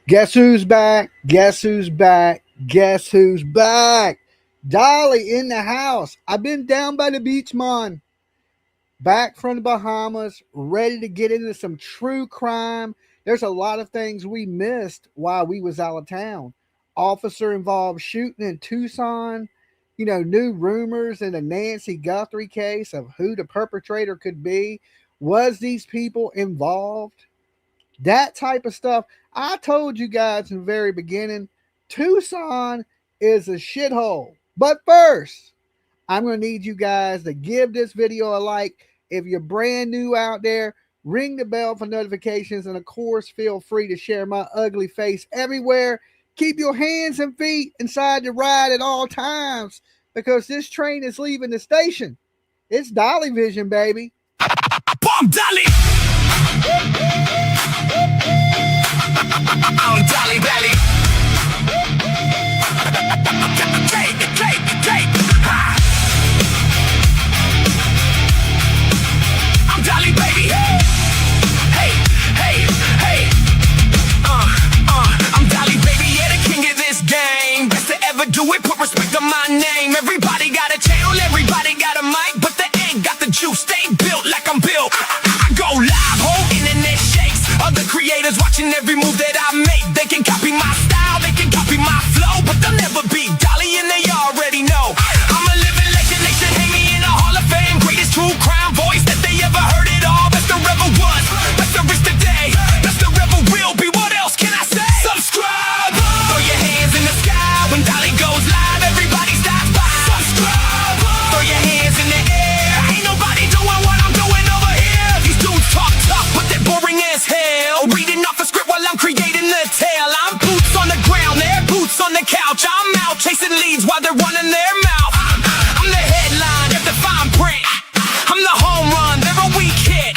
Guess who's back? Guess who's back? Guess who's back? Dolly in the house. I've been down by the beach, man. Back from the Bahamas, ready to get into some true crime. There's a lot of things we missed while we was out of town. Officer involved shooting in Tucson. New rumors in the Nancy Guthrie case of who the perpetrator could be. Was these people involved? That type of stuff. I told you guys in the very beginning, Tucson is a shithole. But first, I'm going to need you guys to give this video a like. If you're brand new out there, ring the bell for notifications. And of course, feel free to share my ugly face everywhere. Keep your hands and feet inside the ride at all times, because this train is leaving the station. It's DOLLY Vision, baby. Bomb Dolly! I'm Dolly Belly. I'm Dolly, baby. Hey, hey, hey. I'm Dolly, baby. Yeah, the king of this game. Best to ever do it. Put respect on my name. Everybody got a channel. Everybody got a mic, but they ain't got the juice. They built like I'm built. I go live, whole internet shakes. Other creators watching every move that I make. They can copy my style, they can copy my flow, but they'll never beat Dolly, and they already know. I'm a living legend, they should hang me in a Hall of Fame. Greatest true crime voice that they ever heard it all. Best there ever was, best there is today, best there ever will be. What else can I say? Subscribe! Throw your hands in the sky when Dolly goes live. Everybody stop by. Subscribe! Throw your hands in the air. Ain't nobody doing what I'm doing over here. These dudes talk tough, but they're boring as hell. Reading off a script while I'm creating the tale. I'm boots on the ground, they're boots on the couch. I'm out chasing leads while they're running their mouth. I'm the headline, they're the fine print. I'm the home run, they're a weak hit.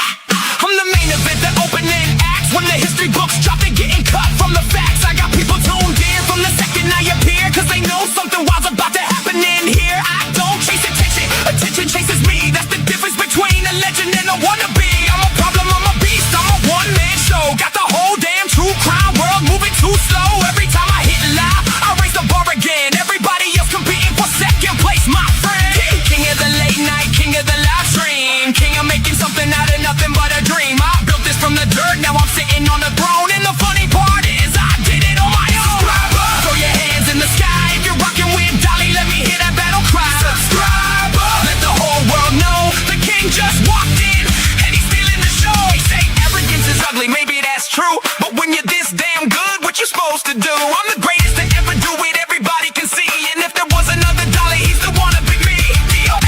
I'm the main event, the opening acts. When the history books drop, they're getting cut from the facts. I got people tuned in from the second I appear, cause they know something wild's about to happen in here. I don't chase attention, attention chases me. That's the difference between a legend and a wannabe. I'm a problem, I'm a beast, I'm a one-man show. Got the whole damn true crime world moving too slow. Every time I hit live, I raise the bar again. Everybody else competing for second place, my friend. King of the late night, king of the live stream. King of making something out of nothing but a dream. I built this from the dirt, now I'm sitting on the throne. And the funny part is I did it on my own. Throw your hands in the sky if you're rocking with Dolly. Let me hear that battle cry. Subscribe. Let the whole world know the king just walked in and he's stealing the show. He say arrogance is ugly, maybe that's true, but when you're this damn good, what you supposed to do? I'm the greatest to ever do it, everybody can see. And if there was another Dolly, he's the one to be me. DOLLY.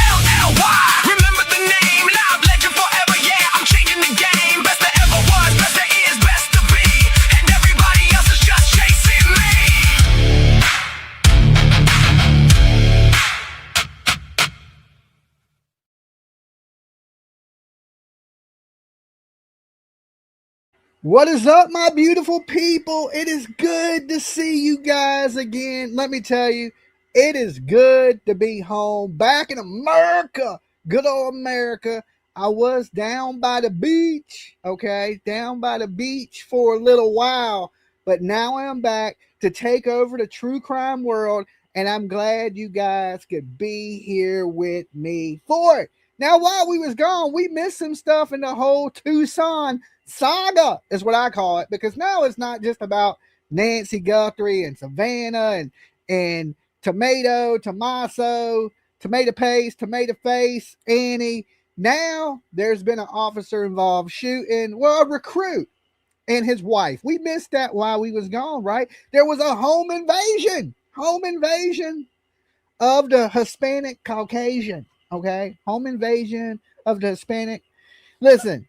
Remember the name, live legend forever. Yeah, I'm changing the game. Best there ever was, best there is, best to be. And everybody else is just chasing me. What is up, my beautiful people? It is good to see you guys again. Let me tell you, it is good to be home, back in America. Good old America. I was down by the beach, okay? Down by the beach for a little while. But now I'm back to take over the true crime world. And I'm glad you guys could be here with me for it. Now, while we was gone, we missed some stuff in the whole Tucson saga, is what I call it, because now it's not just about Nancy Guthrie and Savannah and Tomato Paste, Tomato Face, Annie. Now there's been an officer involved shooting, well, a recruit and his wife. We missed that while we was gone, right? There was a home invasion of the Hispanic Caucasian, okay? Home invasion of the Hispanic. Listen,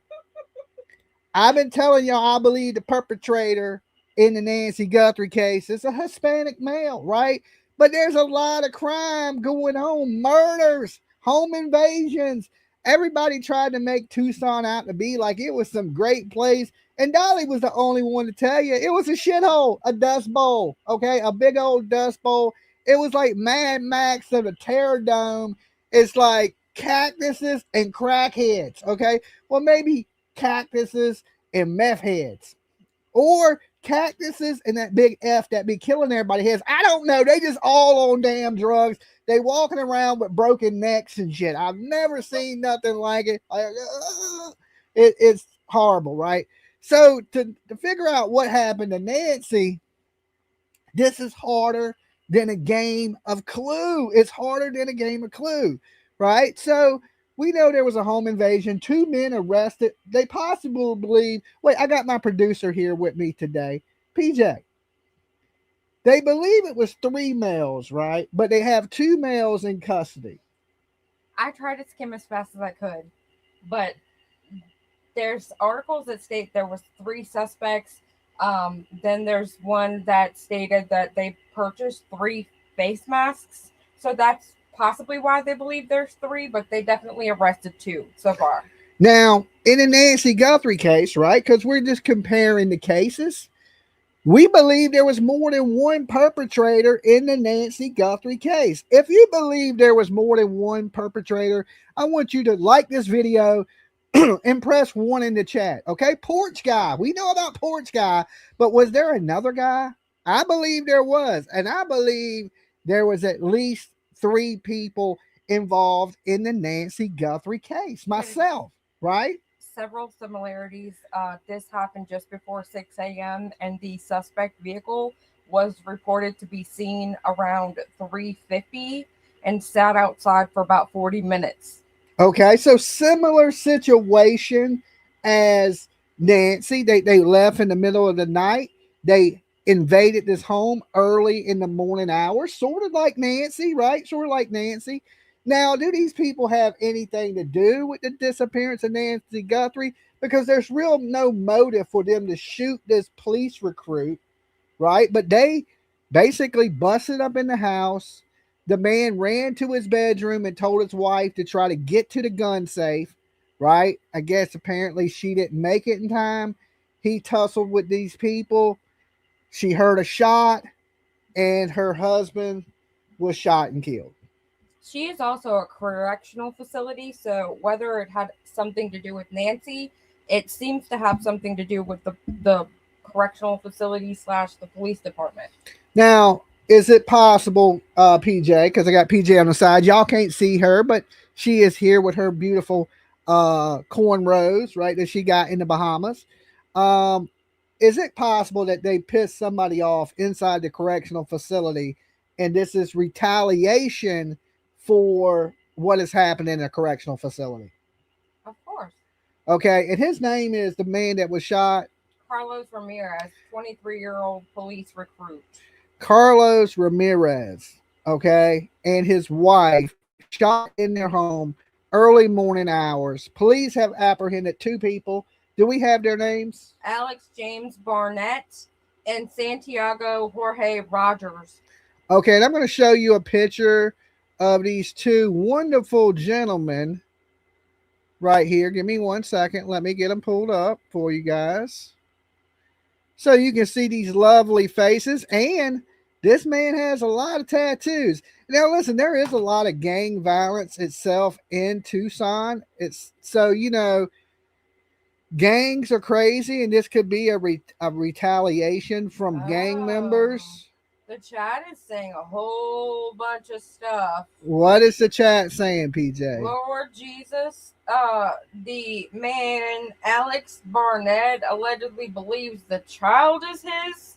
I've been telling y'all I believe the perpetrator in the Nancy Guthrie case is a Hispanic male, right? But there's a lot of crime going on, murders, home invasions. Everybody tried to make Tucson out to be like it was some great place. And Dolly was the only one to tell you it was a shithole, a dust bowl, okay? A big old dust bowl. It was like Mad Max of the Terror Dome. It's like cactuses and crackheads, okay? Well, maybe cactuses and meth heads, or cactuses and that big F that be killing everybody has. I don't know. They just all on damn drugs. They walking around with broken necks and shit. I've never seen nothing like it. It's horrible, right? So to figure out what happened to Nancy, this is harder than a game of Clue. It's harder than a game of Clue, right? So we know there was a home invasion, 2 men arrested. They possibly believe, wait, I got my producer here with me today, PJ. They believe it was 3 males, right? But they have 2 males in custody. I tried to skim as fast as I could, but there's articles that state there was 3 suspects. Then there's one that stated that they purchased 3 face masks. So that's possibly why they believe there's 3, but they definitely arrested 2 so far. Now, in the Nancy Guthrie case, right? Because we're just comparing the cases. We believe there was more than one perpetrator in the Nancy Guthrie case. If you believe there was more than one perpetrator, I want you to like this video and press 1 in the chat. Okay, Porch Guy. We know about Porch Guy, but was there another guy? I believe there was, and I believe there was at least 3 people involved in the Nancy Guthrie case myself, right? Several similarities. This happened just before 6 a.m. and the suspect vehicle was reported to be seen around 3:50 and sat outside for about 40 minutes. Okay, so similar situation as Nancy. They left in the middle of the night. They invaded this home early in the morning hours, sort of like Nancy, right? Sort of like Nancy. Now, do these people have anything to do with the disappearance of Nancy Guthrie? Because there's real no motive for them to shoot this police recruit, right? But they basically busted up in the house. The man ran to his bedroom and told his wife to try to get to the gun safe, right? I guess apparently she didn't make it in time. He tussled with these people. She heard a shot, and her husband was shot and killed. She is also a correctional facility, so whether it had something to do with Nancy, it seems to have something to do with the correctional facility / the police department. Now, is it possible, PJ, because I got PJ on the side, y'all can't see her, but she is here with her beautiful cornrows, right, that she got in the Bahamas. Is it possible that they pissed somebody off inside the correctional facility and this is retaliation for what has happened in a correctional facility? Of course. Okay, and his name is the man that was shot? Carlos Ramirez, 23-year-old police recruit. Carlos Ramirez, okay, and his wife shot in their home early morning hours. Police have apprehended 2 people. Do we have their names? Alex James Barnett and Santiago Jorge Rogers. Okay, and I'm going to show you a picture of these 2 wonderful gentlemen right here. Give me 1 second. Let me get them pulled up for you guys. So you can see these lovely faces, and this man has a lot of tattoos. Now, listen, there is a lot of gang violence itself in Tucson. It's so, gangs are crazy, and this could be a retaliation from gang members. The chat is saying a whole bunch of stuff. What is the chat saying, PJ? Lord Jesus, the man Alex Barnett allegedly believes the child is his.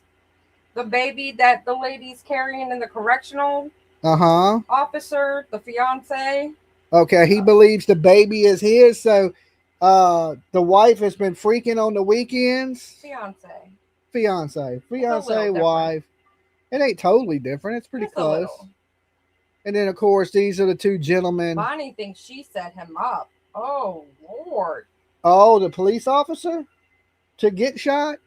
The baby that the lady's carrying in the correctional officer, the fiance. Okay, he believes the baby is his. So the wife has been freaking on the weekends. Fiance, wife. It ain't totally different. It's pretty Just close. And then, of course, these are the 2 gentlemen. Bonnie thinks she set him up. Oh, Lord. Oh, the police officer to get shot?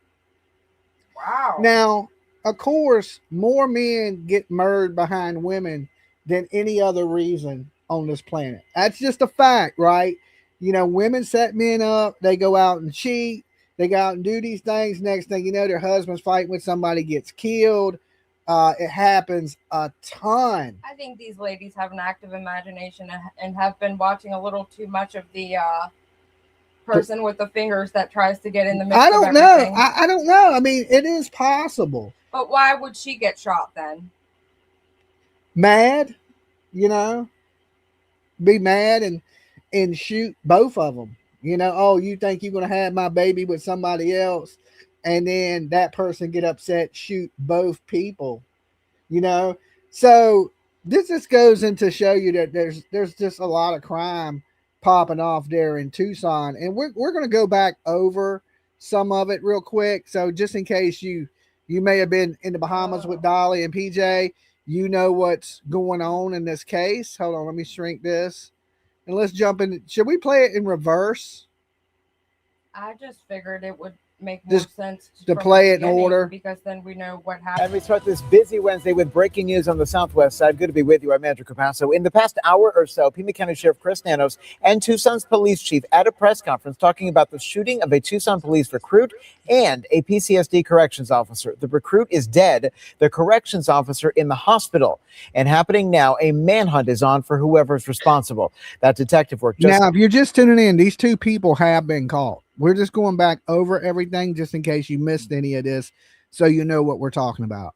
Wow. Now, of course, more men get murdered behind women than any other reason on this planet. That's just a fact, right? Women set men up. They go out and cheat. They go out and do these things. Next thing you know, their husband's fighting with somebody, gets killed. It happens a ton. I think these ladies have an active imagination and have been watching a little too much of the person with the fingers that tries to get in the mix I of don't know. everything. I don't know. I mean, it is possible. But why would she get shot then? Mad, you know, be mad and shoot both of them. You know, oh, you think you're gonna have my baby with somebody else, and then that person get upset, shoot both people. You know, so this just goes into show you that there's just a lot of crime popping off there in Tucson, and we're gonna go back over some of it real quick. So just in case you may have been in the Bahamas with Dolly and PJ, you know what's going on in this case. Hold on, let me shrink this. And let's jump in. Should we play it in reverse? I just figured it would make more sense to from play the it in beginning, order. because then we know what And happened. we start this busy Wednesday with breaking news on the southwest side. Good to be with you. I'm Andrew Capasso. In the past hour or so, Pima County Sheriff Chris Nanos and Tucson's police chief at a press conference talking about the shooting of a Tucson police recruit and a PCSD corrections officer. The recruit is dead. The corrections officer in the hospital. And happening now, a manhunt is on for whoever's responsible. That detective work just Now, if you're just tuning in, these two people have been caught. We're just going back over everything just in case you missed any of this, so you know what we're talking about.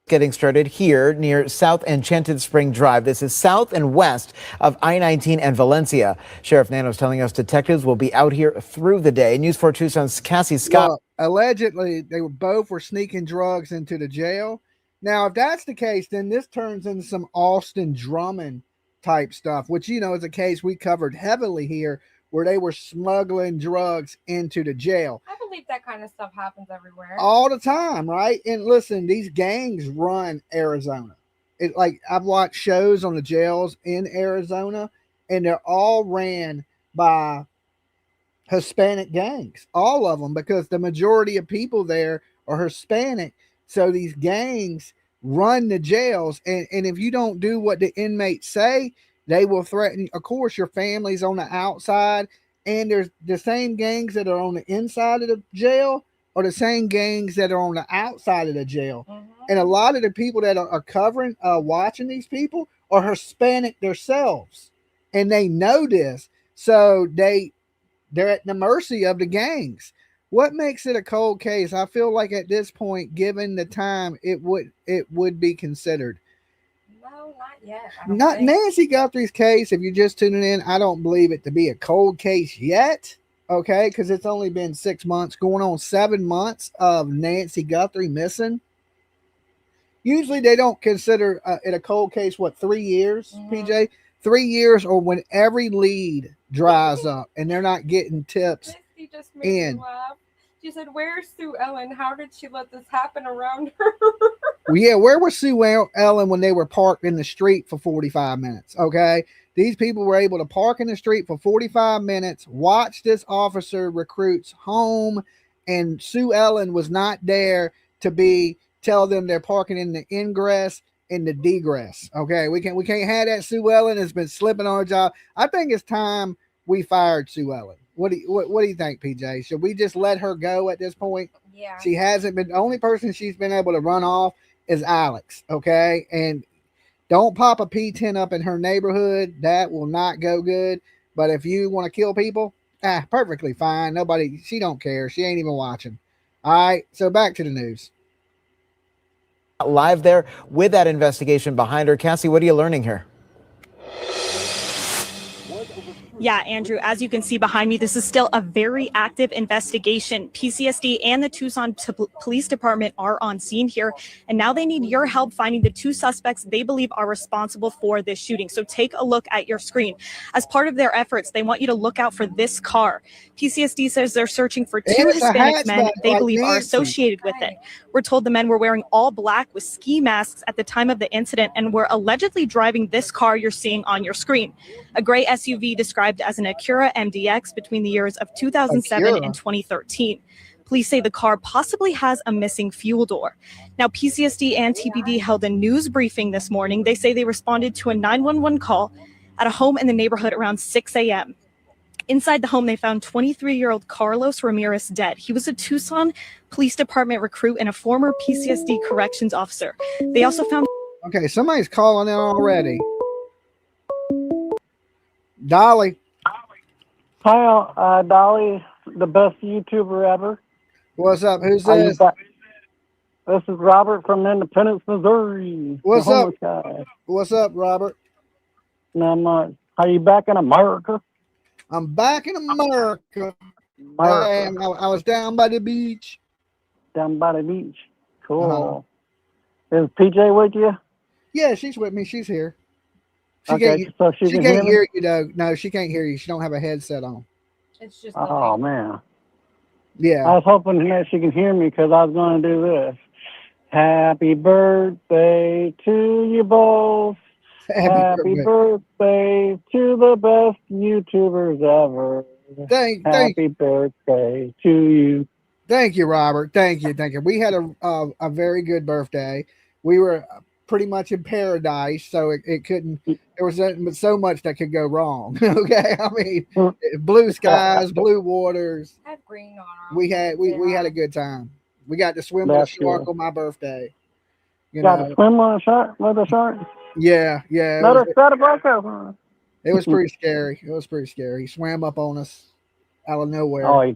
getting started here near South Enchanted Spring Drive. This is south and west of I-19 and Valencia. Sheriff Nanos telling us detectives will be out here through the day. News 4 Tucson's Cassie Scott. Well, allegedly, they were sneaking drugs into the jail. Now, if that's the case, then this turns into some Austin Drummond type stuff, which, you know, is a case we covered heavily here, where they were smuggling drugs into the jail. I believe that kind of stuff happens everywhere. All the time, right? And listen, these gangs run Arizona. It, like, I've watched shows on the jails in Arizona, and they're all ran by Hispanic gangs, all of them, because the majority of people there are Hispanic. So these gangs run the jails, and if you don't do what the inmates say, they will threaten. Of course, your family's on the outside, and there's the same gangs that are on the inside of the jail are the same gangs that are on the outside of the jail. Mm-hmm. And a lot of the people that are covering, watching these people are Hispanic themselves, and they know this, so they're at the mercy of the gangs. What makes it a cold case? I feel like at this point, given the time, it would be considered. No, not yet. I don't Not think. Nancy Guthrie's case. If you're just tuning in, I don't believe it to be a cold case yet. Okay, because it's only been 6 months, going on 7 months of Nancy Guthrie missing. Usually, they don't consider it a cold case. What, 3 years, PJ? 3 years, or when every lead dries up and they're not getting tips Misty just made in. me laugh. She said, "Where's Sue Ellen? How did she let this happen around her?" Well, yeah, where was Sue Ellen when they were parked in the street for 45 minutes? Okay. These people were able to park in the street for 45 minutes, watch this officer recruits home, and Sue Ellen was not there to tell them they're parking in the ingress and the degress. Okay. We can't have that. Sue Ellen has been slipping on her job. I think it's time we fired Sue Ellen. What do you think, PJ? Should we just let her go at this point? Yeah. She hasn't been. The only person she's been able to run off is Alex. Okay, and don't pop a P10 up in her neighborhood. That will not go good. But if you want to kill people, perfectly fine. She don't care. She ain't even watching. All right. So back to the news. Live there with that investigation behind her. Cassie, what are you learning here? Yeah, Andrew, as you can see behind me, this is still a very active investigation. PCSD and the Tucson Police Department are on scene here, and now they need your help finding the two suspects they believe are responsible for this shooting. So take a look at your screen. As part of their efforts, they want you to look out for this car. PCSD says they're searching for two Hispanic men they believe are associated with it. We're told the men were wearing all black with ski masks at the time of the incident and were allegedly driving this car you're seeing on your screen, a gray SUV described as an Acura MDX between the years of 2007 and 2013. Police say the car possibly has a missing fuel door. Now, PCSD and TPD held a news briefing this morning. They say they responded to a 911 call at a home in the neighborhood around 6 a.m. Inside the home, they found 23-year-old Carlos Ramirez dead. He was a Tucson Police Department recruit and a former PCSD corrections officer. They also found... Okay, somebody's calling in already. Dolly. Hi, Dolly, the best YouTuber ever. What's up? Who's Are you this? back? This is Robert from Independence, Missouri. What's the up? homeless guy. What's up, Robert? Not much. Are you back in America? I'm back in America. America, I was down by the beach. down by the beach. Cool. Is PJ with you? Yeah, she's with me. She's here. She Okay, can't. so she She can can't hear me? hear you though. No, she can't hear you. She don't have a headset on. It's just Oh, the man. I Yeah. was hoping that she can hear me because I was going to do this. Happy birthday to you both. Happy birthday to the best YouTubers ever. Thank Happy birthday to you. Thank you, Robert. Thank you. We had a very good birthday. We were pretty much in paradise, so it couldn't. There was so much that could go wrong. Okay, I mean, blue skies, blue waters. have green on our We had a good time. We got to swim with a That's shark good. on my birthday. You Got know, to swim on a shark with a shark? yeah. Let us set a break over. It was pretty scary. He swam up on us out of nowhere. Oh,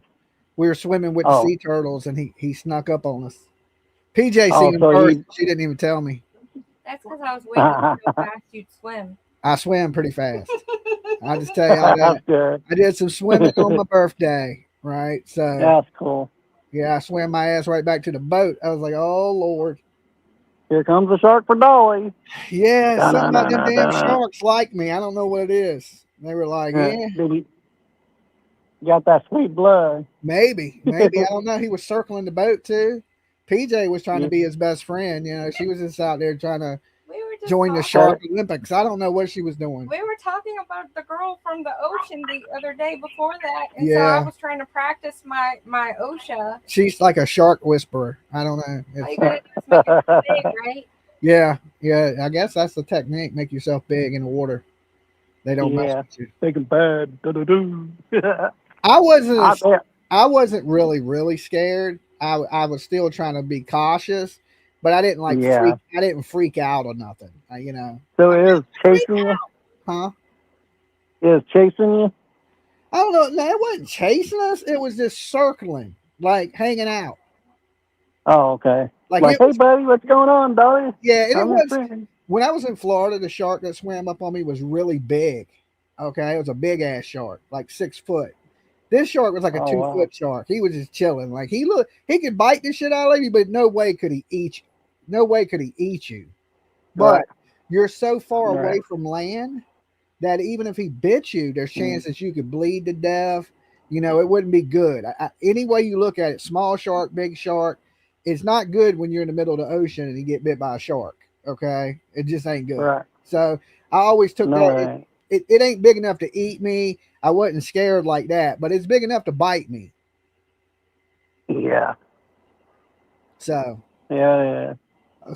We were swimming with Oh. sea turtles, and he snuck up on us. PJ Oh, seen him so first. he- She didn't even tell me. That's because I was waiting to see how fast you'd swim. I swam pretty fast. I'll just tell y'all that's that. good. I did some swimming on my birthday, right? So That's cool. yeah, I swam my ass right back to the boat. I was like, oh Lord. Here comes the shark for Dolly. Yeah, some of them damn Da-na-na-na-na. sharks like me. I don't know what it is. They were like, yeah, Did he got that sweet blood? maybe. I don't know. He was circling the boat too. PJ was trying to Yeah. be his best friend. You know, she was just out there trying to We were just join the talking- Shark Olympics. I don't know what she was doing. We were talking about the girl from the ocean the other day before that, and so Yeah. I was trying to practice my OSHA. She's like a shark whisperer. I don't know. All you It's, gotta do is make it big, right? yeah. I guess that's the technique. Make yourself big in the water. They don't mess Yeah. with you. Big and bad. Do-do-do. I wasn't. bet. I wasn't really scared. I was still trying to be cautious, but I didn't like Yeah. I didn't freak out or nothing. You know, So it is chasing you? huh? It is chasing you? I don't know. No, it wasn't chasing us. It was just circling, like hanging out. Oh, okay. Like, Like, it hey, was, buddy, what's going on, Dolly? yeah, and it I'm was. your friend. When I was in Florida, the shark that swam up on me was really big. Okay, it was a big ass shark, like 6 foot. This shark was like a Oh, 2 wow. foot shark. He was just chilling. Like he could bite the shit out of you, but no way could he eat you. No way could he eat you. But Right. you're so far Right. away from land that even if he bit you, there's chances you could bleed to death. You know, it wouldn't be good. Any way you look at it, small shark, big shark, it's not good when you're in the middle of the ocean and you get bit by a shark. Okay, it just ain't good. Right. So I always took No, that. it ain't. It ain't big enough to eat me. I wasn't scared like that, but it's big enough to bite me. Yeah. So Yeah.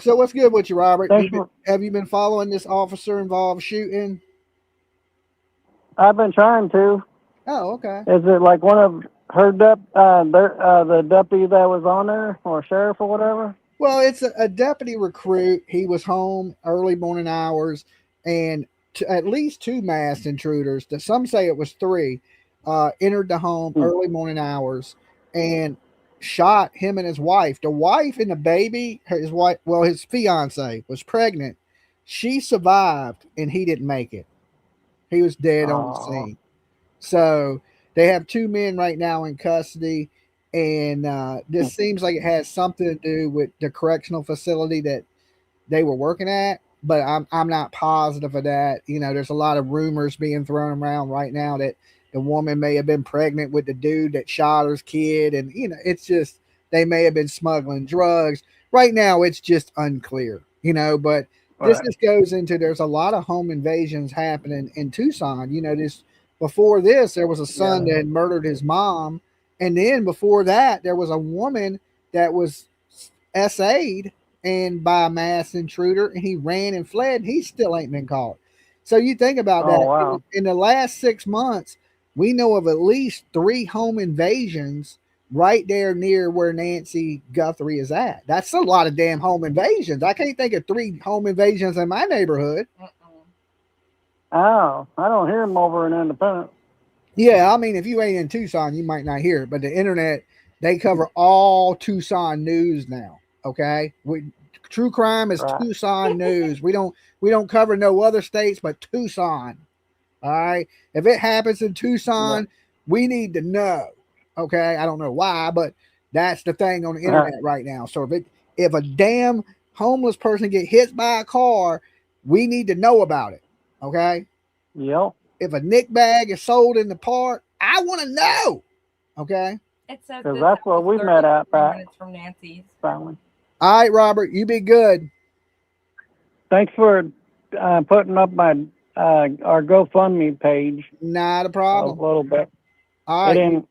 what's good with you, Robert? Thanks Have you been following this officer involved shooting? I've been trying to. Oh, okay. Is it like one of her the deputy that was on there, or sheriff or whatever? Well, it's a deputy recruit. He was home early morning hours, and at least 2 masked intruders. Some say it was 3. Entered the home early morning hours and shot him and his wife. The wife and the baby, his fiance was pregnant. She survived, and he didn't make it. He was dead on the scene. So they have 2 men right now in custody, and this seems like it has something to do with the correctional facility that they were working at, but I'm not positive of that. You know, there's a lot of rumors being thrown around right now that the woman may have been pregnant with the dude that shot her kid, and you know, it's just they may have been smuggling drugs. Right now, it's just unclear. You know, but this Right. just goes into there's a lot of home invasions happening in Tucson. You know, before this, there was a son that had murdered his mom. And then before that, there was a woman that was SA'd and by a mass intruder, and he ran and fled, and he still ain't been caught. So you think about that. Wow. In the last 6 months, we know of at least 3 home invasions right there near where Nancy Guthrie is at. That's a lot of damn home invasions. I can't think of 3 home invasions in my neighborhood. Oh, I don't hear him over in Independence. Yeah, I mean, if you ain't in Tucson, you might not hear it, but the internet, they cover all Tucson news now. Okay, true crime is Right. Tucson news. We don't cover no other states but Tucson. All right, if it happens in Right. Tucson, we need to know. Okay, I don't know why, but that's the thing on the Uh, internet right now. So if a damn homeless person get hit by a car, we need to know about it. Okay, yep. if a nick bag is sold in the park, I want to know. Okay. It says Because this that's house where is we met at 33 back minutes from Nancy's. finally. All right, Robert, you be good. Thanks for putting up my our GoFundMe page Not a a problem. little bit. All It right. didn't.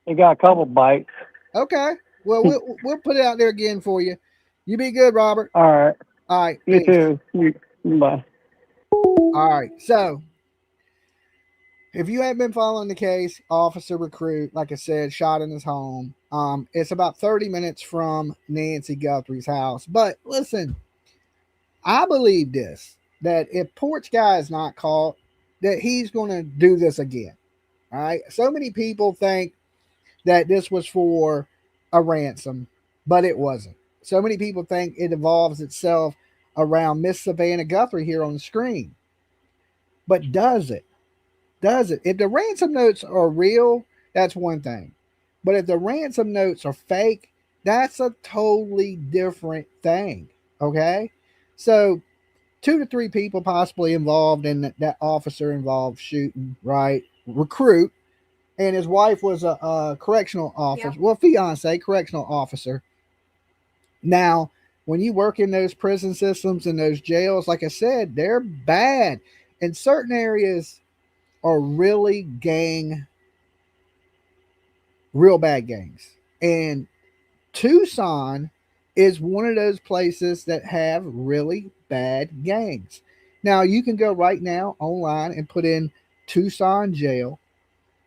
It got a couple bites. Okay. Well, we'll put it out there again for you. You be good, Robert. All right. All right. You Peace. too. Bye. All right. So, if you have been following the case, officer recruit, like I said, shot in his home. It's about 30 minutes from Nancy Guthrie's house. But listen, I believe this, that if Porch Guy is not caught, that he's going to do this again. All right. So many people think that this was for a ransom, but it wasn't. So many people think it evolves itself around Miss Savannah Guthrie here on the screen. But does it? Does it? If the ransom notes are real, that's one thing. But if the ransom notes are fake, that's a totally different thing. Okay? So, 2 to 3 people possibly involved in that officer involved shooting, right? Recruit, and his wife was a correctional officer, Yeah. well, fiance, correctional officer. Now, when you work in those prison systems and those jails, like I said, they're bad. And certain areas are really real bad gangs. And Tucson is one of those places that have really bad gangs. Now, you can go right now online and put in Tucson jail,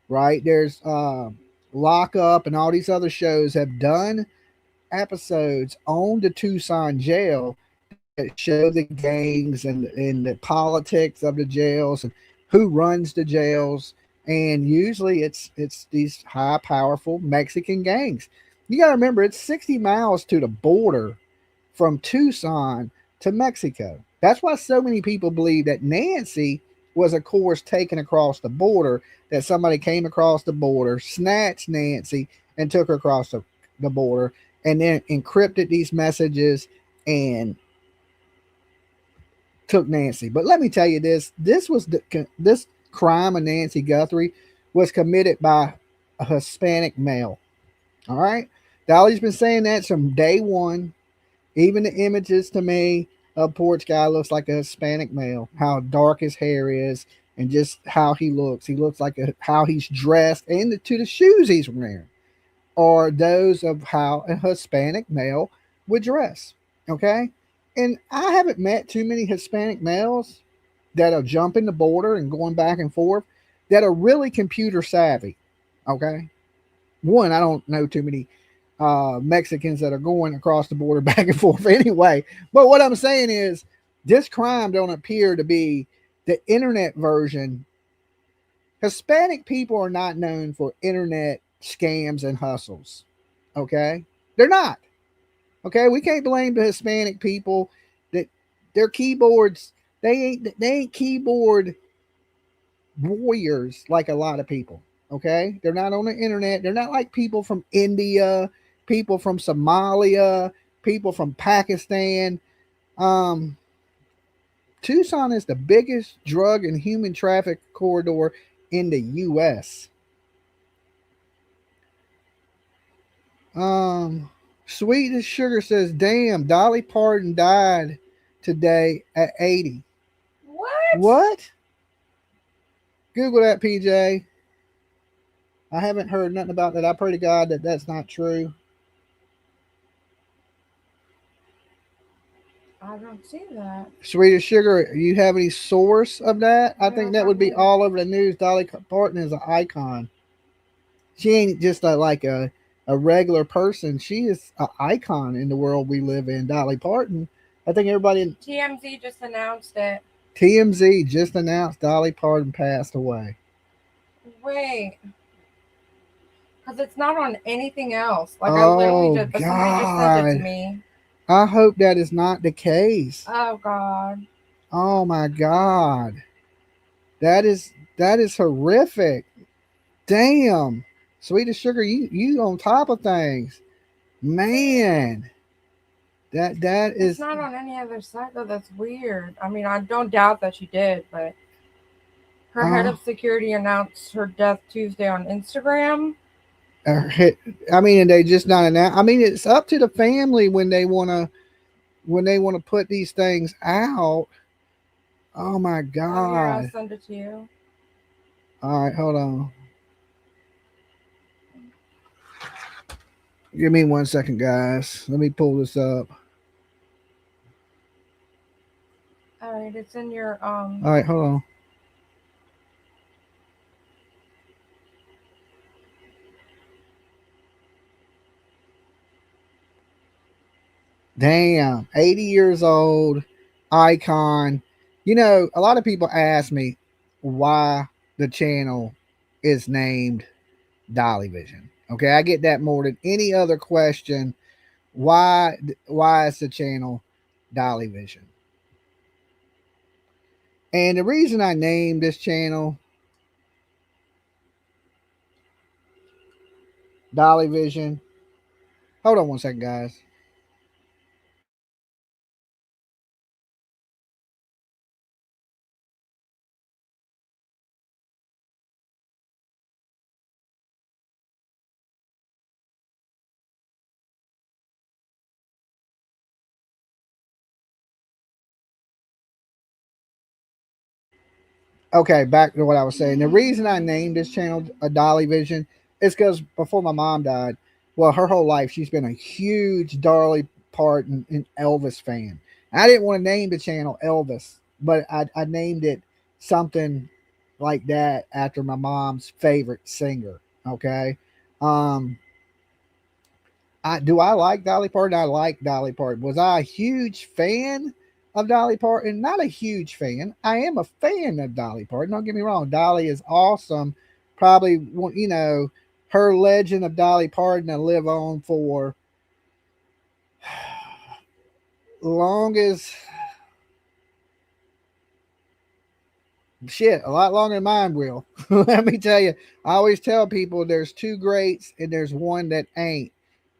right? There's Lock Up and all these other shows have done episodes on the Tucson jail that show the gangs and the politics of the jails and who runs the jails. And usually it's these high powerful Mexican gangs. You got to remember it's 60 miles to the border from Tucson to Mexico. That's why so many people believe that Nancy was, of course, taken across the border, that somebody came across the border, snatched Nancy, and took her across the border, and then encrypted these messages and took Nancy. But let me tell you this: this crime of Nancy Guthrie was committed by a Hispanic male. All right, Dolly's been saying that from day one. Even the images to me of Porch Guy looks like a Hispanic male. How dark his hair is, and just how he looks. He looks like how he's dressed, and to the shoes he's wearing are those of how a Hispanic male would dress. Okay, and I haven't met too many Hispanic males that are jumping the border and going back and forth that are really computer savvy. Okay, one, I don't know too many Mexicans that are going across the border back and forth anyway. But what I'm saying is, this crime don't appear to be the internet version. Hispanic people are not known for internet scams and hustles. Okay, they're not. Okay, we can't blame the Hispanic people that their keyboards, they ain't keyboard warriors like a lot of people. Okay, they're not on the internet. They're not like people from India, people from Somalia, people from Pakistan. Um, Tucson is the biggest drug and human traffic corridor in the U.S. Sweet as Sugar says, "Damn, Dolly Parton died today at 80." What? What? Google that, PJ. I haven't heard nothing about that. I pray to God that that's not true. I don't see that. Sweet as Sugar, you have any source of that? I think No, that would be probably. all over the news. Dolly Parton is an icon. She ain't just like a regular person. She is an icon in the world we live in. Dolly Parton. I think everybody in TMZ just announced it. TMZ just announced Dolly Parton passed away. Wait. Because it's not on anything else. Like, I literally just, but somebody just sent it to me. I hope that is not the case. Oh, God. Oh, my God. That is horrific. Damn. Sweet as sugar, you on top of things. Man. That is... It's not on any other site, though. That's weird. I mean, I don't doubt that she did, but her head of security announced her death Tuesday on Instagram. I mean, and they just not announce. I mean, it's up to the family when they want to put these things out. Oh my God! Oh, yeah, I'll send it to you. All right, hold on. Give me 1 second, guys. Let me pull this up. All right, it's in your All right, hold on. Damn, 80 years old, icon. You know, a lot of people ask me why the channel is named Dolly Vision. Okay, I get that more than any other question. Why is the channel Dolly Vision? And the reason I named this channel Dolly Vision. Hold on 1 second, guys. Okay, back to what I was saying. The reason I named this channel a Dolly Vision is because before my mom died, well, her whole life she's been a huge Dolly Parton and Elvis fan. I didn't want to name the channel Elvis, but I named it something like that after my mom's favorite singer. Okay. I like Dolly Parton? I like Dolly Parton. Was I a huge fan of Dolly Parton? Not a huge fan. I am a fan of Dolly Parton. Don't get me wrong. Dolly is awesome. Probably, you know, her legend of Dolly Parton to live on for long as shit, a lot longer than mine will. Let me tell you, I always tell people there's two greats and there's one that ain't.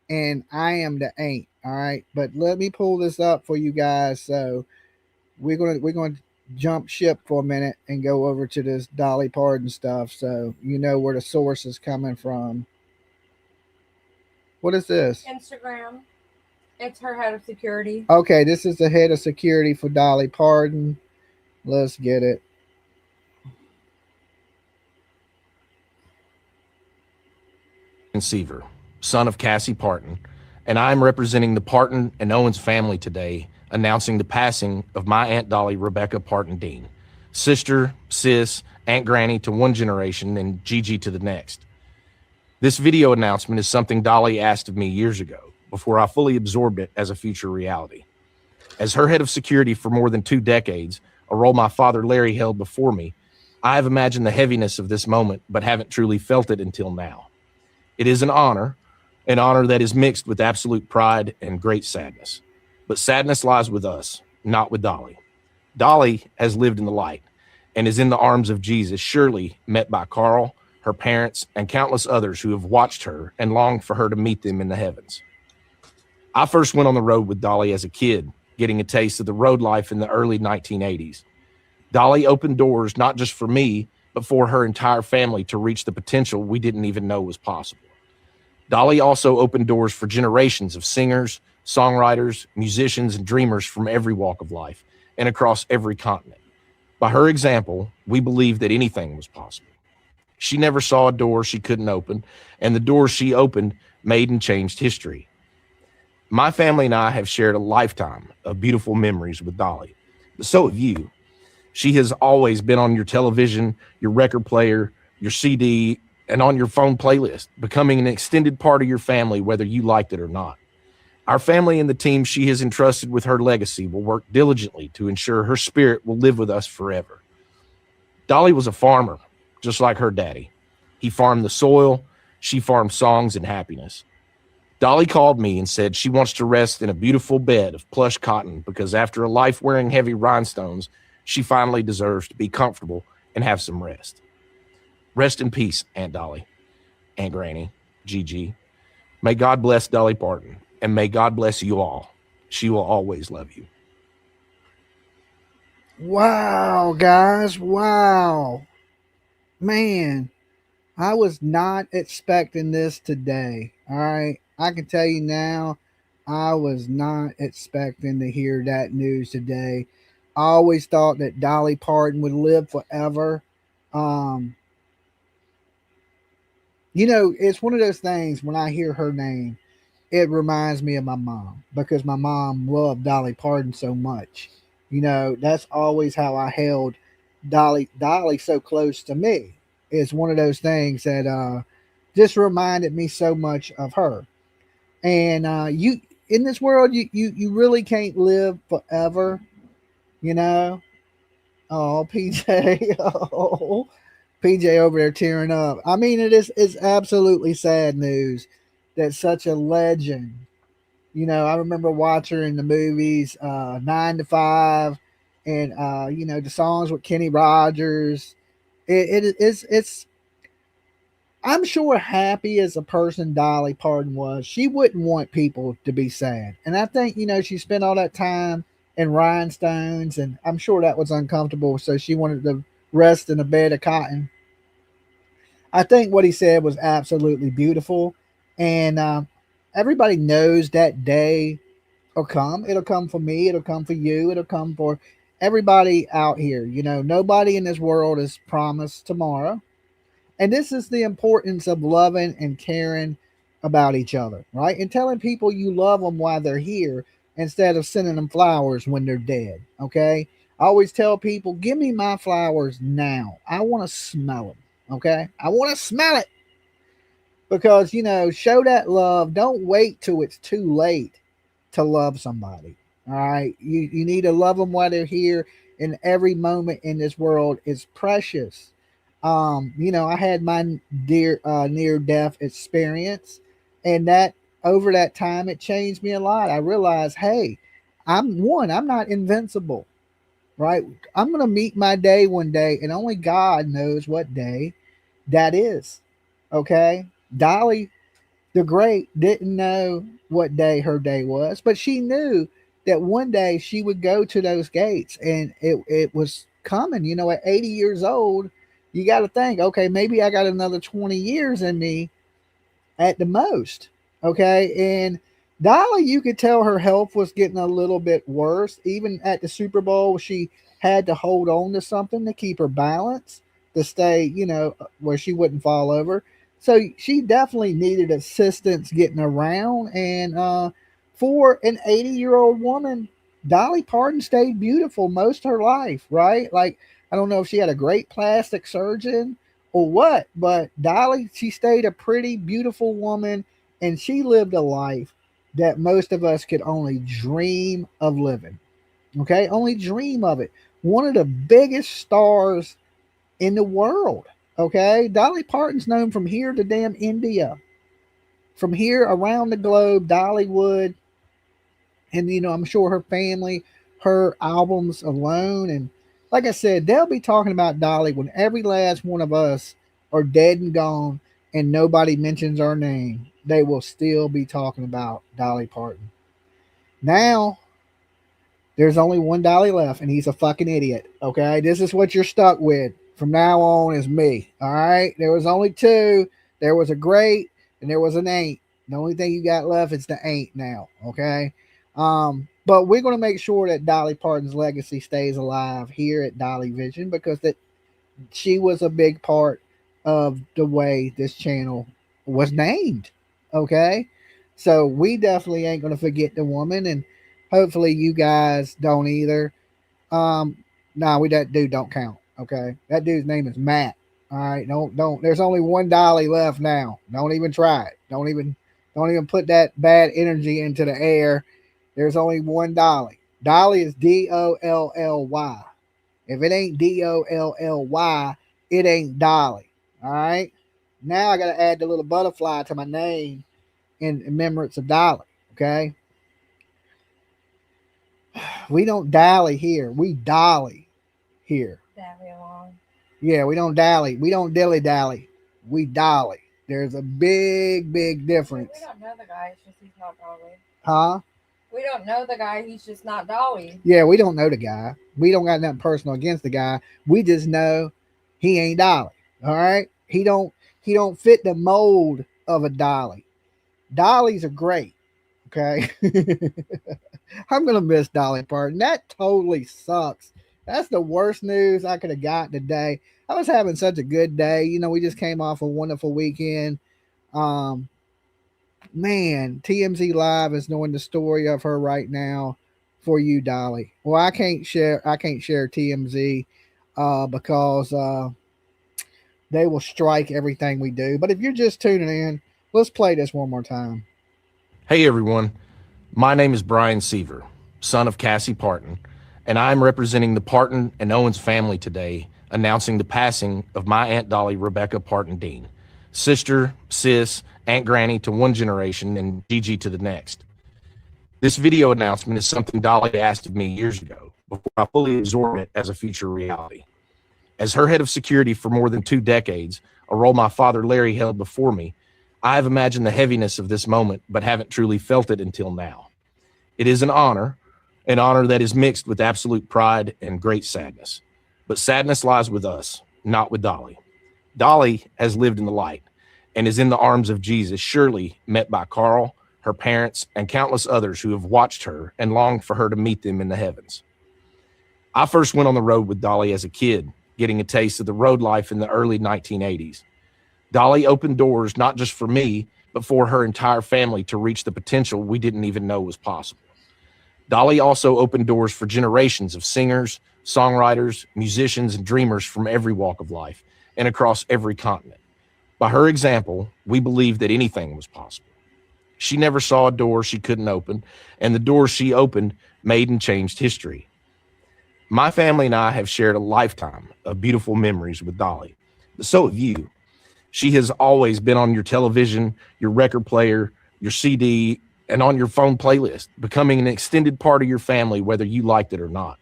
And I am the ain't. All right. But let me pull this up for you guys. So we're going to jump ship for a minute and go over to this Dolly Parton stuff. So you know where the source is coming from. What is this? Instagram. It's her head of security. Okay. This is the head of security for Dolly Parton. Let's get it. Seaver, son of Cassie Parton, and I'm representing the Parton and Owens family today, announcing the passing of my Aunt Dolly Rebecca Parton Dean, sister, sis, Aunt Granny to one generation and Gigi to the next. This video announcement is something Dolly asked of me years ago, before I fully absorbed it as a future reality. As her head of security for more than 2 decades, a role my father Larry held before me, I have imagined the heaviness of this moment, but haven't truly felt it until now. It is an honor that is mixed with absolute pride and great sadness. But sadness lies with us, not with Dolly. Dolly has lived in the light and is in the arms of Jesus, surely met by Carl, her parents, and countless others who have watched her and longed for her to meet them in the heavens. I first went on the road with Dolly as a kid, getting a taste of the road life in the early 1980s. Dolly opened doors not just for me, but for her entire family to reach the potential we didn't even know was possible. Dolly also opened doors for generations of singers, songwriters, musicians, and dreamers from every walk of life and across every continent. By her example, we believed that anything was possible. She never saw a door she couldn't open, and the doors she opened made and changed history. My family and I have shared a lifetime of beautiful memories with Dolly, but so have you. She has always been on your television, your record player, your CD, and on your phone playlist, becoming an extended part of your family, whether you liked it or not. Our family and the team she has entrusted with her legacy will work diligently to ensure her spirit will live with us forever. Dolly was a farmer, just like her daddy. He farmed the soil. She farmed songs and happiness. Dolly called me and said she wants to rest in a beautiful bed of plush cotton because after a life wearing heavy rhinestones, she finally deserves to be comfortable and have some rest. Rest in peace, Aunt Dolly, Aunt Granny, Gigi. May God bless Dolly Parton, and may God bless you all. She will always love you. Wow, guys. Wow. Man, I was not expecting this today. All right. I can tell you now, I was not expecting to hear that news today. I always thought that Dolly Parton would live forever. Um, it's one of those things when I hear her name, it reminds me of my mom because my mom loved Dolly Parton so much. That's always how I held Dolly so close to me. It's one of those things that just reminded me so much of her. And you in this world, you really can't live forever. You know. Oh, PJ. Oh, PJ over there tearing up. I mean, it's absolutely sad news that such a legend. I remember watching her in the movies, 9 to 5, and the songs with Kenny Rogers. It's I'm sure happy as a person Dolly Parton was, she wouldn't want people to be sad. And I think, she spent all that time in rhinestones, and I'm sure that was uncomfortable. So she wanted to rest in a bed of cotton. I think what he said was absolutely beautiful. And everybody knows that day will come. It'll come for me. It'll come for you. It'll come for everybody out here. Nobody in this world is promised tomorrow. And this is the importance of loving and caring about each other, right? And telling people you love them while they're here instead of sending them flowers when they're dead, okay? I always tell people, give me my flowers now. I want to smell them, okay? I want to smell it because, show that love. Don't wait till it's too late to love somebody, all right? You need to love them while they're here, and every moment in this world is precious. I had my near death experience, and that over that time it changed me a lot. I realized, hey, I'm not invincible, right? I'm gonna meet my day one day, and only God knows what day that is. Okay. Dolly the Great didn't know what day her day was, but she knew that one day she would go to those gates, and it was coming. At 80 years old, you got to think, okay, maybe I got another 20 years in me at the most. Okay. And Dolly, you could tell her health was getting a little bit worse. Even at the Super Bowl, she had to hold on to something to keep her balance, to stay, where she wouldn't fall over. So she definitely needed assistance getting around. And for an 80-year-old woman, Dolly Parton stayed beautiful most of her life, right? Like, I don't know if she had a great plastic surgeon or what, but Dolly, she stayed a pretty beautiful woman, and she lived a life that most of us could only dream of living. Okay, only dream of it. One of the biggest stars in the world. Okay, Dolly Parton's known from here to damn India, from here around the globe, Dollywood, and I'm sure her family, her albums alone, and like I said, they'll be talking about Dolly when every last one of us are dead and gone, and nobody mentions our name. They will still be talking about Dolly Parton. Now, there's only one Dolly left, and he's a fucking idiot. Okay, this is what you're stuck with from now on is me. All right, there was only two. There was a great and there was an ain't. The only thing you got left is the ain't now. Okay, but we're going to make sure that Dolly Parton's legacy stays alive here at Dolly Vision because that she was a big part of the way this channel was named. Okay, so we definitely ain't going to forget the woman, and hopefully you guys don't either. That dude don't count. Okay, that dude's name is Matt. All right, don't. There's only one Dolly left now. Don't even try it. Don't even put that bad energy into the air. There's only one Dolly. Dolly is Dolly. If it ain't Dolly, it ain't Dolly. All right. Now I got to add the little butterfly to my name in remembrance of Dolly. Okay. We don't dally here. We dolly here. Dally along. Yeah, we don't dally. We don't dilly dally. We dolly. There's a big, big difference. We don't know the guy. It's just he's not Dolly. Huh? We don't know the guy. He's just not Dolly. Yeah, we don't know the guy. We don't got nothing personal against the guy. We just know he ain't Dolly. All right. He don't fit the mold of a Dolly. Dollies are great. Okay. I'm gonna miss Dolly Parton. That totally sucks. That's the worst news I could have gotten today. I was having such a good day. You know, we just came off a wonderful weekend. Man, TMZ Live is knowing the story of her right now for you, Dolly. Well, I can't share TMZ because they will strike everything we do. But if you're just tuning in, let's play this one more time. Hey everyone, my name is Brian Seaver, son of Cassie Parton, and I'm representing the Parton and Owens family today, announcing the passing of my Aunt Dolly Rebecca Parton Dean, sister, sis, Aunt Granny to one generation and Gigi to the next. This video announcement is something Dolly asked of me years ago, before I fully absorbed it as a future reality. As her head of security for more than 2 decades, a role my father Larry held before me, I have imagined the heaviness of this moment, but haven't truly felt it until now. It is an honor that is mixed with absolute pride and great sadness. But sadness lies with us, not with Dolly. Dolly has lived in the light and is in the arms of Jesus, surely met by Carl, her parents, and countless others who have watched her and longed for her to meet them in the heavens. I first went on the road with Dolly as a kid, getting a taste of the road life in the early 1980s. Dolly opened doors not just for me, but for her entire family to reach the potential we didn't even know was possible. Dolly also opened doors for generations of singers, songwriters, musicians, and dreamers from every walk of life and across every continent. By her example, we believed that anything was possible. She never saw a door she couldn't open, and the doors she opened made and changed history. My family and I have shared a lifetime of beautiful memories with Dolly, but so have you. She has always been on your television, your record player, your CD, and on your phone playlist, becoming an extended part of your family, whether you liked it or not.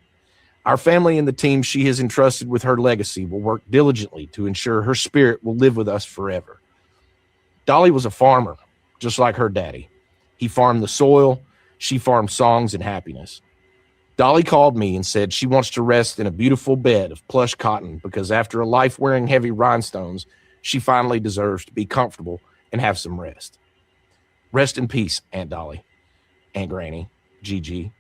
Our family and the team she has entrusted with her legacy will work diligently to ensure her spirit will live with us forever. Dolly was a farmer, just like her daddy. He farmed the soil, she farmed songs and happiness. Dolly called me and said she wants to rest in a beautiful bed of plush cotton because after a life wearing heavy rhinestones, she finally deserves to be comfortable and have some rest. Rest in peace, Aunt Dolly, Aunt Granny, Gigi.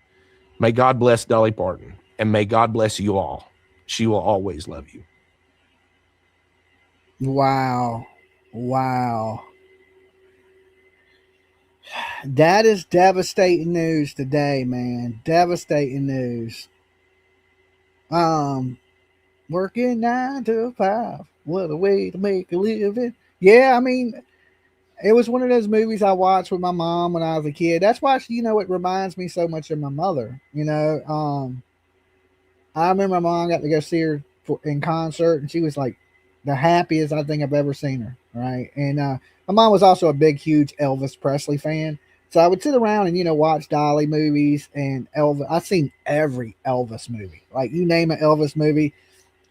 May God bless Dolly Parton, and may God bless you all. She will always love you. Wow. That is devastating news today, man. Devastating news. Working 9 to 5. What a way to make a living. Yeah, I mean, it was one of those movies I watched with my mom when I was a kid. That's why, it reminds me so much of my mother. I remember my mom got to go see her in concert, and she was like the happiest I think I've ever seen her. Right. And my mom was also a big, huge Elvis Presley fan. So I would sit around and, watch Dolly movies and Elvis. I've seen every Elvis movie. Like, you name an Elvis movie,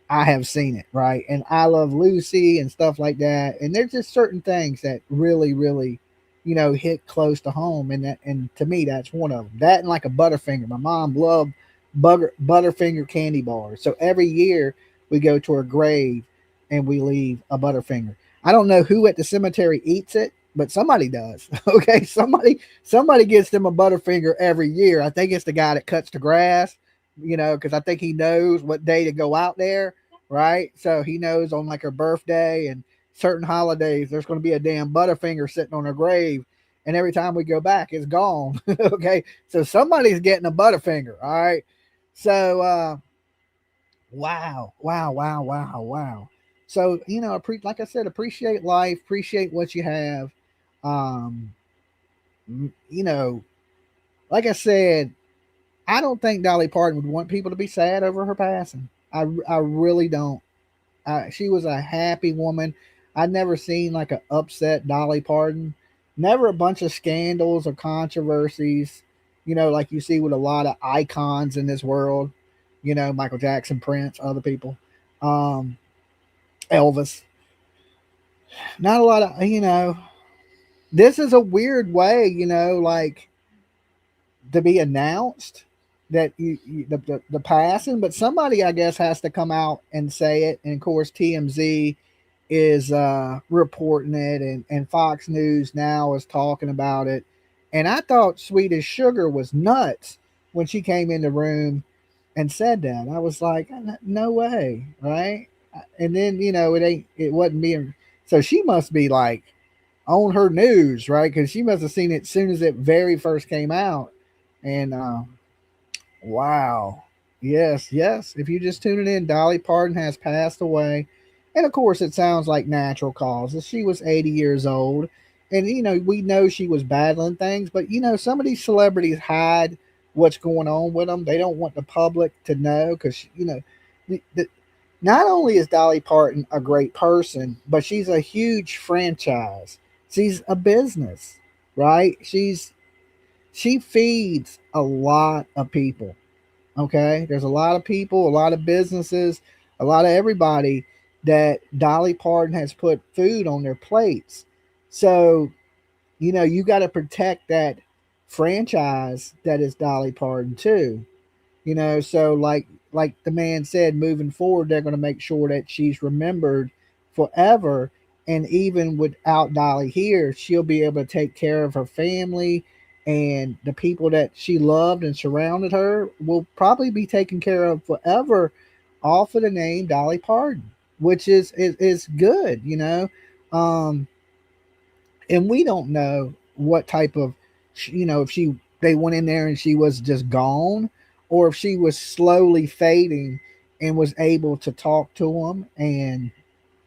I have seen it, right? And I Love Lucy and stuff like that. And there's just certain things that really, really, hit close to home. And to me, that's one of them. That and like a Butterfinger. My mom loved Butterfinger candy bars. So every year we go to her grave and we leave a Butterfinger. I don't know who at the cemetery eats it, but somebody does. Okay, somebody gets them a Butterfinger every year. I think it's the guy that cuts the grass, because I think he knows what day to go out there, right? So he knows on like her birthday and certain holidays, there's going to be a damn Butterfinger sitting on her grave. And every time we go back, it's gone. Okay, so somebody's getting a Butterfinger. All right. So, wow. So, like I said, appreciate life, appreciate what you have. Like I said, I don't think Dolly Parton would want people to be sad over her passing. I really don't. She was a happy woman. I'd never seen like a upset Dolly Parton. Never a bunch of scandals or controversies, like you see with a lot of icons in this world, Michael Jackson, Prince, other people, um, Elvis. Not a lot of, this is a weird way, like to be announced that the passing, but somebody I guess has to come out and say it. And of course, TMZ is reporting it, and Fox News now is talking about it. And I thought Swedish Sugar was nuts when she came in the room and said that. I was like, no way, right? And then it wasn't being. So she must be like on her news, right? Because she must have seen it as soon as it very first came out. And wow, yes, yes. If you just tuning in, Dolly Parton has passed away. And of course, it sounds like natural causes. She was 80 years old. And, we know she was battling things. But, some of these celebrities hide what's going on with them. They don't want the public to know because, not only is Dolly Parton a great person, but she's a huge franchise. She's a business, right? She feeds a lot of people. Okay. There's a lot of people, a lot of businesses, a lot of everybody that Dolly Parton has put food on their plates. So, you got to protect that franchise that is Dolly Parton too. So like the man said, moving forward, they're going to make sure that she's remembered forever. And even without Dolly here, she'll be able to take care of her family, and the people that she loved and surrounded her will probably be taken care of forever off of the name Dolly Parton, which is good, and we don't know what type of, if they went in there and she was just gone, or if she was slowly fading and was able to talk to them and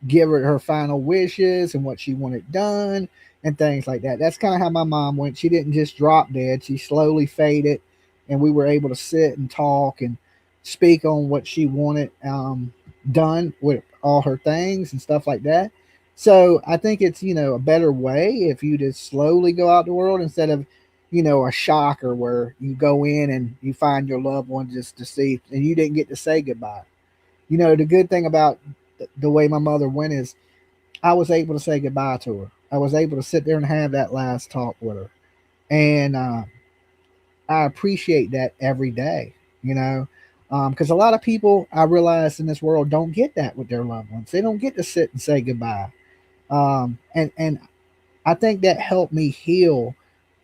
give her final wishes and what she wanted done and things like that. That's kind of how my mom went. She didn't just drop dead. She slowly faded, and we were able to sit and talk and speak on what she wanted done with all her things and stuff like that. So I think it's, a better way if you just slowly go out the world instead of, a shocker where you go in and you find your loved one just deceased and you didn't get to say goodbye. The good thing about the way my mother went is I was able to say goodbye to her. I was able to sit there and have that last talk with her. And I appreciate that every day, because a lot of people I realize in this world don't get that with their loved ones. They don't get to sit and say goodbye. And I think that helped me heal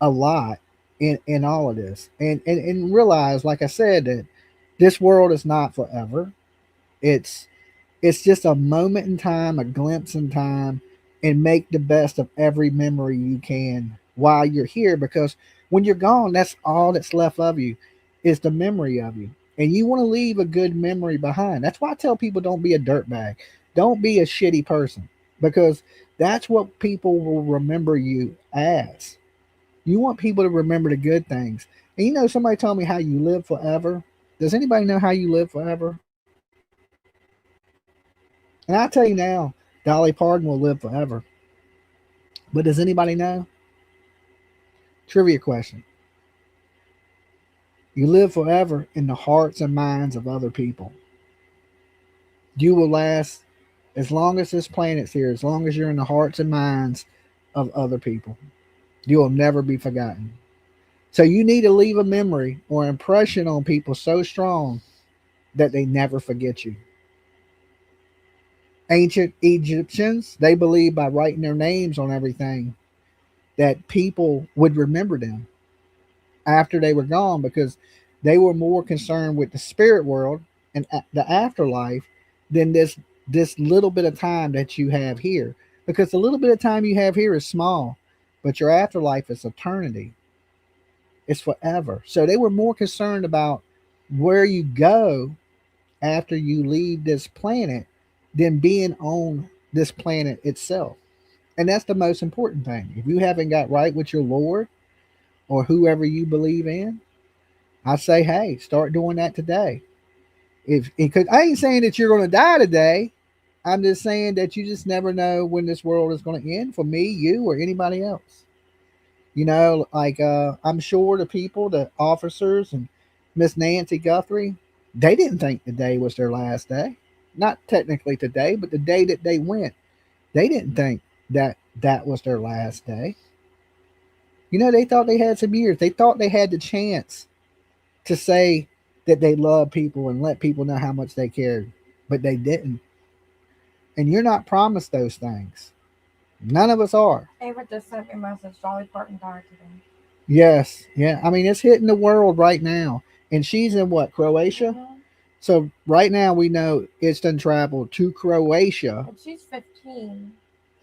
a lot in all of this, and realize, like I said, that this world is not forever. It's just a moment in time, a glimpse in time, and make the best of every memory you can while you're here, because when you're gone, that's all that's left of you is the memory of you. And you want to leave a good memory behind. That's why I tell people, don't be a dirtbag. Don't be a shitty person, because that's what people will remember you as. You want people to remember the good things. And somebody told me how you live forever. Does anybody know how you live forever? And I tell you now, Dolly Parton will live forever. But does anybody know? Trivia question. You live forever in the hearts and minds of other people. You will last as long as this planet's here, as long as you're in the hearts and minds of other people. You will never be forgotten. So you need to leave a memory or impression on people so strong that they never forget you. Ancient Egyptians, they believed by writing their names on everything that people would remember them after they were gone, because they were more concerned with the spirit world and the afterlife than this little bit of time that you have here. Because the little bit of time you have here is small, but your afterlife is eternity. It's forever. So they were more concerned about where you go after you leave this planet than being on this planet itself. And that's the most important thing. If you haven't got right with your Lord or whoever you believe in, I say, hey, start doing that today. Because I ain't saying that you're going to die today. I'm just saying that you just never know when this world is going to end for me, you, or anybody else. Like I'm sure the people, the officers, and Miss Nancy Guthrie, they didn't think today was their last day. Not technically today, but the day that they went, they didn't think that that was their last day. They thought they had some years. They thought they had the chance to say that they love people and let people know how much they cared, but they didn't. And you're not promised those things. None of us are. Ava just sent me a message. Dolly Parton died today. Yes, yeah. I mean, it's hitting the world right now, and she's in what, Croatia? Mhm. So right now we know it's done traveled to Croatia. And she's 15.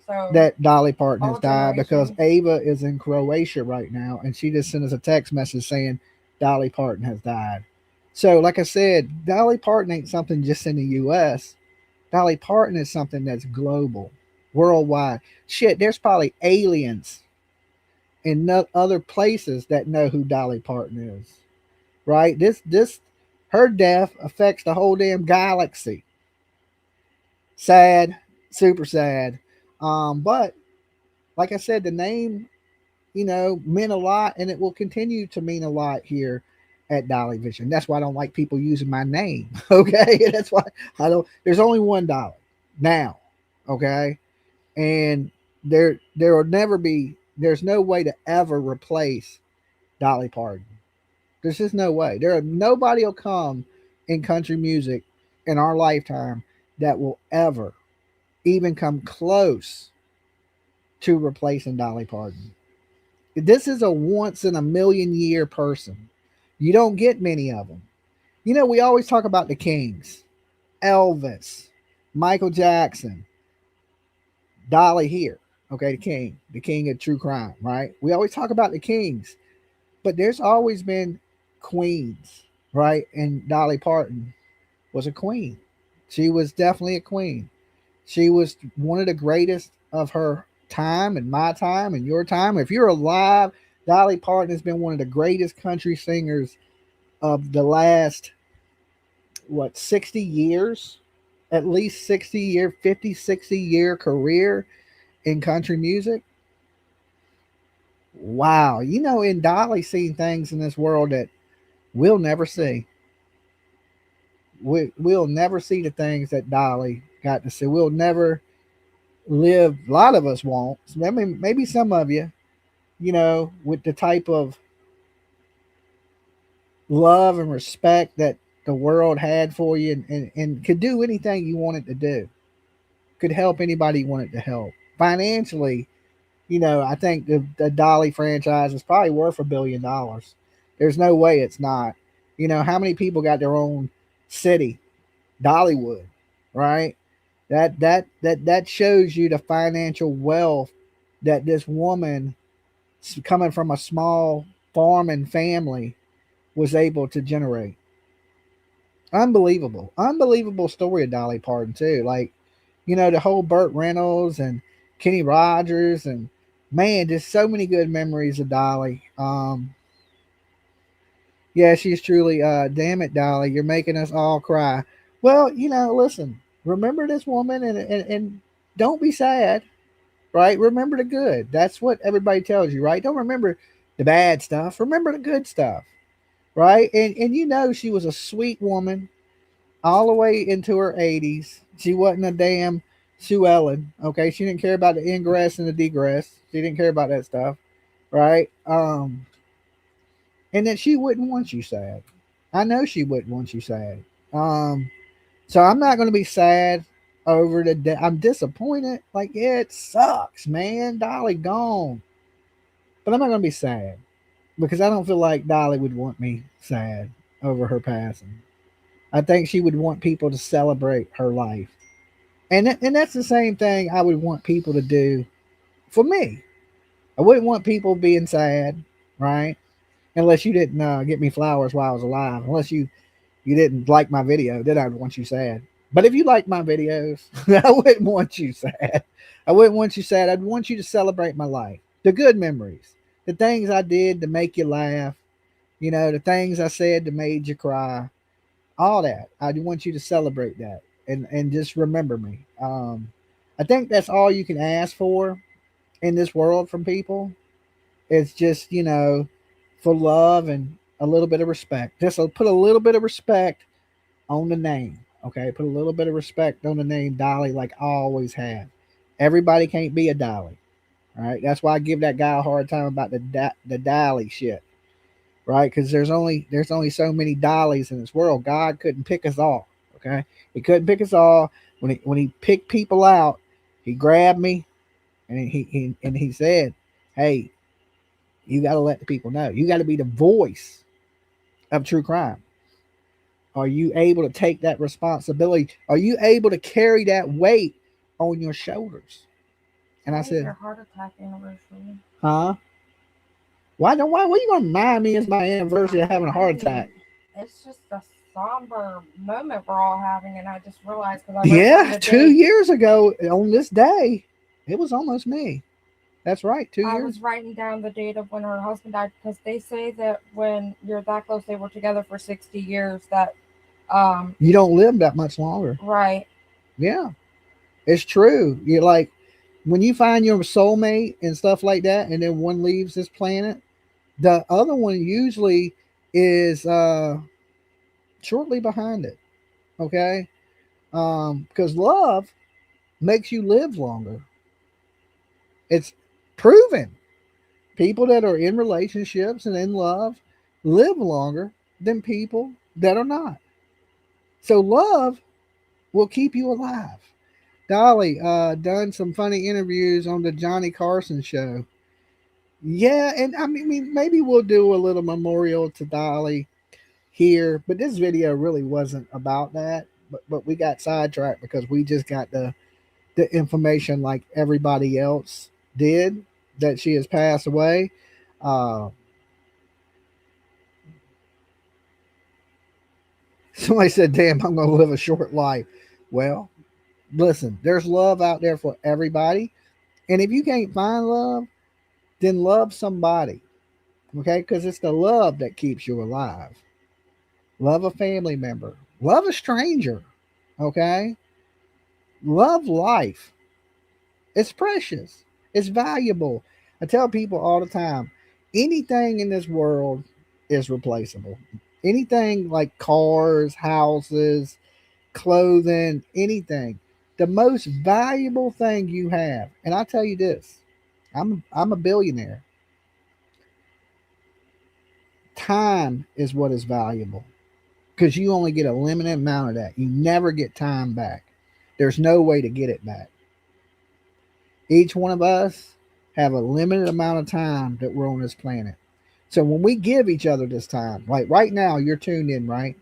So That Dolly Parton has all died because generations. Ava is in Croatia right now, and she just sent us a text message saying Dolly Parton has died. So, like I said, Dolly Parton ain't something just in the U.S. Dolly Parton is something that's global, worldwide. Shit, there's probably aliens in other places that know who Dolly Parton is. Right? Her death affects the whole damn galaxy. Sad, super sad. But like I said, the name, meant a lot, and it will continue to mean a lot here at Dolly Vision. That's why I don't like people using my name. Okay, that's why I don't. There's only one Dolly now. Okay, and there will never be. There's no way to ever replace Dolly Parton. There's just no way. Nobody will come in country music in our lifetime that will ever even come close to replacing Dolly Parton. This is a once in a million year person. You don't get many of them. We always talk about the kings: Elvis, Michael Jackson, Dolly here. Okay, the king of true crime, right? We always talk about the kings, but there's always been queens, right? And Dolly Parton was a queen. She was definitely a queen. She was one of the greatest of her time and my time and your time. If you're alive, Dolly Parton has been one of the greatest country singers of the last, 60 years? At least 60-year, 50, 60-year career in country music. Wow. In Dolly seen things in this world that we'll never see. We'll never see the things that Dolly got to see. We'll never live. A lot of us won't. I mean, maybe some of you, with the type of love and respect that the world had for you, and could do anything you wanted to do, could help anybody you wanted to help financially. I think the Dolly franchise is probably worth $1 billion. There's no way it's not. How many people got their own city, Dollywood, right? That shows you the financial wealth that this woman, coming from a small farming family, was able to generate. Unbelievable story of Dolly Parton too. Like, the whole Burt Reynolds and Kenny Rogers, and man, just so many good memories of Dolly. Yeah, she's truly, damn it, Dolly, you're making us all cry. Well, listen, remember this woman, and don't be sad, right? Remember the good. That's what everybody tells you, right? Don't remember the bad stuff. Remember the good stuff, right? And she was a sweet woman all the way into her 80s. She wasn't a damn Sue Ellen, okay? She didn't care about the ingress and the degress. She didn't care about that stuff, right? And then she wouldn't want you sad. I know she wouldn't want you sad. So I'm not going to be sad over the death. I'm disappointed. Like, yeah, it sucks, man. Dolly gone. But I'm not going to be sad because I don't feel like Dolly would want me sad over her passing. I think she would want people to celebrate her life. And that's the same thing I would want people to do for me. I wouldn't want people being sad, right? Unless you didn't get me flowers while I was alive. Unless you didn't like my video, then I'd want you sad. But if you like my videos, I wouldn't want you sad. I wouldn't want you sad. I'd want you to celebrate my life. The good memories. The things I did to make you laugh. The things I said that made you cry. All that. I want you to celebrate that. and just remember me. I think that's all you can ask for in this world from people. It's just, for love and a little bit of respect. Just put a little bit of respect on the name. Okay, put a little bit of respect on the name Dolly, like I always have. Everybody can't be a Dolly. All right, that's why I give that guy a hard time about the Dolly shit. Right, because there's only so many Dollies in this world. God couldn't pick us all. Okay, He couldn't pick us all. When he picked people out, He grabbed me and he said, "Hey, you got to let the people know. You got to be the voice of true crime. Are you able to take that responsibility? Are you able to carry that weight on your shoulders?" And I said, your heart attack anniversary. "Huh? Why? What are you going to remind me? It's my anniversary of having a heart attack." It's just a somber moment we're all having, and I just realized because I Yeah, 2 years ago on this day, it was almost me. That's right, 2 I years. was writing down the date of when her husband died because they say that when you're that close, they were together for 60 years. That You don't live that much longer. right. Yeah, it's true. You're like when you find your soulmate and stuff like that, and then one leaves this planet, the other one usually is shortly behind it. Okay, because love makes you live longer. It's proven. People that are in relationships and in love live longer than people that are not. So love will keep you alive. Dolly done some funny interviews on the Johnny Carson show. Yeah, and I mean maybe we'll do a little memorial to Dolly here, but this video really wasn't about that. But we got sidetracked because we just got the information like everybody else did that she has passed away. Uh, Somebody said, "Damn, I'm going to live a short life." Well, listen, there's love out there for everybody. And if you can't find love, then love somebody. Okay? Because it's the love that keeps you alive. Love a family member, love a stranger. Okay? Love life. It's precious, it's valuable. I tell people all the time anything in this world is replaceable. Anything like cars, houses, clothing, anything. The most valuable thing you have, and I tell you this, I'm a billionaire. Time is what is valuable because you only get a limited amount of that. You never get time back. There's no way to get it back. Each one of us have a limited amount of time that we're on this planet. So when we give each other this time, like right now, you're tuned in, right?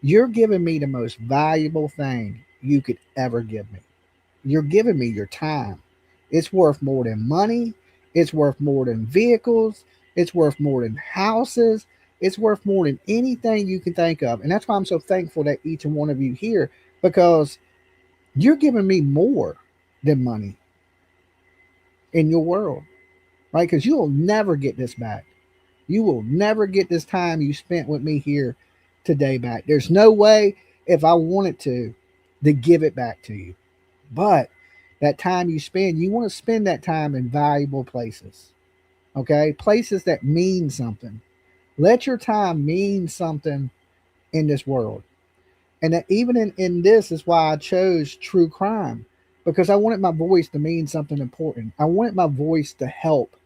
You're giving me the most valuable thing you could ever give me. You're giving me your time. It's worth more than money. It's worth more than vehicles. It's worth more than houses. It's worth more than anything you can think of. And that's why I'm so thankful that each and one of you here, because you're giving me more than money in your world, right? Because you'll never get this back. You will never get this time you spent with me here today back. There's no way, if I wanted to give it back to you. But that time you spend, you want to spend that time in valuable places. Okay? Places that mean something. Let your time mean something in this world. And that even in this is why I chose true crime. Because I wanted my voice to mean something important. I wanted my voice to help.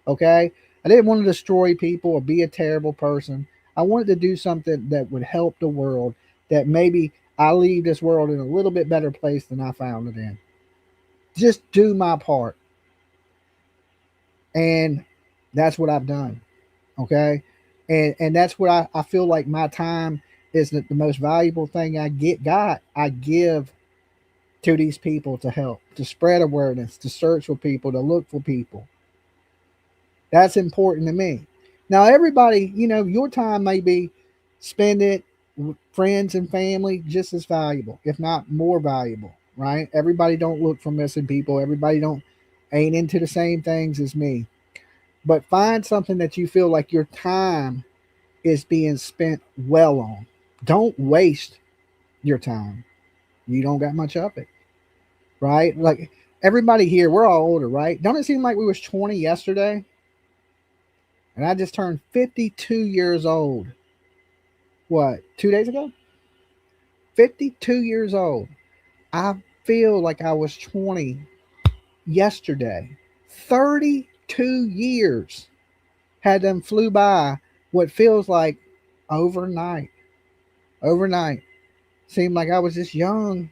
Okay? I didn't want to destroy people or be a terrible person. I wanted to do something that would help the world, that maybe I leave this world in a little bit better place than I found it in. Just do my part. And that's what I've done. Okay? And that's what I feel like my time is the most valuable thing I give to these people to help, to spread awareness, to search for people, to look for people. That's important to me. Now, everybody, your time may be spend it with friends and family just as valuable, if not more valuable, right? Everybody don't look for missing people. Everybody ain't into the same things as me. But find something that you feel like your time is being spent well on. Don't waste your time. You don't got much of it, right? Like everybody here, we're all older, right? Don't it seem like we was 20 yesterday? And I just turned 52 years old. What, 2 days ago? 52 years old. I feel like I was 20 yesterday. 32 years had them flew by what feels like overnight. Overnight. Seemed like I was just young.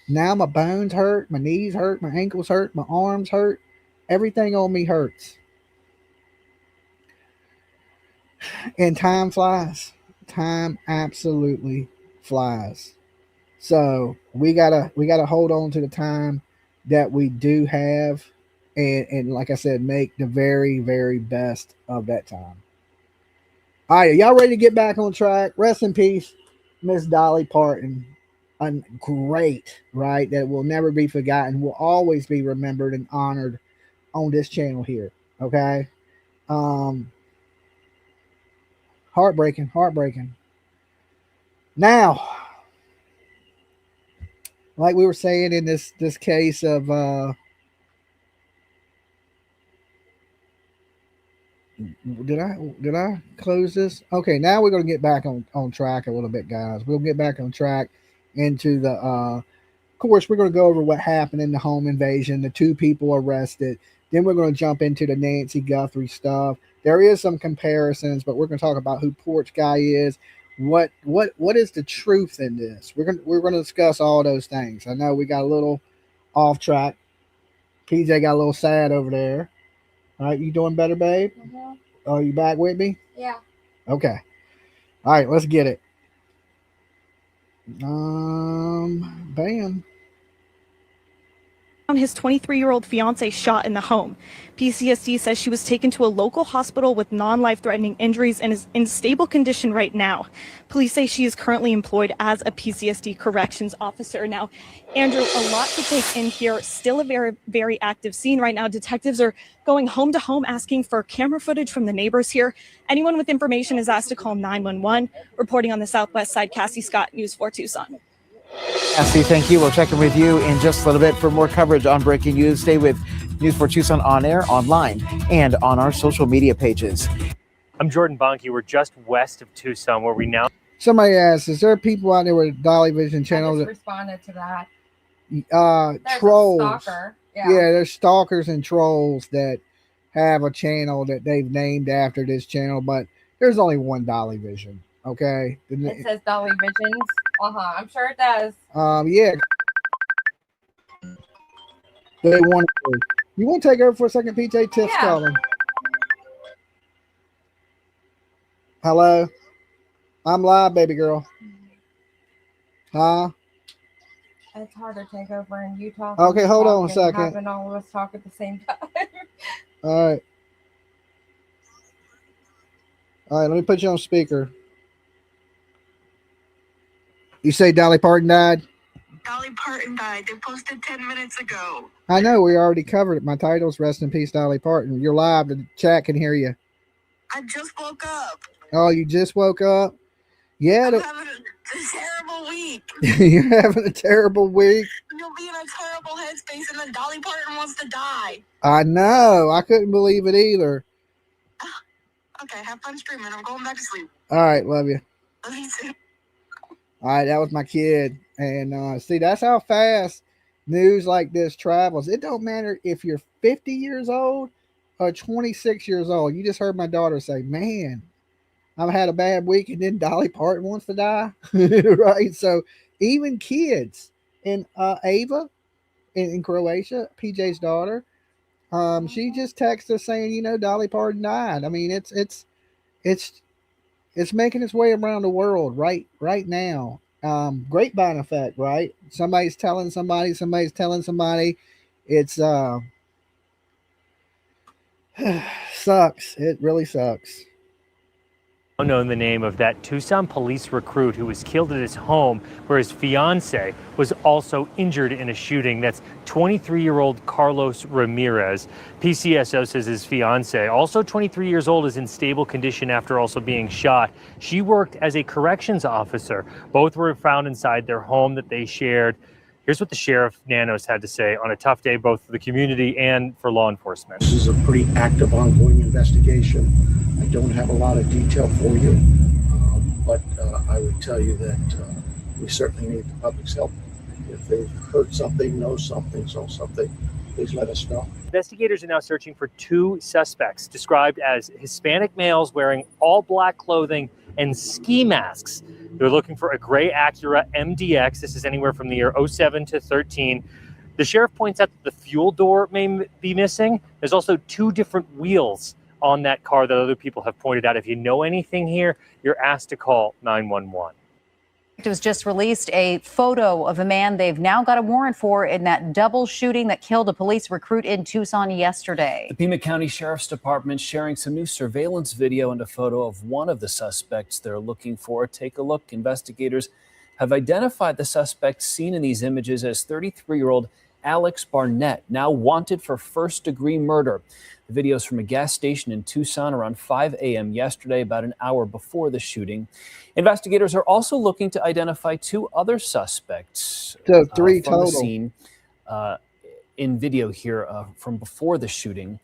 Now my bones hurt, my knees hurt, my ankles hurt, my arms hurt. Everything on me hurts. And time flies. Time absolutely flies. So we gotta hold on to the time that we do have, and like I said, make the very, very best of that time. All right, y'all ready to get back on track? Rest in peace, Miss Dolly Parton. Great, right? That will never be forgotten. Will always be remembered and honored on this channel here. Okay. Heartbreaking. Now, like we were saying in this case of did I close this? Okay, now we're gonna get back on track a little bit, guys. We'll get back on track into the of course we're gonna go over what happened in the home invasion, the 2 people arrested. Then we're gonna jump into the Nancy Guthrie stuff. There is some comparisons, but we're gonna talk about who Porch Guy is. What is the truth in this? We're gonna discuss all those things. I know we got a little off track. PJ got a little sad over there. All right, you doing better, babe? Mm-hmm. Are you back with me? Yeah. Okay. All right, let's get it. Bam. His 23-year-old fiance shot in the home. PCSD says she was taken to a local hospital with non-life-threatening injuries and is in stable condition right now. Police say she is currently employed as a PCSD corrections officer. Now, Andrew, a lot to take in here. Still a very, very active scene right now. Detectives are going home to home asking for camera footage from the neighbors here. Anyone with information is asked to call 911. Reporting on the Southwest Side, Cassie Scott, News 4 Tucson. Cassie, thank you. We'll check in with you in just a little bit for more coverage on breaking news. Stay with News 4 Tucson on air, online, and on our social media pages. I'm Jordan Bonke. We're just west of Tucson, where we now... Somebody asked, is there people out there with Dolly Vision channel I that just responded to that. There's trolls? a stalker. Yeah, there's stalkers and trolls that have a channel that they've named after this channel, but there's only one Dolly Vision. Okay. It says Dolly Visions. I'm sure it does. Yeah. They want to. You want to take over for a second, PJ? Tiff's calling. Hello. I'm live, baby girl. Huh? It's hard to take over in Utah. Okay, hold on a second. Having all of us talk at the same time. All right. All right, let me put you on speaker. You say Dolly Parton died? Dolly Parton died. They posted 10 minutes ago. I know. We already covered it. My title's Rest in Peace, Dolly Parton. You're live. The chat can hear you. I just woke up. Oh, you just woke up? Yeah. I'm having a terrible week. You're having a terrible week? You'll be in a terrible headspace, and then Dolly Parton wants to die. I know. I couldn't believe it either. Okay, have fun streaming. I'm going back to sleep. All right. Love you. Love you too. All right, that was my kid. And see, that's how fast news like this travels. It don't matter if you're 50 years old or 26 years old. You just heard my daughter say, man, I've had a bad week, and then Dolly Parton wants to die. Right? So even kids. And Ava in Croatia, PJ's daughter, she just texted us saying, Dolly Parton died. I mean, it's making its way around the world right now. Grapevine effect, right? Somebody's telling somebody, somebody's telling somebody. It's sucks. It really sucks. Known the name of that Tucson police recruit who was killed at his home, where his fiance was also injured in a shooting. That's 23-year-old Carlos Ramirez. PCSO says his fiance, also 23 years old, is in stable condition after also being shot. She worked as a corrections officer. Both were found inside their home that they shared. Here's what the sheriff Nanos had to say on a tough day, both for the community and for law enforcement. This is a pretty active, ongoing investigation. I don't have a lot of detail for you, but I would tell you that we certainly need the public's help. If they've heard something, know something, saw something, please let us know. Investigators are now searching for 2 suspects described as Hispanic males wearing all black clothing and ski masks. They're looking for a gray Acura MDX. This is anywhere from the year 07 to 13. The sheriff points out that the fuel door may be missing. There's also 2 different wheels on that car that other people have pointed out. If you know anything here, you're asked to call 911. Detectives just released a photo of a man they've now got a warrant for in that double shooting that killed a police recruit in Tucson yesterday. The Pima County Sheriff's Department sharing some new surveillance video and a photo of one of the suspects they're looking for. Take a look. Investigators have identified the suspect seen in these images as 33-year-old Alex Barnett, now wanted for first-degree murder. The video is from a gas station in Tucson around 5 a.m. yesterday, about an hour before the shooting. Investigators are also looking to identify 2 other suspects. So 3 from total. the scene in video here from before the shooting.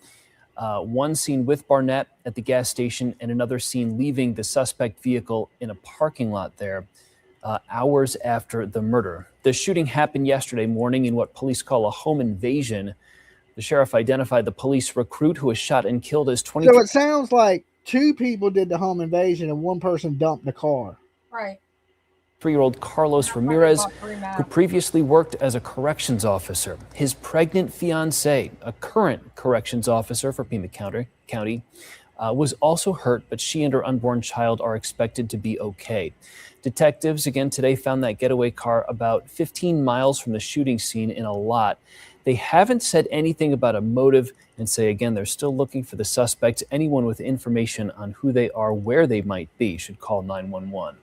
One seen with Barnett at the gas station and another seen leaving the suspect vehicle in a parking lot there hours after the murder. The shooting happened yesterday morning in what police call a home invasion. The sheriff identified the police recruit who was shot and killed as 23. So it sounds like 2 people did the home invasion and 1 person dumped the car. Right. 3-year-old Carlos Ramirez, who previously worked as a corrections officer. His pregnant fiancée, a current corrections officer for Pima County, was also hurt, but she and her unborn child are expected to be okay. Detectives again today found that getaway car about 15 miles from the shooting scene in a lot. They haven't said anything about a motive and say, again, they're still looking for the suspects. Anyone with information on who they are, where they might be, should call 911.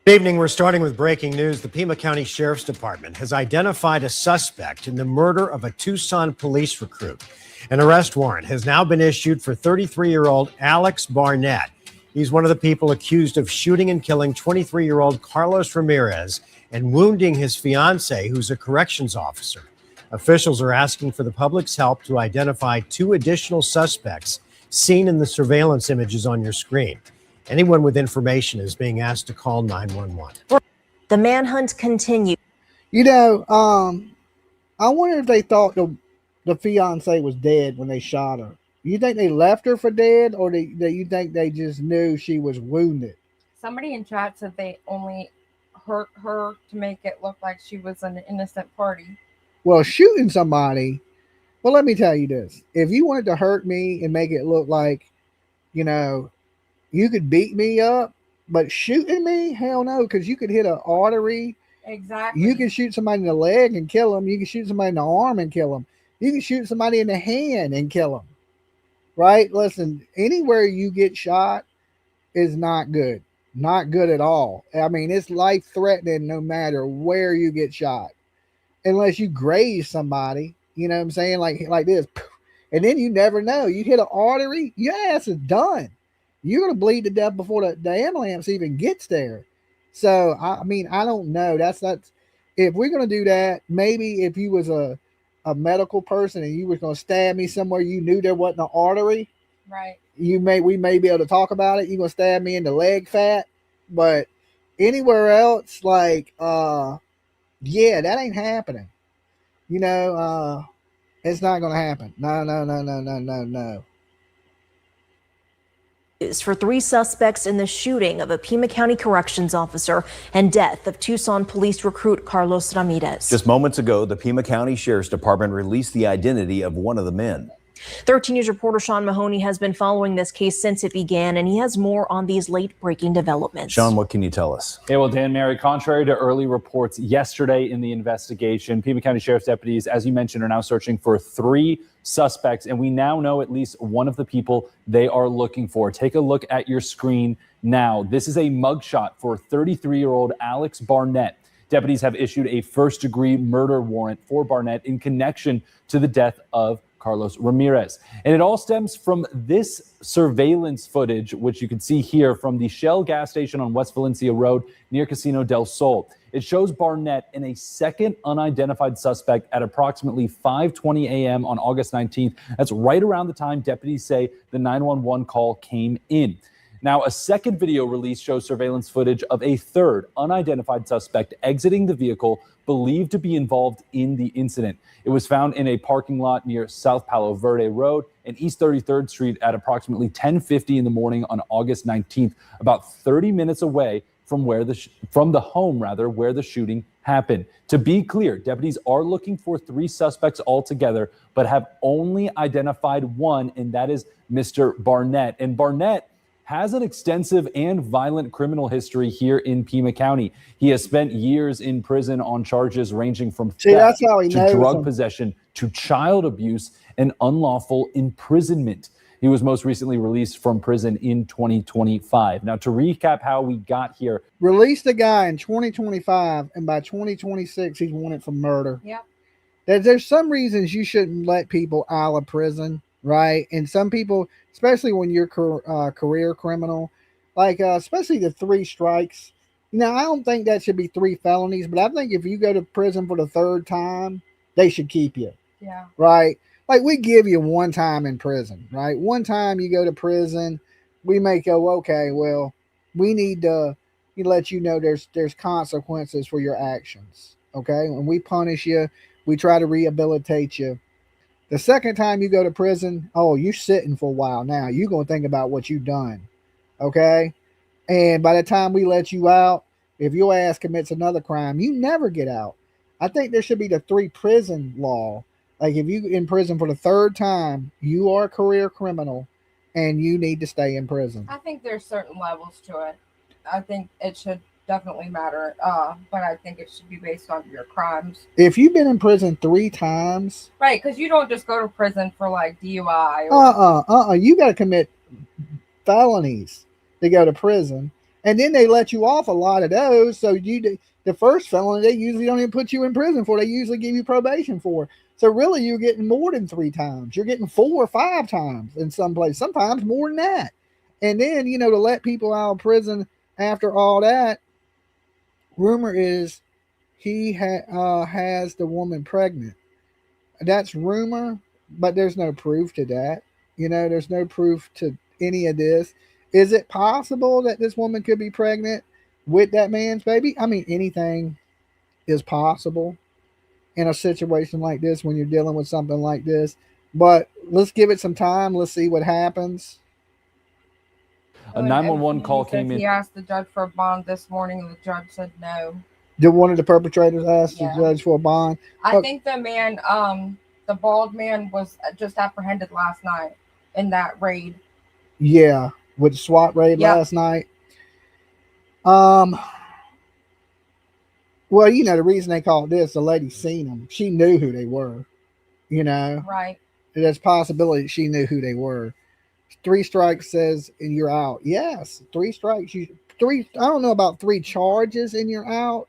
Good evening. We're starting with breaking news. The Pima County Sheriff's Department has identified a suspect in the murder of a Tucson police recruit. An arrest warrant has now been issued for 33-year-old Alex Barnett. He's one of the people accused of shooting and killing 23-year-old Carlos Ramirez and wounding his fiancée, who's a corrections officer. Officials are asking for the public's help to identify 2 additional suspects seen in the surveillance images on your screen. Anyone with information is being asked to call 911. The manhunt continues. You know, I wonder if they thought the fiance was dead when they shot her. You think they left her for dead, or do you think they just knew she was wounded? Somebody in chat said they only hurt her to make it look like she was an innocent party. Well, shooting somebody, well, let me tell you this. If you wanted to hurt me and make it look like, you know, you could beat me up, but shooting me, hell no, because you could hit an artery. Exactly. You can shoot somebody in the leg and kill them. You can shoot somebody in the arm and kill them. You can shoot somebody in the hand and kill them. Right? Listen, anywhere you get shot is not good. Not good at all. I mean, it's life-threatening no matter where you get shot. Unless you graze somebody, you know what I'm saying? Like this. And then you never know. You hit an artery, your ass is done. You're going to bleed to death before the ambulance even gets there. So, I mean, I don't know. That's if we're going to do that, maybe if you was a medical person and you was going to stab me somewhere you knew there wasn't an artery, right? We may be able to talk about it. You're going to stab me in the leg fat, but anywhere else, like, yeah, that ain't happening. You know, it's not going to happen. No. For 3 suspects in the shooting of a Pima County corrections officer and death of Tucson police recruit Carlos Ramirez. Just moments ago, the Pima County Sheriff's Department released the identity of one of the men. 13 News reporter Sean Mahoney has been following this case since it began, and he has more on these late-breaking developments. Sean, what can you tell us? Yeah, well, Dan, Mary, contrary to early reports yesterday in the investigation, Pima County Sheriff's deputies, as you mentioned, are now searching for 3 suspects, and we now know at least one of the people they are looking for. Take a look at your screen now. This is a mugshot for 33-year-old Alex Barnett. Deputies have issued a first-degree murder warrant for Barnett in connection to the death of Carlos Ramirez. And it all stems from this surveillance footage, which you can see here from the Shell gas station on West Valencia Road near Casino del Sol. It shows Barnett and a second unidentified suspect at approximately 5:20 a.m. on August 19th. That's right around the time deputies say the 911 call came in. Now, a second video release shows surveillance footage of a third unidentified suspect exiting the vehicle believed to be involved in the incident. It was found in a parking lot near South Palo Verde Road and East 33rd Street at approximately 10:50 in the morning on August 19th, about 30 minutes away from where the home where the shooting happened. To be clear, deputies are looking for 3 suspects altogether, but have only identified one, and that is Mr. Barnett. And Barnett has an extensive and violent criminal history here in Pima County. He has spent years in prison on charges ranging from theft to drug possession to child abuse and unlawful imprisonment. He was most recently released from prison in 2025. Now, to recap how we got here. Released a guy in 2025, and by 2026, he's wanted for murder. Yep. There's some reasons you shouldn't let people out of prison, right? And some people, especially when you're career criminal, like especially the 3 strikes. Now, I don't think that should be 3 felonies, but I think if you go to prison for the 3rd time, they should keep you. Yeah. Right? Like, we give you 1 time in prison, right? 1 time you go to prison, we may go, okay, well, we need to let you know there's consequences for your actions, okay? When we punish you, we try to rehabilitate you. The 2nd time you go to prison, oh, you're sitting for a while now. You're going to think about what you've done, okay? And by the time we let you out, if your ass commits another crime, you never get out. I think there should be the 3 prison law. Like, if you in prison for the 3rd time, you are a career criminal and you need to stay in prison. I think there's certain levels to it. I think it should definitely matter, but I think it should be based on your crimes. If you've been in prison 3 times, right? Because you don't just go to prison for like DUI. Or, you got to commit felonies to go to prison, and then they let you off a lot of those. So the first felony they usually don't even put you in prison for. They usually give you probation for. So really, you're getting more than 3 times. You're getting 4 or 5 times in some place. Sometimes more than that. And then to let people out of prison after all that. Rumor is he has the woman pregnant. That's rumor, but there's no proof to that. There's no proof to any of this. Is it possible that this woman could be pregnant with that man's baby? I mean, anything is possible in a situation like this when you're dealing with something like this. But let's give it some time. Let's see what happens. A 911 call came in. He asked the judge for a bond this morning, and the judge said no. Did one of the perpetrators ask the judge for a bond? I think the man, the bald man, was just apprehended last night in that raid. Yeah, with the SWAT raid last night. Well, the reason they called this, the lady seen them. She knew who they were, Right. There's possibility she knew who they were. 3 strikes says, and you're out. Yes, 3 strikes. 3. I don't know about 3 charges and you're out,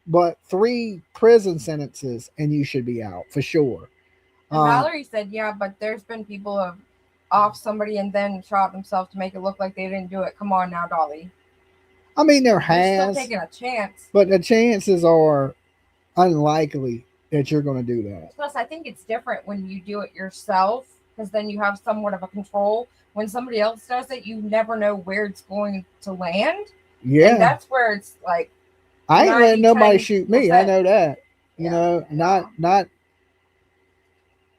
but 3 prison sentences and you should be out for sure. And Valerie said, yeah, but there's been people who have off somebody and then shot themselves to make it look like they didn't do it. Come on now, Dolly. I mean, there You're has, still taking a chance. but the chances are unlikely that you're going to do that. Plus, I think it's different when you do it yourself, because then you have somewhat of a control. When somebody else does it, you never know where it's going to land. Yeah. And that's where it's like, I ain't letting nobody shoot me. I 90%. know that.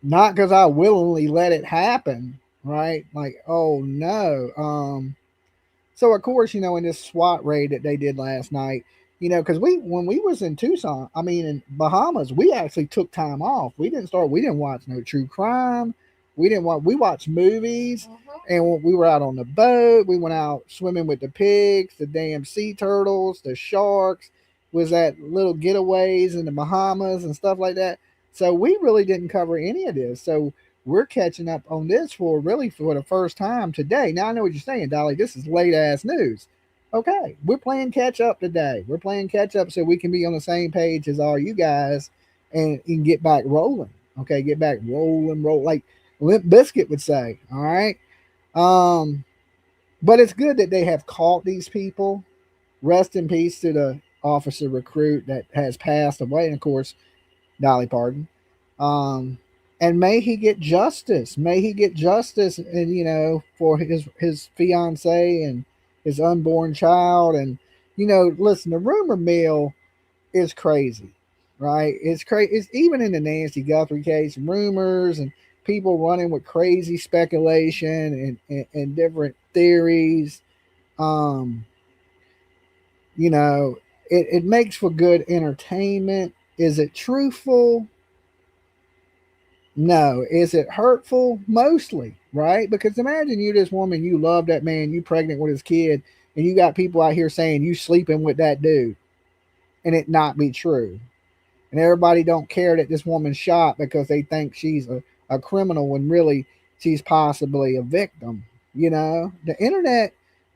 Not because I willingly let it happen, right? Like, oh no. So of course, in this SWAT raid that they did last night, because when we was in Tucson, in Bahamas, we actually took time off. We didn't watch no true crime. We watched movies, and we were out on the boat. We went out swimming with the pigs, the damn sea turtles, the sharks. Was at little getaways in the Bahamas and stuff like that. So we really didn't cover any of this. So we're catching up on this for the first time today. Now I know what you're saying, Dolly. This is late ass news. Okay, we're playing catch up today. We're playing catch up so we can be on the same page as all you guys and get back rolling. Okay, get back rolling, like Limp Biscuit would say. All right. But it's good that they have caught these people. Rest in peace to the officer recruit that has passed away, and of course, Dolly Parton. And may he get justice. May he get justice, and for his fiance and his unborn child. And listen, the rumor mill is crazy, right? It's crazy. It's even in the Nancy Guthrie case, rumors and people running with crazy speculation and different theories. It makes for good entertainment. Is it truthful? No. Is it hurtful? Mostly, right? Because imagine you this woman, you love that man, you pregnant with his kid, and you got people out here saying you sleeping with that dude, and it not be true. And everybody don't care that this woman's shot because they think she's a criminal when really she's possibly a victim. The internet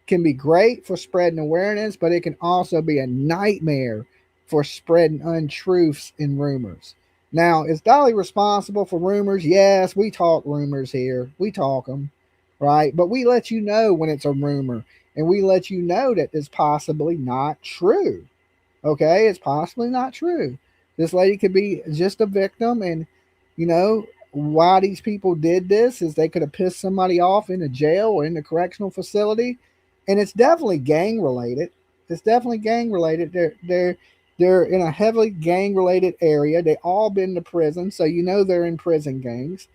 can be great for spreading awareness, but it can also be a nightmare for spreading untruths and rumors. Now, is Dolly responsible for rumors? Yes, we talk rumors here. We talk them, right? But we let you know when it's a rumor, and we let you know that it's possibly not true. Okay, it's possibly not true. This lady could be just a victim, and why these people did this is they could have pissed somebody off in a jail or in the correctional facility. And it's definitely gang related. It's definitely gang related. They're in a heavily gang related area. They all been to prison, so they're in prison gangs.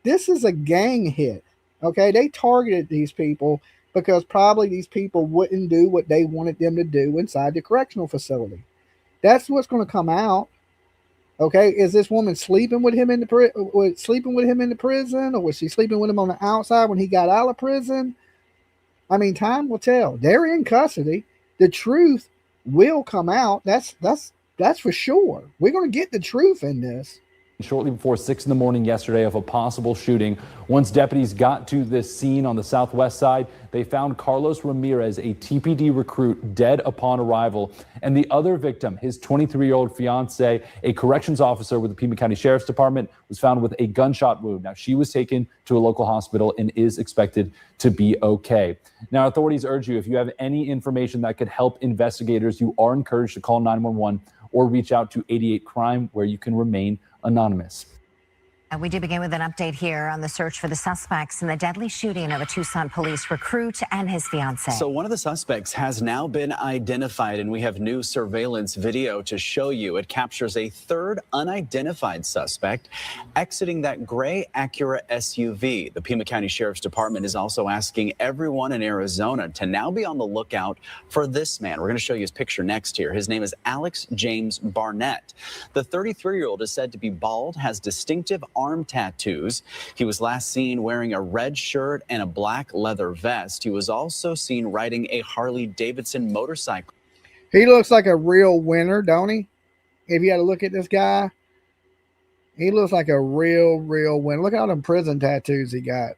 This is a gang hit. Okay, they targeted these people because probably these people wouldn't do what they wanted them to do inside the correctional facility. That's what's going to come out. Okay, is this woman sleeping with him in the prison, or was she sleeping with him on the outside when he got out of prison? I mean, time will tell. They're in custody. The truth will come out. That's for sure. We're going to get the truth in this. Shortly before 6 a.m. yesterday of a possible shooting, once deputies got to this scene on the southwest side, they found Carlos Ramirez, a TPD recruit, dead upon arrival. And the other victim, his 23-year-old fiance, a corrections officer with the Pima County Sheriff's Department, was found with a gunshot wound. Now, she was taken to a local hospital and is expected to be okay. Now, authorities urge you, if you have any information that could help investigators, you are encouraged to call 911 or reach out to 88 Crime, where you can remain anonymous. And we do begin with an update here on the search for the suspects in the deadly shooting of a Tucson police recruit and his fiancee. So one of the suspects has now been identified, and we have new surveillance video to show you. It captures a third unidentified suspect exiting that gray Acura SUV. The Pima County Sheriff's Department is also asking everyone in Arizona to now be on the lookout for this man. We're going to show you his picture next here. His name is Alex James Barnett. The 33-year-old is said to be bald, has distinctive arm tattoos. He was last seen wearing a red shirt and a black leather vest. He was also seen riding a Harley-Davidson motorcycle. He looks like a real winner, don't he? If you had to look at this guy, he looks like a real winner. Look at all them prison tattoos he got.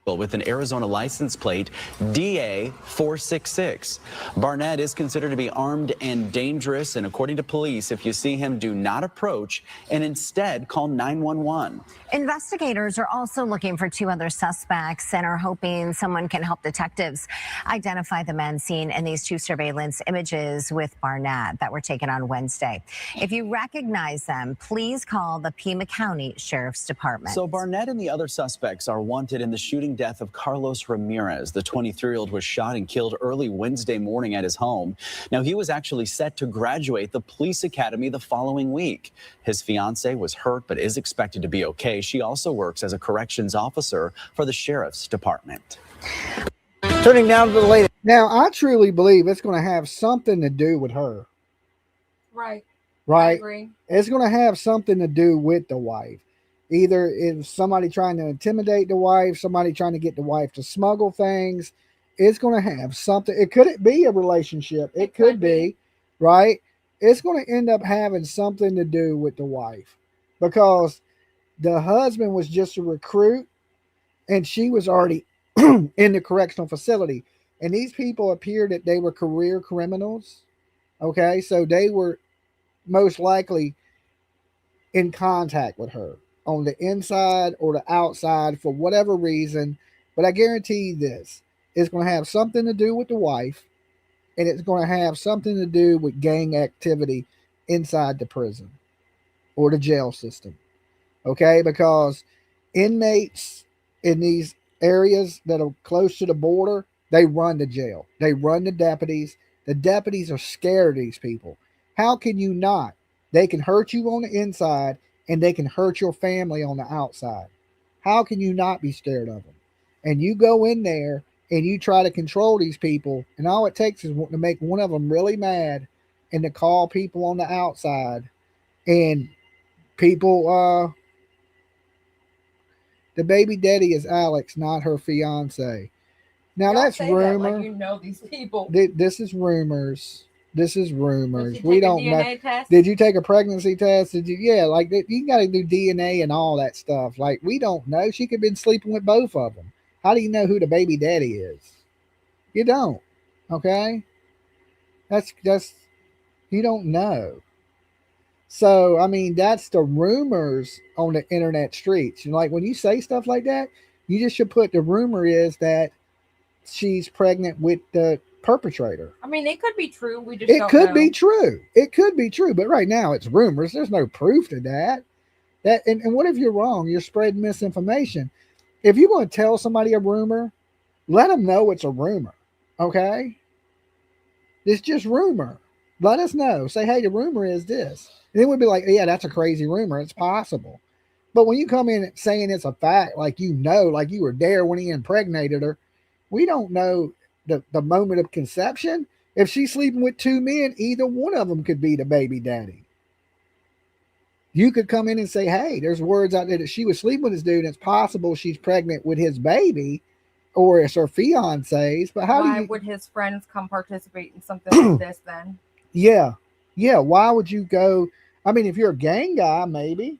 With an Arizona license plate DA466. Barnett is considered to be armed and dangerous, and according to police, if you see him, do not approach and instead call 911. Investigators are also looking for two other suspects and are hoping someone can help detectives identify the men seen in these two surveillance images with Barnett that were taken on Wednesday. If you recognize them, please call the Pima County Sheriff's Department. So Barnett and the other suspects are wanted in the shooting death of Carlos Ramirez. The 23-year-old was shot and killed early Wednesday morning at his home. Now, he was actually set to graduate the police academy the following week. His fiance was hurt but is expected to be okay. She also works as a corrections officer for the Sheriff's Department. Turning now to the latest. Now, I truly believe it's going to have something to do with her. Right. right? agree. It's going to have something to do with the wife. Either it's somebody trying to intimidate the wife, somebody trying to get the wife to smuggle things. It's going to have something. It couldn't be a relationship. It could be, right? It's going to end up having something to do with the wife because the husband was just a recruit and she was already in the correctional facility. And these people appeared that they were career criminals. Okay, so they were most likely in contact with her on the inside or the outside for whatever reason. But I guarantee you this, it's going to have something to do with the wife, and it's going to have something to do with gang activity inside the prison or the jail system. Okay, because inmates in these areas that are close to the border, they run the jail. They run the deputies. The deputies are scared of these people. How can you not? They can hurt you on the inside and they can hurt your family on the outside. How can you not be scared of them? And you go in there and you try to control these people, and all it takes is to make one of them really mad and to call people on the outside. And people, the baby daddy is Alex, not her fiance. Now Y'all that's say rumor. that like you know these people. This is rumors. This is rumors. Did We you take a don't know. DNA test? Did you take a pregnancy test? Did you? Yeah, like you got to do DNA and all that stuff. Like we don't know. She could have been sleeping with both of them. How do you know who the baby daddy is? You don't. Okay. That's you don't know. So I mean, that's the rumors on the internet streets. Like when you say stuff like that, you just should put the rumor is that she's pregnant with the perpetrator. I mean, it could be true. We just It don't could know. be true. It could be true, but right now it's rumors. There's no proof to that. And what if you're wrong? You're spreading misinformation. If you're going to tell somebody a rumor, let them know it's a rumor. Okay? It's just rumor. Let us know. Say, hey, the rumor is this. And then we'd be like, yeah, that's a crazy rumor. It's possible. But when you come in saying it's a fact, like you know, like you were there when he impregnated her, we don't know the moment of conception. If she's sleeping with two men, either one of them could be the baby daddy. You could come in and say, hey, there's words out there that she was sleeping with this dude, and it's possible she's pregnant with his baby, or it's her fiance's. But Why would his friends come participate in something like this then? Yeah. Why would you go? I mean, if you're a gang guy, maybe,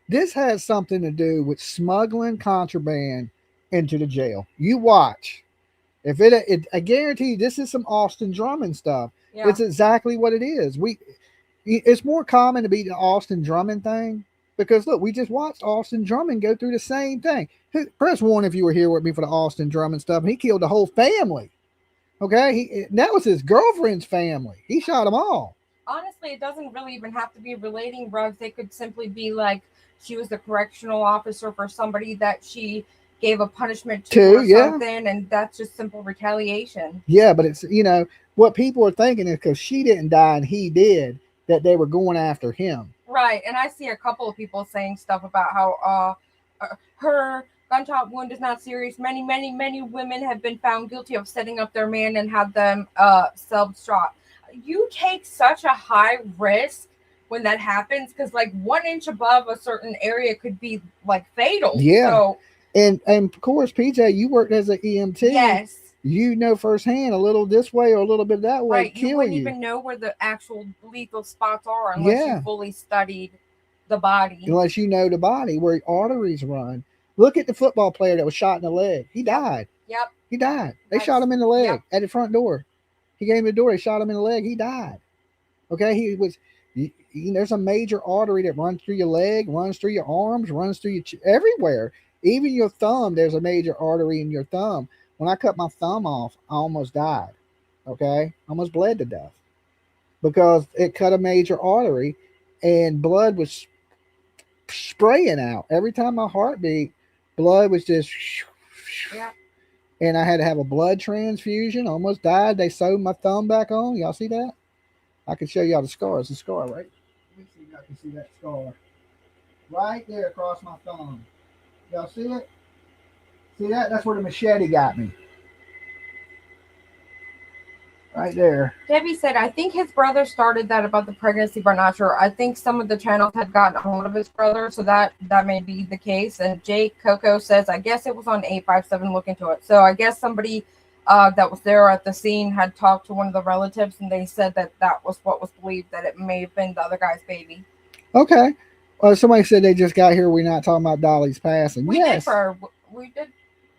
this has something to do with smuggling contraband into the jail. You watch. If I guarantee you, this is some Austin Drummond stuff. Yeah. It's exactly what it is. It's more common to be the Austin Drummond thing because look, we just watched Austin Drummond go through the same thing. Press 1 if you were here with me for the Austin Drummond stuff. He killed the whole family. Okay, that was his girlfriend's family. He shot them all. Honestly, it doesn't really even have to be relating drugs. They could simply be like she was the correctional officer for somebody that she gave a punishment to or something, and that's just simple retaliation. Yeah, but it's what people are thinking is because she didn't die and he did, that they were going after him. Right, and I see a couple of people saying stuff about how her gunshot wound is not serious. Many women have been found guilty of setting up their man and have them self-shot. You take such a high risk when that happens because like 1 inch above a certain area could be like fatal. Yeah. So, and of course, PJ, you worked as an EMT. Yes. You know firsthand a little this way or a little bit that way. Right. You wouldn't even know where the actual lethal spots are unless you fully studied the body. Unless you know the body where arteries run. Look at the football player that was shot in the leg. He died. Yep. He died. They shot him in the leg at the front door. He came to the door. They shot him in the leg. He died. Okay. He was, there's a major artery that runs through your leg, runs through your arms, runs through your everywhere. Even your thumb, there's a major artery in your thumb. When I cut my thumb off, I almost died. Okay. I almost bled to death because it cut a major artery and blood was spraying out. Every time my heart beat, blood was just, and I had to have a blood transfusion. Almost died. They sewed my thumb back on. Y'all see that? I can show y'all the scar. It's a scar, right? Let me see if I can see that scar. Right there across my thumb. Y'all see it? See that? That's where the machete got me. right there. Debbie said, I think his brother started that about the pregnancy, but not sure. I think some of the channels had gotten a hold of his brother, so that may be the case. And Jake Coco says, I guess it was on 857. Look into it. So I guess somebody that was there at the scene had talked to one of the relatives, and they said that was what was believed, that it may have been the other guy's baby. Okay. Well, somebody said they just got here. We're not talking about Dolly's passing. We yes. did.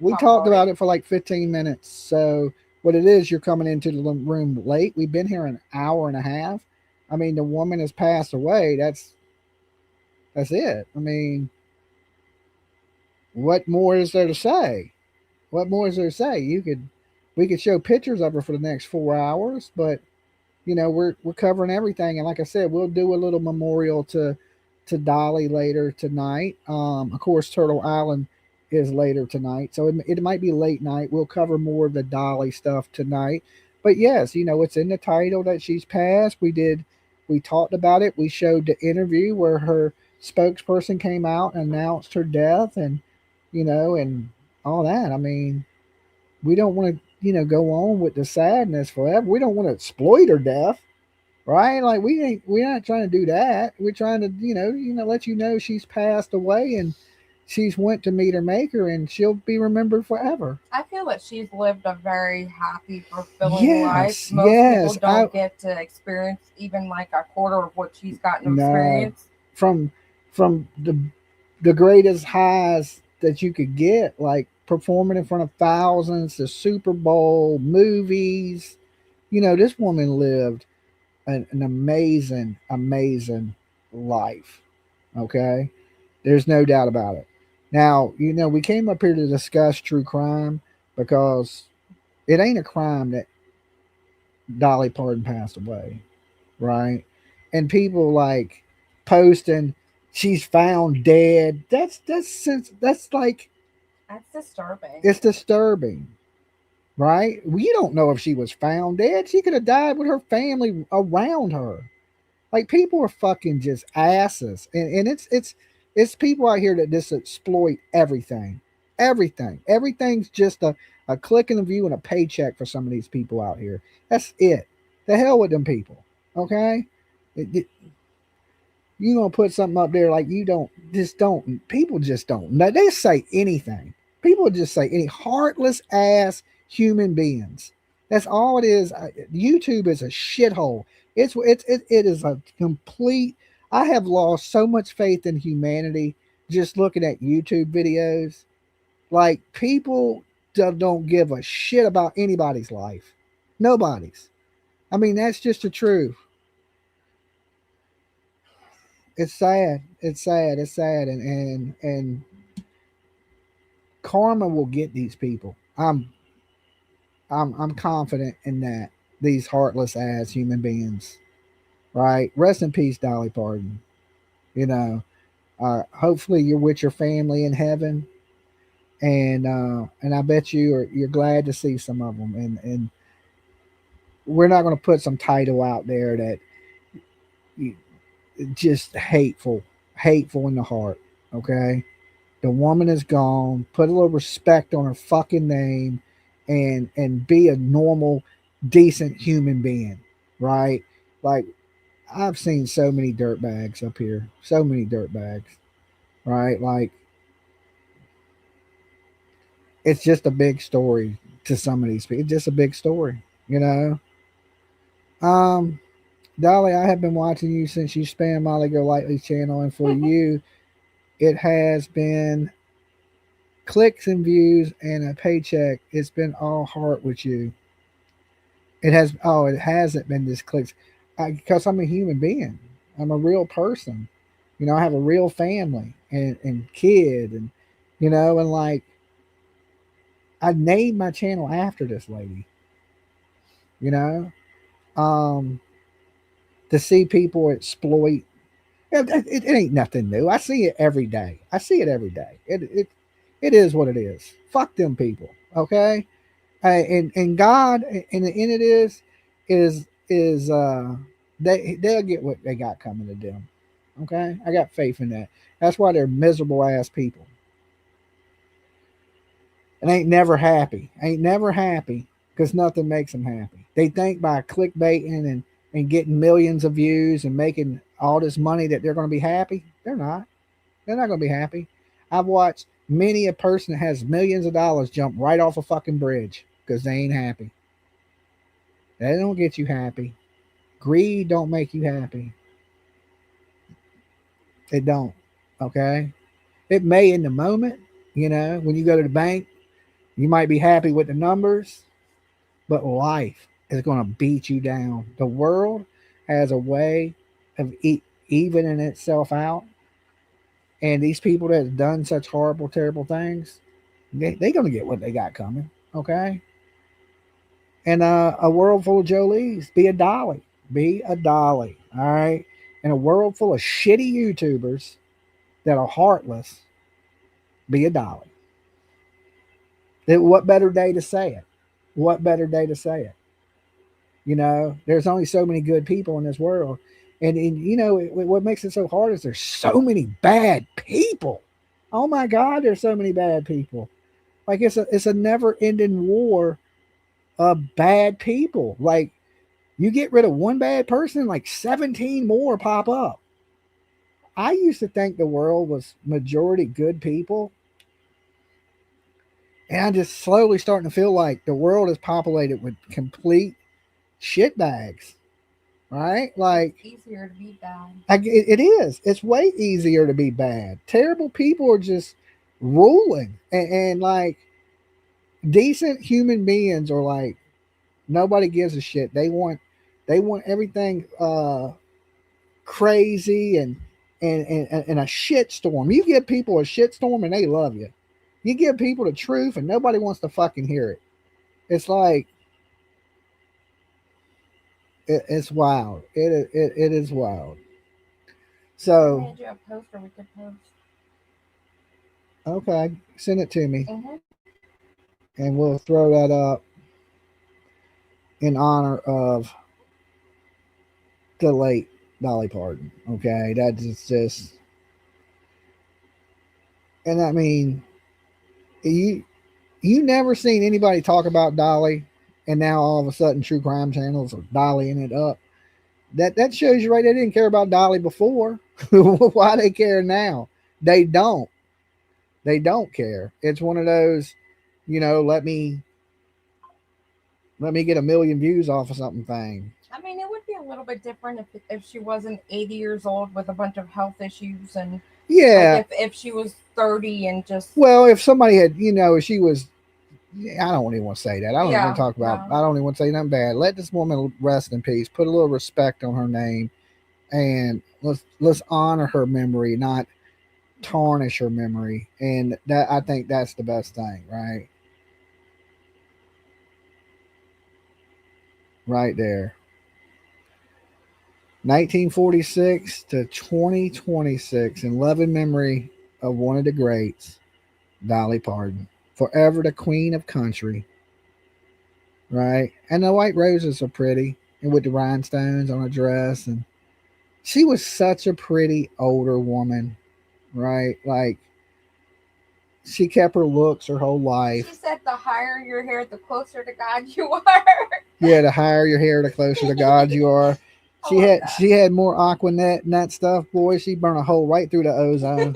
We talked about it for like 15 minutes. So what it is, you're coming into the room late. We've been here an hour and a half. I mean, the woman has passed away. That's it. I mean, what more is there to say? What more is there to say? We could show pictures of her for the next 4 hours, but you know, we're covering everything. And like I said, we'll do a little memorial to Dolly later tonight. Of course, Turtle Island is later tonight, so it might be late night. We'll cover more of the Dolly stuff tonight. But yes, you know, it's in the title that she's passed. We talked about it. We showed the interview where her spokesperson came out and announced her death, and you know, and all that. I mean, we don't want to, you know, go on with the sadness forever. We don't want to exploit her death, right? Like we're not trying to do that. We're trying to, you know, let you know she's passed away and she's went to meet her maker, and she'll be remembered forever. I feel that she's lived a very happy, fulfilling life. Most people don't get to experience even like a quarter of what she's gotten to experience. From the greatest highs that you could get, like performing in front of thousands, the Super Bowl, movies. You know, this woman lived an amazing, amazing life. Okay? There's no doubt about it. Now, you know, we came up here to discuss true crime because it ain't a crime that Dolly Parton passed away, right? And people like posting she's found dead. That's like, that's disturbing. It's disturbing, right? We don't know if she was found dead. She could have died with her family around her. Like, people are fucking just asses, and it's people out here that just exploit everything. Everything's just a click in the view and a paycheck for some of these people out here. That's it. The hell with them people. Okay, you gonna put something up there like people just don't. Now, they say anything. People just say any heartless ass human beings. That's all it is. YouTube is a shithole. It is a complete. I have lost so much faith in humanity just looking at YouTube videos. Like, people don't give a shit about anybody's life. Nobody's. I mean, that's just the truth. It's sad. It's sad. It's sad. And karma will get these people. I'm confident in that. These heartless ass human beings. Right? Rest in peace, Dolly Parton. You know, hopefully you're with your family in heaven. And I bet you're glad to see some of them. And we're not going to put some title out there that just hateful in the heart. Okay, the woman is gone. Put a little respect on her fucking name, and be a normal, decent human being, right? Like, I've seen so many dirtbags up here, so many dirtbags, right? Like, it's just a big story to some of these people. It's just a big story, you know. Dolly, I have been watching you since you spammed Molly Go Lightly's channel, and for you, it has been clicks and views and a paycheck. It's been all heart with you. It hasn't been just clicks, because I'm a human being. I'm a real person. You know, I have a real family and kid, and you know, and like, I named my channel after this lady. You know, to see people exploit, it ain't nothing new. I see it every day. It is what it is. Fuck them people. Okay, and God, and the end it is they'll get what they got coming to them. Okay, I got faith in that. That's why they're miserable ass people. And ain't never happy. because nothing makes them happy. They think by clickbaiting and getting millions of views and making all this money that they're going to be happy. They're not. They're not going to be happy. I've watched many a person that has millions of dollars jump right off a fucking bridge because they ain't happy. That don't get you happy. Greed don't make you happy. It don't. Okay? It may in the moment, when you go to the bank, you might be happy with the numbers, but life is going to beat you down. The world has a way of evening itself out. And these people that have done such horrible, terrible things, they're going to get what they got coming. Okay? And a world full of Jolies, be a dolly. Be a dolly. All right? In a world full of shitty YouTubers that are heartless, be a dolly. What better day to say it? What better day to say it? There's only so many good people in this world. And what makes it so hard is there's so many bad people. Oh my God, there's so many bad people. Like it's a never-ending war of bad people. Like you get rid of one bad person, like 17 more pop up. I used to think the world was majority good people. And I'm just slowly starting to feel like the world is populated with complete shitbags. Right? Like It's easier to be bad. It is. It's way easier to be bad. Terrible people are just ruling. And like decent human beings are like nobody gives a shit. They want everything crazy and a shitstorm. You give people a shitstorm and they love you. You give people the truth and nobody wants to fucking hear it. It's like it's wild. It is wild. So I made you a poster we could post. Okay, send it to me, Mm-hmm. and we'll throw that up in honor of the late Dolly Parton. Okay, that is just, and I mean, you never seen anybody talk about Dolly, and now all of a sudden, true crime channels are dollying it up. That shows you right. They didn't care about Dolly before. Why they care now? They don't. They don't care. It's one of those, let me get 1 million views off of something thing. I mean, it would be a little bit different if she wasn't 80 years old with a bunch of health issues and Yeah. like if she was 30 and just Well, if somebody had, she was, I don't even want to say that. I don't even Yeah, want to talk about. no. I don't even want to say nothing bad. Let this woman rest in peace. Put a little respect on her name, and let's honor her memory, not tarnish her memory. And that, I think that's the best thing, right? Right there. 1946 to 2026, in loving memory of one of the greats, Dolly Parton. Forever the queen of country. Right? And the white roses are pretty, and with the rhinestones on her dress. And she was such a pretty older woman, right? Like, she kept her looks her whole life. she said the higher your hair, the closer to God you are. Yeah, the higher your hair, the closer to God you are. She had more Aquanet and that stuff. Boy, she burned a hole right through the ozone.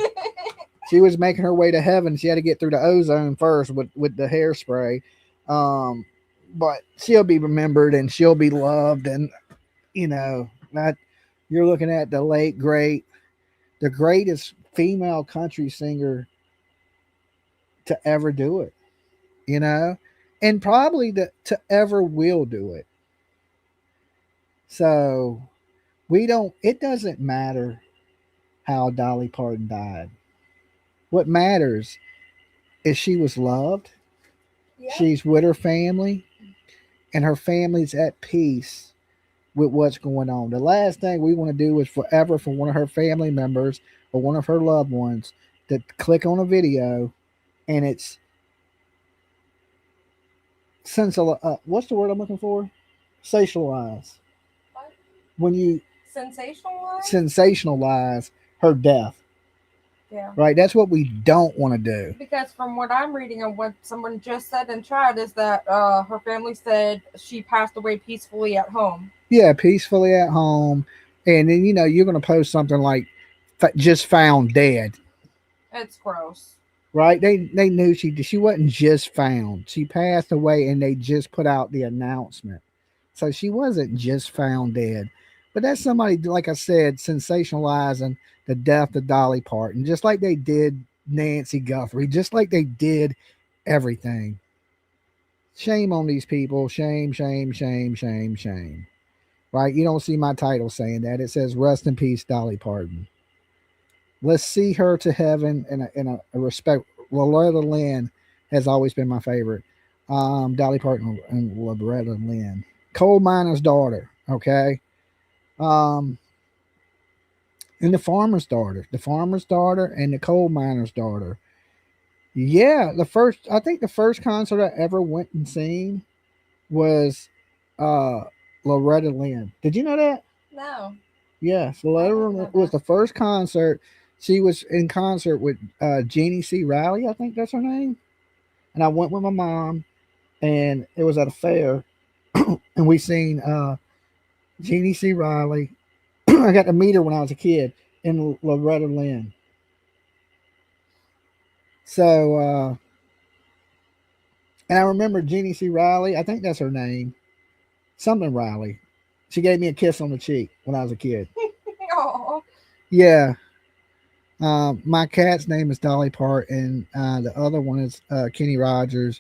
She was making her way to heaven. She had to get through the ozone first with the hairspray. But she'll be remembered and she'll be loved. And, that you're looking at the late, great, the greatest female country singer to ever do it, and probably to ever will do it. So it doesn't matter how Dolly Parton died. What matters is she was loved. Yeah. She's with her family, and her family's at peace with what's going on. The last thing we want to do is forever for one of her family members or one of her loved ones to click on a video and it's what's the word I'm looking for? Sensationalize. When you Sensationalize? Sensationalize her death. Yeah. Right? That's what we don't want to do. Because from what I'm reading and what someone just said in chat is that her family said she passed away peacefully at home. Yeah, peacefully at home. And then, you're going to post something like just found dead. It's gross. Right? They knew she wasn't just found. She passed away and they just put out the announcement. So she wasn't just found dead. But that's somebody, like I said, sensationalizing the death of Dolly Parton, just like they did Nancy Guthrie, just like they did everything. Shame on these people. Shame, shame, shame, shame, shame. Right? You don't see my title saying that. It says, "Rest in peace, Dolly Parton." Let's see her to heaven in a respect. Loretta Lynn has always been my favorite. Dolly Parton and Loretta Lynn. Coal miner's daughter. Okay. And the farmer's daughter. The farmer's daughter and the coal miner's daughter. Yeah, I think the first concert I ever went and seen was Loretta Lynn. Did you know that? No. Yes, Loretta was the first concert. She was in concert with Jeannie C. Riley, I think that's her name. And I went with my mom, and it was at a fair, and we seen Jeannie C. Riley. I got to meet her when I was a kid in Loretta Lynn. So, and I remember Jeannie C. Riley. I think that's her name. Something Riley. She gave me a kiss on the cheek when I was a kid. Oh. Yeah. My cat's name is Dolly Parton. The other one is Kenny Rogers,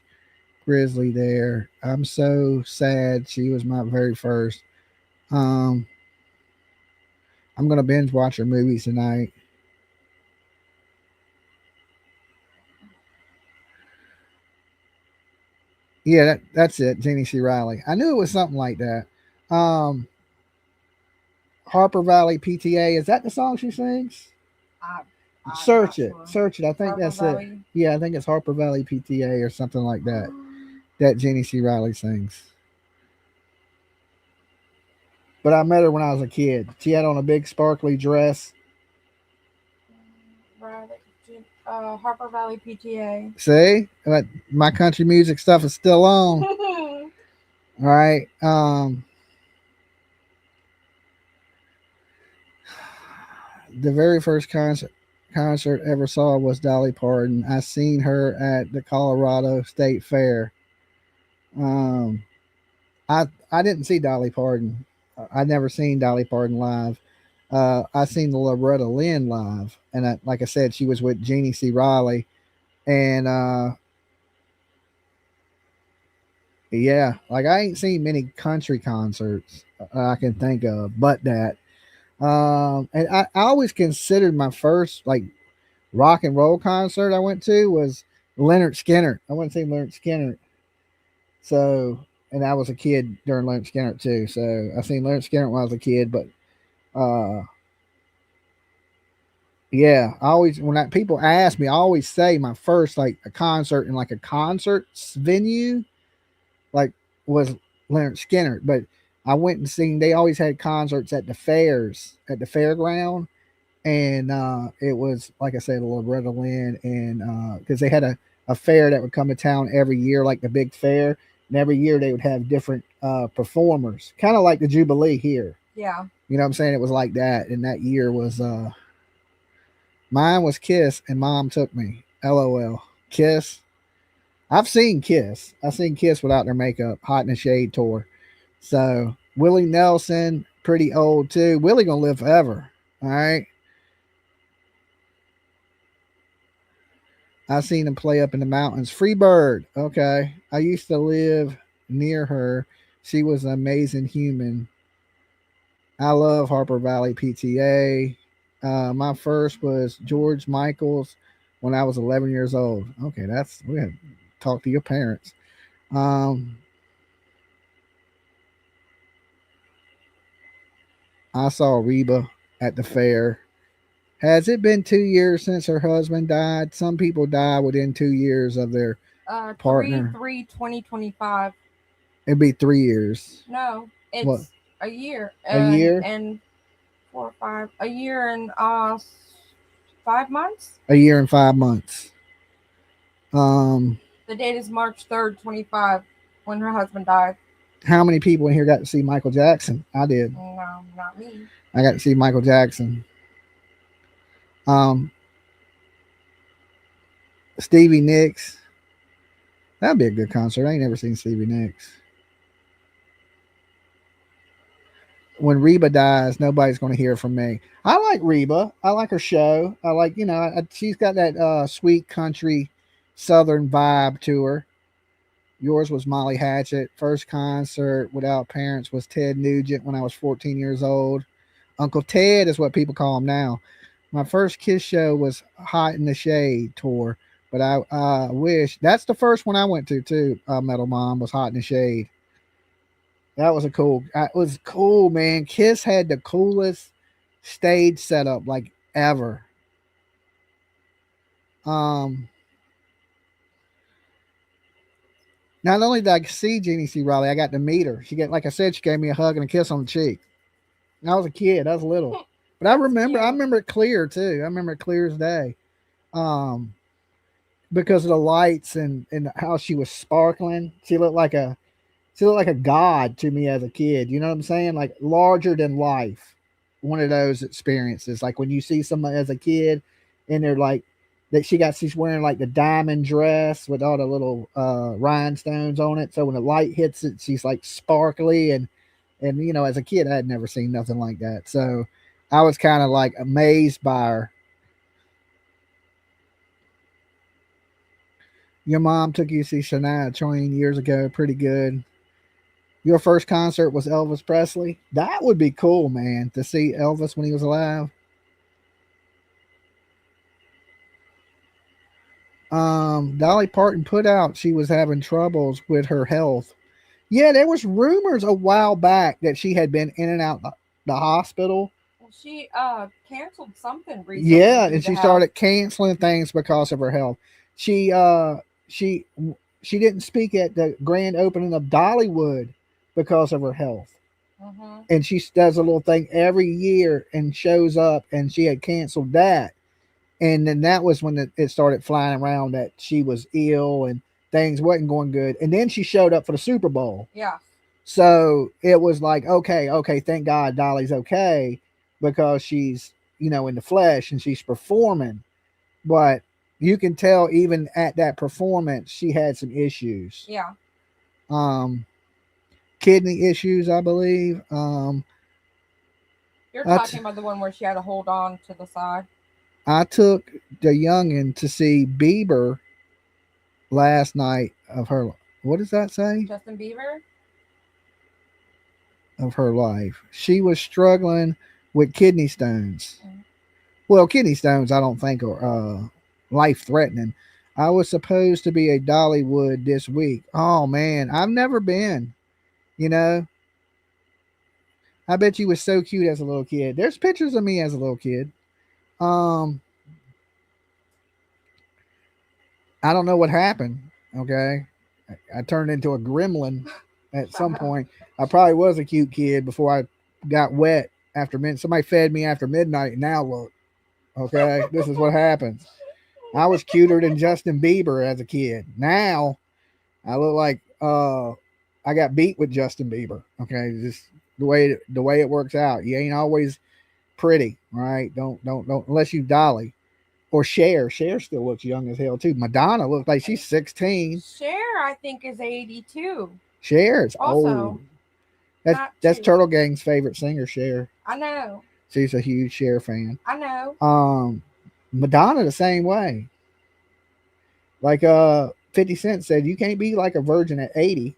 Grizzly there. I'm so sad. She was my very first. I'm going to binge watch her movies tonight. Yeah, that's it. Jeannie C. Riley. I knew it was something like that. Harper Valley PTA. Is that the song she sings? Search it. Search it. I think Harper that's Valley. it. Yeah, I think it's Harper Valley PTA or something like that. That Jeannie C. Riley sings. But I met her when I was a kid. She had on a big sparkly dress. Harper Valley PTA. See? But my country music stuff is still on. All right. The very first concert ever saw was Dolly Parton. I seen her at the Colorado State Fair. I didn't see Dolly Parton. I never seen Dolly Parton live. I seen Loretta Lynn live, and like I said, she was with Jeannie C. Riley, and yeah, like I ain't seen many country concerts I can think of, but that. And I always considered my first like rock and roll concert I went to was Leonard Skinner. I went to see Leonard Skinner. So, and I was a kid during Leonard Skinner too. So I seen Leonard Skinner when I was a kid, but yeah, I always when people ask me, I always say my first like a concert in like a concert venue, like was Leonard Skinner. But I went and seen. They always had concerts at the fairs at the fairground, and it was like I said, Loretta Lynn, and because they had a fair that would come to town every year, like the big fair, and every year they would have different performers, kind of like the Jubilee here. Yeah. You know what I'm saying? It was like that, and that year was mine was Kiss, and Mom took me. LOL. Kiss. I've seen Kiss. I've seen Kiss without their makeup. Hot in the Shade tour. So Willie Nelson, pretty old too. Willie gonna live forever. All right. I seen him play up in the mountains. Freebird. Okay. I used to live near her. She was an amazing human. I love Harper Valley PTA. My first was George Michael's when I was 11 years old. Okay, we had to talk to your parents. I saw Reba at the fair. Has it been 2 years since her husband died? Some people die within 2 years of their partner. 3/3/2025. It'd be 3 years. No, it's What? a year. A year? And 4 or 5. A year and 5 months. A year and 5 months. The date is March 3rd, 25, when her husband died. How many people in here got to see Michael Jackson? I did. No, not me. I got to see Michael Jackson. Stevie Nicks. That'd be a good concert. I ain't never seen Stevie Nicks. When Reba dies, nobody's going to hear from me. I like Reba. I like her show. I like, she's got that sweet country southern vibe to her. Yours was Molly Hatchet. First concert without parents was Ted Nugent when I was 14 years old. Uncle Ted is what people call him now. My first Kiss show was Hot in the Shade tour, but I wish that's the first one I went to too. Metal Mom was Hot in the Shade. That was it was cool, man. Kiss had the coolest stage setup like ever. Not only did I see Jeannie C. Riley, I got to meet her. Like I said, she gave me a hug and a kiss on the cheek. I was a kid. I was little. But I remember it clear too. I remember it clear as day. Because of the lights and how she was sparkling. She looked like a god to me as a kid. You know what I'm saying? Like larger than life. One of those experiences. Like when you see someone as a kid and they're like, she's wearing like the diamond dress with all the little rhinestones on it. So when the light hits it, she's like sparkly and as a kid, I had never seen nothing like that. So I was kind of like amazed by her. Your mom took you to see Shania Twain years ago. Pretty good. Your first concert was Elvis Presley. That would be cool, man, to see Elvis when he was alive. Dolly Parton put out she was having troubles with her health. Yeah, there was rumors a while back that she had been in and out the hospital. Well, she canceled something recently. Yeah, and she started canceling things because of her health. She didn't speak at the grand opening of Dollywood because of her health. Mm-hmm. And she does a little thing every year and shows up, and she had canceled that. And then that was when it started flying around that she was ill and things wasn't going good. And then she showed up for the Super Bowl. Yeah. So it was like, okay, thank God Dolly's okay because she's, in the flesh and she's performing. But you can tell even at that performance, she had some issues. Yeah. Kidney issues, I believe. You're talking about the one where she had to hold on to the side. I took the youngin to see Bieber last night of her. What does that say? Justin Bieber? Of her life. She was struggling with kidney stones. Well, kidney stones I don't think are life-threatening. I was supposed to be at Dollywood this week. Oh, man. I've never been. I bet you was so cute as a little kid. There's pictures of me as a little kid. I don't know what happened. Okay. I turned into a gremlin at some point. I probably was a cute kid before I got wet after midnight. Somebody fed me after midnight. Now look, okay, this is what happens. I was cuter than Justin Bieber as a kid. Now I look like, I got beat with Justin Bieber. Okay. Just the way it works out. You ain't always pretty, right? Don't unless you Dolly or Cher. Cher still looks young as hell too. Madonna looks like she's 16. Cher, I think, is 82. Cher's also old. That's Turtle Gang's favorite singer, Cher. I know. She's a huge Cher fan. I know. Madonna the same way. Like 50 Cent said, you can't be like a virgin at 80.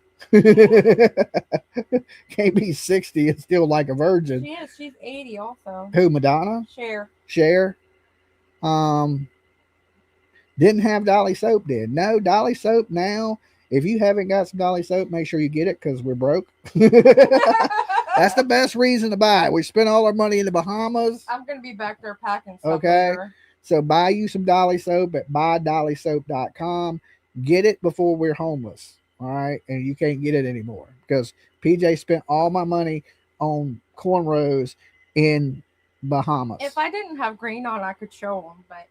Can't be 60 and still like a virgin. She is. She's 80 also. Who, Madonna? Cher. Didn't have Dolly soap did. No, Dolly soap now. If you haven't got some Dolly soap, make sure you get it because we're broke. That's the best reason to buy it. We spent all our money in the Bahamas. I'm going to be back there packing stuff. Okay. Later. So buy you some Dolly soap at buydollysoap.com. Get it before we're homeless. All right. And you can't get it anymore because PJ spent all my money on cornrows in Bahamas. If I didn't have green on, I could show them, but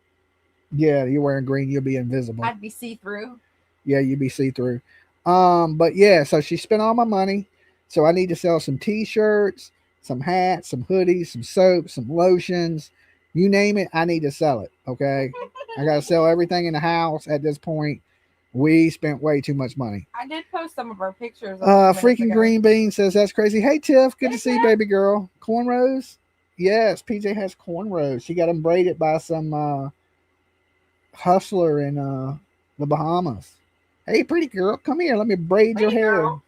Yeah, you're wearing green, you'll be invisible. I'd be see-through. Yeah, you'd be see-through. But yeah, so she spent all my money. So I need to sell some t-shirts, some hats, some hoodies, some soaps, some lotions. You name it, I need to sell it. Okay. I gotta sell everything in the house at this point. We spent way too much money. I did post some of our pictures. A few minutes Freaking ago. Green Bean says that's crazy. Hey Tiff, good to see you, baby girl. Cornrows? Yes, PJ has cornrows. She got them braided by some hustler in the Bahamas. Hey, pretty girl, come here. Let me braid your hair. Girl.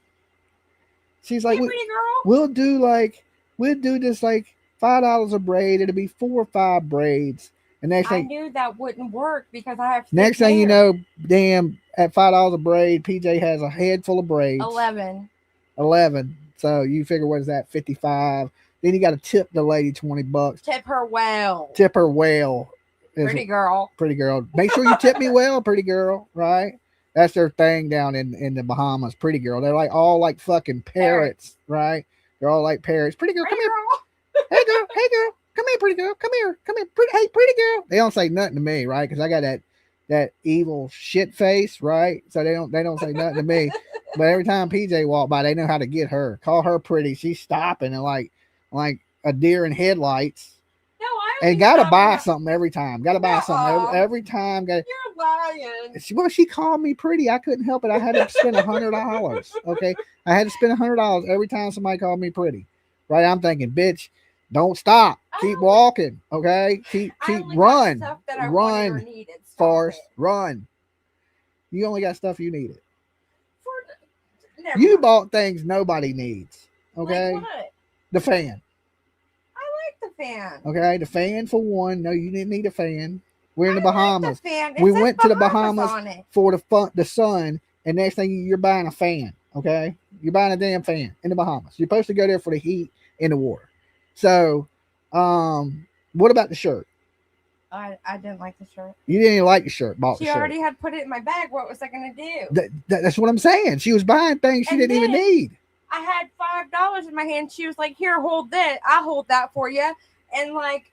She's like, hey, pretty girl. we'll do this like $5 a braid. It'll be 4 or 5 braids. And next I thing, knew that wouldn't work because I have. next thick thing you hair. know, damn, at $5 a braid, PJ has a head full of braids. 11. 11. So you figure what is that? 55. Then you got to tip the lady $20. Tip her well. Tip her well. Pretty girl. Pretty girl. Make sure you tip me well, pretty girl. Right? That's their thing down in the Bahamas. Pretty girl. They're like all like fucking parrots, right? They're all like parrots. Pretty girl, come here. Hey girl, hey girl, come here, pretty girl, come here, hey pretty girl. They don't say nothing to me, right? Because I got that evil shit face, right? So they don't say nothing to me. But every time PJ walk by, they know how to get her. Call her pretty. She's stopping and like a deer in headlights. No, I And gotta buy something every time. Gotta buy something every time. You're lying. Well, she called me pretty. I couldn't help it. I had to spend $100. Okay, I had to spend $100 every time somebody called me pretty. Right? I'm thinking, bitch, don't stop. Keep walking. Okay, keep run, Forrest, run. You only got stuff you needed. You bought things nobody needs. Okay, Like what? the fan. I like the fan. Okay, the fan for one. No, you didn't need a fan. We're in the Like Bahamas. the fan. It We says went to the Bahamas Bahamas on it. for the sun, and next thing you're buying a fan. Okay, you're buying a damn fan in the Bahamas. You're supposed to go there for the heat and the water. So, what about the shirt? I didn't like the shirt. You didn't even like the shirt. Bought She the shirt. already had put it in my bag. What was I gonna do? That's what I'm saying. She was buying things she And didn't even then need. I had $5 in my hand. She was like, "Here, hold that. I'll hold that for you." And like,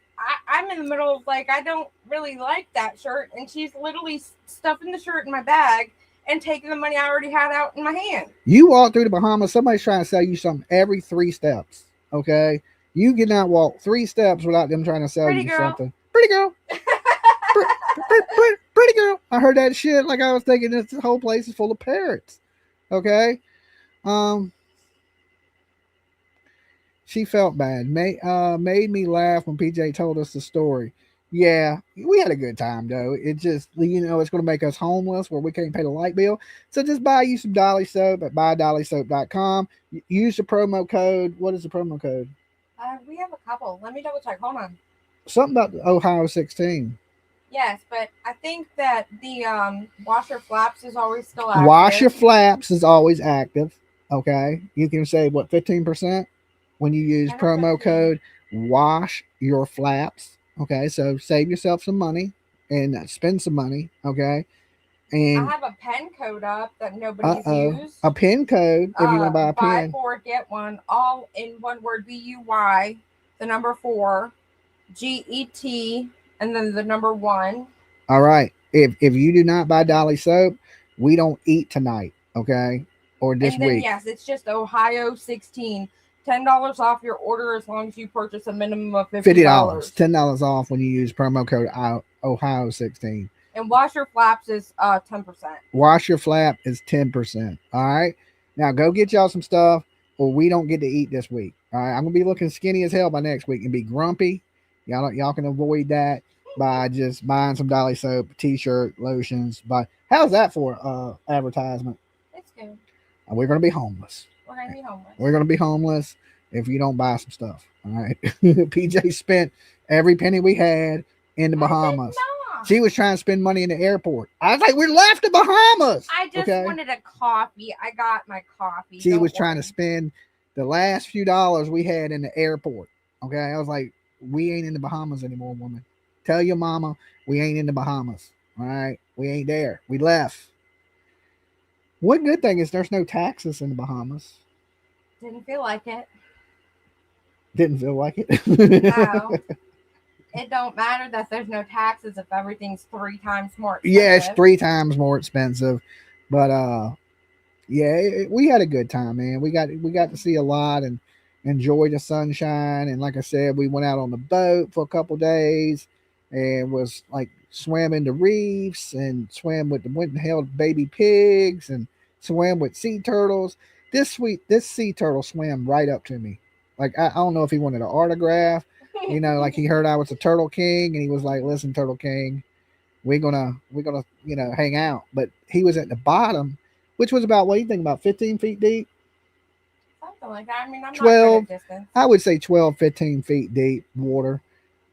I'm in the middle of like, I don't really like that shirt, and she's literally stuffing the shirt in my bag and taking the money I already had out in my hand. You walk through the Bahamas, somebody's trying to sell you something every 3 steps. Okay, you cannot walk 3 steps without them trying to sell Pretty you girl. something. Pretty girl. Pretty girl. I heard that shit like I was thinking this whole place is full of parrots. Okay. She felt bad. Made me laugh when PJ told us the story. Yeah, we had a good time though. It just, it's going to make us homeless where we can't pay the light bill. So just buy you some Dolly soap at buydollysoap.com. Use the promo code. What is the promo code? We have a couple. Let me double check. Hold on. Something about Ohio 16. Yes, but I think that the washer flaps is always still active. Wash your flaps is always active. Okay. You can save 15% when you use promo code wash your flaps. Okay. So save yourself some money and spend some money. Okay. And I have a pen code up that nobody's used. a pin code if you want to buy a Buy pen. 4, get 1, all in one word. BUY, the number 4, GET, and then the number 1. All right. If you do not buy Dolly soap, we don't eat tonight. Okay. Or this and then, week. yes, it's just Ohio 16. $10 off your order as long as you purchase a minimum of $50. $50 off when you use promo code Ohio 16. And wash your flaps is 10%. Wash your flap is 10%. All right. Now go get y'all some stuff, or we don't get to eat this week. All right. I'm gonna be looking skinny as hell by next week and be grumpy. Y'all can avoid that by just buying some Dolly soap, t-shirt, lotions. But how's that for advertisement? It's good. We're gonna be homeless. We're gonna be homeless. We're gonna be homeless if you don't buy some stuff. All right. PJ spent every penny we had in the Bahamas. She was trying to spend money in the airport. I was like, we left the Bahamas. I just wanted a coffee. I got my coffee. She was trying to spend the last few dollars we had in the airport. Okay. I was like, we ain't in the Bahamas anymore, woman. Tell your mama we ain't in the Bahamas. All right. We ain't there. We left. One good thing is there's no taxes in the Bahamas. Didn't feel like it. Didn't feel like it. No. It don't matter that there's no taxes if everything's 3 times more expensive. Yeah, it's 3 times more expensive. But yeah, we had a good time, man. We got to see a lot and enjoy the sunshine. And like I said, we went out on the boat for a couple days and was like swam in the reefs and went and held baby pigs and swam with sea turtles. This sea turtle swam right up to me. Like I don't know if he wanted an autograph, like he heard I was a Turtle King and he was like, "Listen, Turtle King, we're gonna hang out." But he was at the bottom, which was about, what do you think, about 15 feet deep? Something like that. I mean, I'm 12, not good at distance. I would say 12, 15 feet deep water.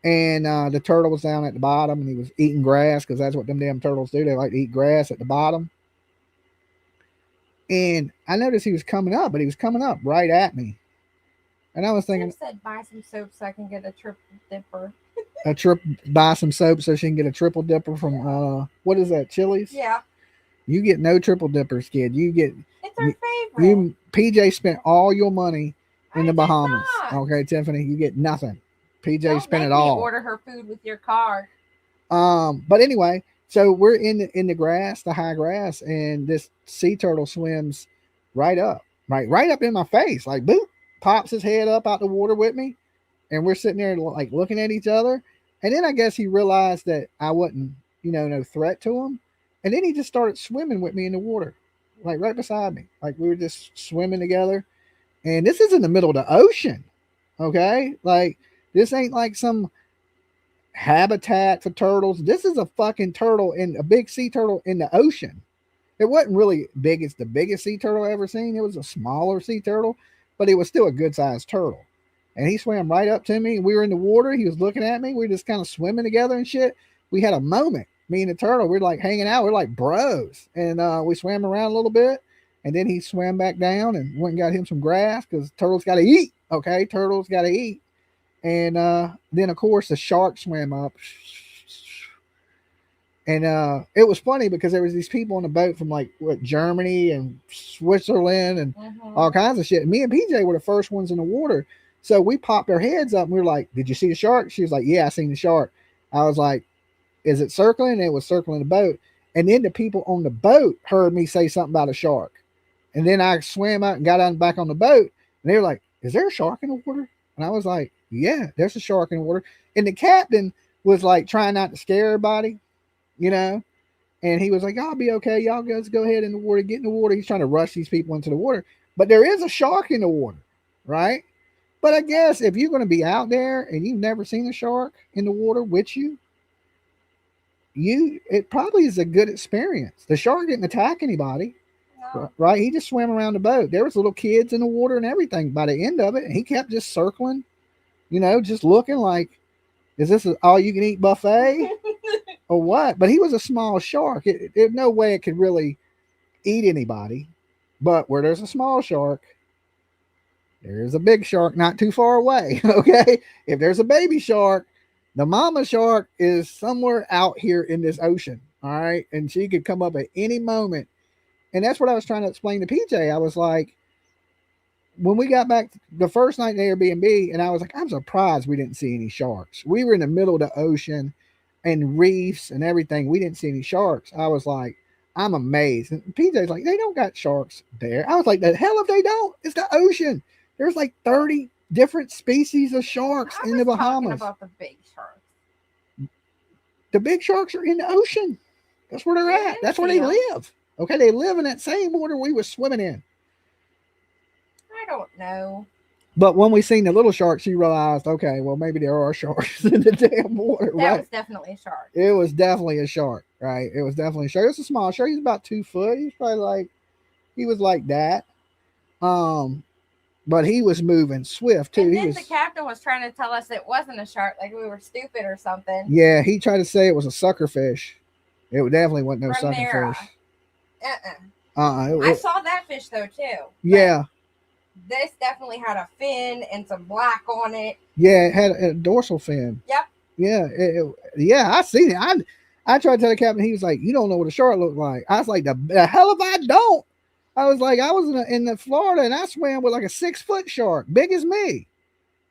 And the turtle was down at the bottom and he was eating grass, because that's what them damn turtles do. They like to eat grass at the bottom. And I noticed he was coming up, but he was coming up right at me. And I was thinking, said buy some soap so I can get a triple dipper. buy some soap so she can get a triple dipper from what is that, Chili's? Yeah. You get no triple dippers, kid. It's our favorite. PJ spent all your money in the Bahamas. not. Okay, Tiffany, you get nothing. PJ Don't spent make it me all. order her food with your card. But anyway, so we're in the grass, the high grass, and this sea turtle swims right up in my face, like boop, pops his head up out the water with me, and we're sitting there like looking at each other. And then I guess he realized that I wasn't, no threat to him, and then he just started swimming with me in the water, like right beside me, like we were just swimming together. And this is in the middle of the ocean, okay? Like this ain't like some habitat for turtles. This is a fucking turtle, a big sea turtle in the ocean. It wasn't really big. It's the biggest sea turtle I ever seen. It was a smaller sea turtle, but it was still a good sized turtle. And he swam right up to me. We were in the water. He was looking at me. We were just kind of swimming together and shit. We had a moment, me and the turtle. We're like hanging out. We're like bros. And we swam around a little bit. And then he swam back down and went and got him some grass, because turtles got to eat. Okay, turtles got to eat. And then, of course, the shark swam up. And it was funny because there was these people on the boat from like Germany and Switzerland and all kinds of shit. Me and PJ were the first ones in the water. So we popped our heads up and we were like, "Did you see the shark?" She was like, "Yeah, I seen the shark." I was like, "Is it circling?" And it was circling the boat. And then the people on the boat heard me say something about a shark. And then I swam out and got on back on the boat. And they were like, "Is there a shark in the water?" And I was like, "Yeah, there's a shark in the water." And the captain was like trying not to scare everybody, and he was like, "I'll be okay. Y'all guys go ahead in the water, get in the water." He's trying to rush these people into the water. But there is a shark in the water, right? But I guess if you're going to be out there and you've never seen a shark in the water with you, it probably is a good experience. The shark didn't attack anybody, right? He just swam around the boat. There was little kids in the water and everything by the end of it. And he kept just circling, just looking like, is this an all-you-can-eat buffet or what? But he was a small shark. There's no way it could really eat anybody. But where there's a small shark, there's a big shark not too far away, okay? If there's a baby shark, the mama shark is somewhere out here in this ocean, all right? And she could come up at any moment. And that's what I was trying to explain to PJ. I was like, when we got back the first night in the Airbnb, and I was like, I'm surprised we didn't see any sharks. We were in the middle of the ocean and reefs and everything. We didn't see any sharks. I was like, I'm amazed. And PJ's like, they don't got sharks there. I was like, the hell if they don't? It's the ocean. There's like 30 different species of sharks in the Bahamas. About the big sharks. The big sharks are in the ocean. That's where they're at. That's where they live. Okay, they live in that same water we were swimming in. I don't know. But when we seen the little sharks, you realized, okay, well, maybe there are sharks in the damn water. That was definitely a shark. It was definitely a shark, right? It was definitely a shark. It's a small shark. He's about 2 foot. He's probably like, he was like that. But he was moving swift too. And then the captain was trying to tell us it wasn't a shark, like we were stupid or something. Yeah, he tried to say it was a sucker fish. It definitely wasn't no sucker fish. I saw that fish though too. Yeah. This definitely had a fin and some black on it. Yeah, it had a dorsal fin. Yep. Yeah, yeah, I seen it. I tried to tell the captain. He was like, "You don't know what a shark looked like." I was like, "The hell if I don't." I was like, I was in the Florida and I swam with like a 6 foot shark, big as me.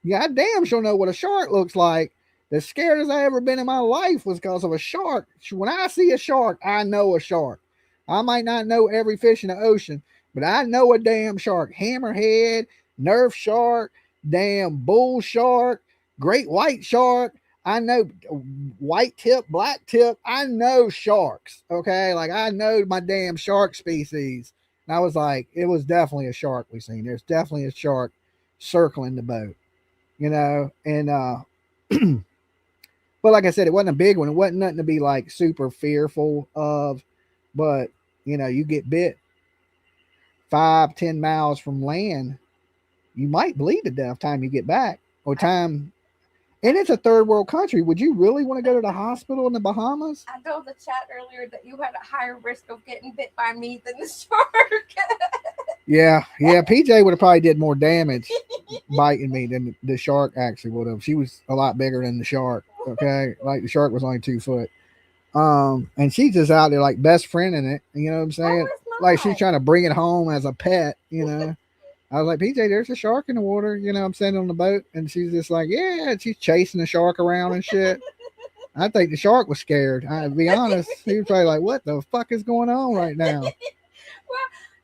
Yeah, I damn sure know what a shark looks like. The scaredest I ever been in my life was because of a shark. When I see a shark, I know a shark. I might not know every fish in the ocean, but I know a damn shark. Hammerhead, nerf shark, damn bull shark, great white shark. I know white tip, black tip. I know sharks. Okay. Like I know my damn shark species. And I was like, it was definitely a shark we seen. There's definitely a shark circling the boat, and but like I said, it wasn't a big one. It wasn't nothing to be like super fearful of, but you get bit 5-10 miles from land, you might bleed to death time you get back or time. And it's a third world country. Would you really want to go to the hospital in the Bahamas? I told the chat earlier that you had a higher risk of getting bit by me than the shark. Yeah. PJ would have probably did more damage biting me than the shark actually would have. She was a lot bigger than the shark. Okay, like the shark was only 2 foot. And she's just out there like best friend in it. You know what I'm saying? Like she's trying to bring it home as a pet. I was like, PJ, there's a shark in the water. I'm saying on the boat, and she's just like, yeah. And she's chasing the shark around and shit. I think the shark was scared. To be honest, he was probably like, what the fuck is going on right now? Well,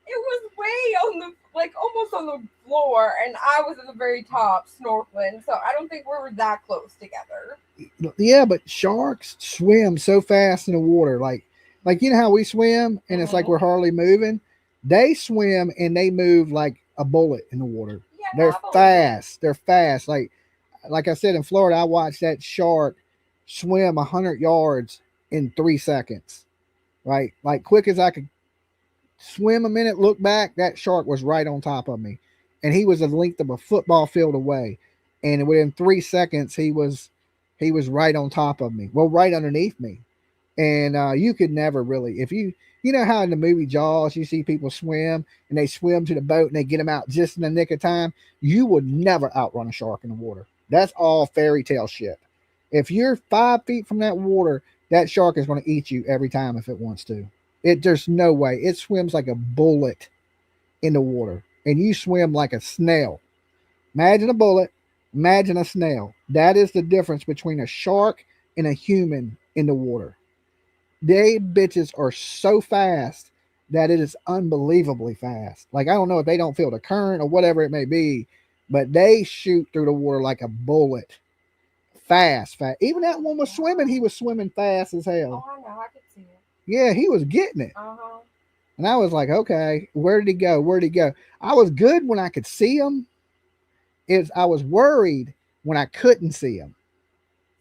it was way on the almost on the floor, and I was at the very top snorkeling, so I don't think we were that close together. Yeah, but sharks swim so fast in the water, like how we swim, and it's like we're hardly moving. They swim and they move like a bullet in the water. Yeah, they're fast. They're fast. Like I said, in Florida, I watched that shark swim 100 yards in 3 seconds. Right, like quick as I could swim a minute, look back, that shark was right on top of me, and he was the length of a football field away, and within 3 seconds he was right on top of me, well, right underneath me. And you could never really, if you know how in the movie Jaws you see people swim and they swim to the boat and they get them out just in the nick of time, you would never outrun a shark in the water. That's all fairy tale shit. If you're 5 feet from that water, that shark is going to eat you every time if it wants to. There's no way. It swims like a bullet in the water, and you swim like a snail. Imagine a bullet. Imagine a snail. That is the difference between a shark and a human in the water. They bitches are so fast that it is unbelievably fast. Like, I don't know if they don't feel the current or whatever it may be, but they shoot through the water like a bullet. Fast. Even that one was swimming. He was swimming fast as hell. Oh, I know. I could see it. Yeah, he was getting it. Uh-huh. And I was like, okay, where did he go? I was good when I could see him. I was worried when I couldn't see him.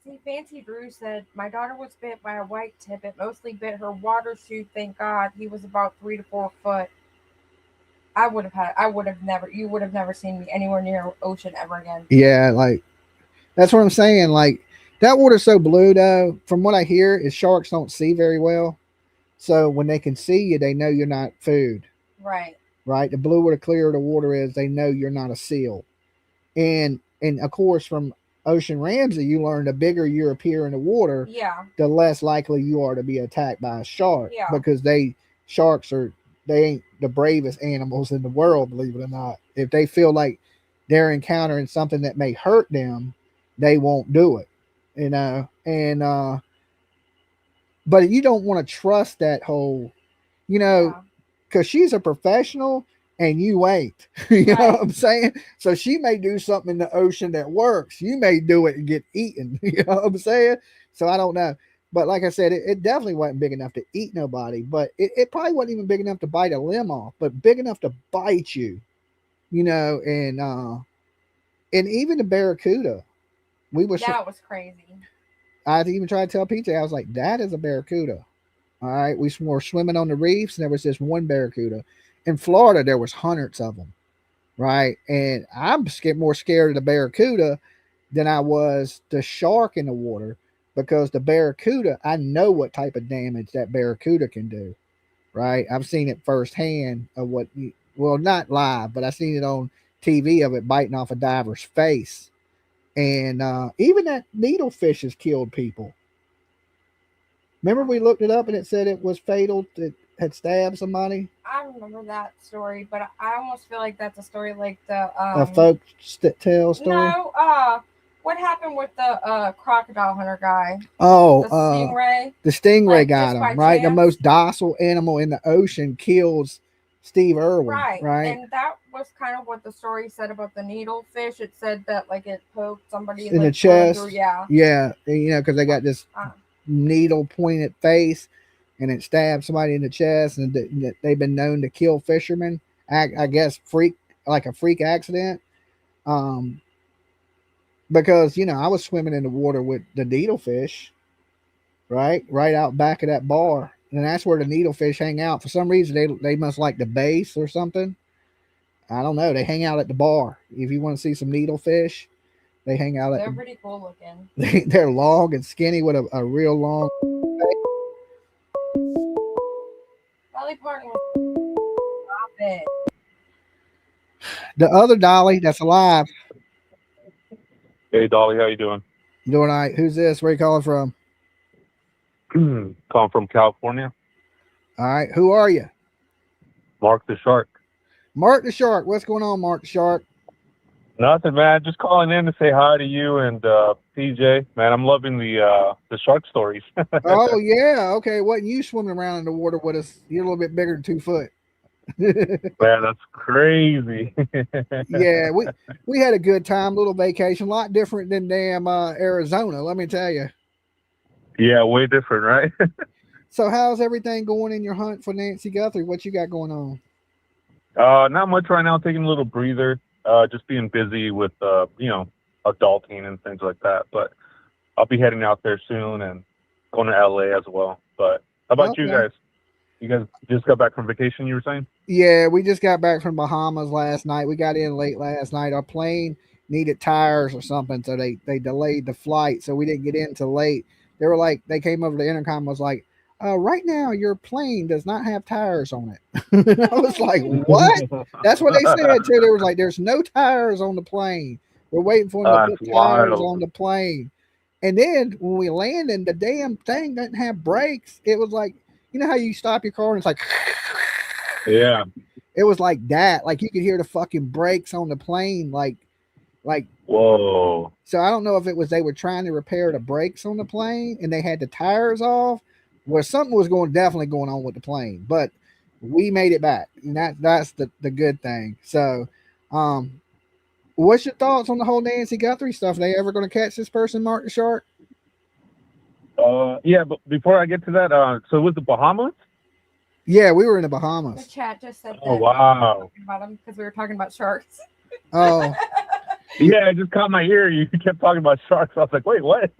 See, Fancy Drew said, my daughter was bit by a white tip. It mostly bit her water shoe. Thank God. He was about 3 to 4 foot. You would have never seen me anywhere near ocean ever again. Yeah, like, that's what I'm saying. Like, that water's so blue, though. From what I hear, is sharks don't see very well. So when they can see you, they know you're not food. Right. Right. The bluer, the clearer the water is, they know you're not a seal. And of course, from Ocean Ramsey, you learn the bigger you appear in the water, the less likely you are to be attacked by a shark. Yeah. Because sharks ain't the bravest animals in the world, believe it or not. If they feel like they're encountering something that may hurt them, they won't do it. And but you don't want to trust that whole, because she's a professional and you ain't. You know what I'm saying? So she may do something in the ocean that works. You may do it and get eaten. You know what I'm saying? So I don't know. But like I said, it definitely wasn't big enough to eat nobody. But it probably wasn't even big enough to bite a limb off, but big enough to bite you. And even the barracuda. That was crazy. I even tried to tell PJ, I was like, that is a barracuda. All right. We were swimming on the reefs, and there was this one barracuda. In Florida, there was hundreds of them. Right. And I'm more scared of the barracuda than I was the shark in the water, because the barracuda, I know what type of damage that barracuda can do. Right. I've seen it firsthand of not live, but I've seen it on TV of it biting off a diver's face. And even that needlefish has killed people. Remember, we looked it up and it said it was fatal. had stabbed somebody? I remember that story, but I almost feel like that's a story like the A folk tale story? No, what happened with the crocodile hunter guy? Oh, the stingray. The stingray Like, got just him, by right? The chance? most docile animal in the ocean kills Steve Irwin, Right. right? And that was kind of what the story said about the needlefish. It said that like it poked somebody In the like, chest. through, yeah. Yeah, you know, because they got this needle pointed face, and it stabbed somebody in the chest, and they've been known to kill fishermen. I guess a freak accident. Because you know I was swimming in the water with the needlefish, right out back of that bar, and that's where the needlefish hang out. For some reason, they must like the base or something. I don't know. They hang out at the bar. If you want to see some needlefish, they hang out at. They're pretty cool looking. They're long and skinny with a real long. Dolly Parton was stop it. The other Dolly that's alive. Hey, Dolly, how you doing? Doing all right. Who's this? Where you calling from? Calling from California. All right. Who are you? Mark the Shark. Mark the Shark. What's going on, Mark the Shark? Nothing, man. Just calling in to say hi to you and PJ. Man, I'm loving the shark stories. Oh yeah. Okay. Wasn't you swimming around in the water with us? You're a little bit bigger than 2 foot. Man, that's crazy. Yeah, we had a good time, little vacation, a lot different than damn Arizona, let me tell you. Yeah, way different, right? So how's everything going in your hunt for Nancy Guthrie? What you got going on? Not much right now, taking a little breather, just being busy with adulting and things like that. But I'll be heading out there soon and going to LA as well. But how about you guys? You guys just got back from vacation, you were saying? Yeah, we just got back from Bahamas last night. We got in late last night. Our plane needed tires or something, so they delayed the flight, so we didn't get in till late. They came over the intercom and was like, right now your plane does not have tires on it. I was like, what? That's what they said too. They was like, there's no tires on the plane. We're waiting for them to put tires on the plane. And then when we landed, the damn thing didn't have brakes. It was like, you know how you stop your car and it's like, yeah, it was like that. Like you could hear the fucking brakes on the plane. Like, whoa. So I don't know if it was they were trying to repair the brakes on the plane and they had the tires off, where something was definitely going on with the plane. But we made it back, and that's the good thing. So, what's your thoughts on the whole Nancy Guthrie stuff? Are they ever going to catch this person, Mark the Shark? Yeah, but before I get to that, so with the Bahamas? Yeah, we were in the Bahamas. The chat just said that. Oh, wow. About them because we were talking about sharks. Oh. Yeah, it just caught my ear. You kept talking about sharks. I was like, wait, what?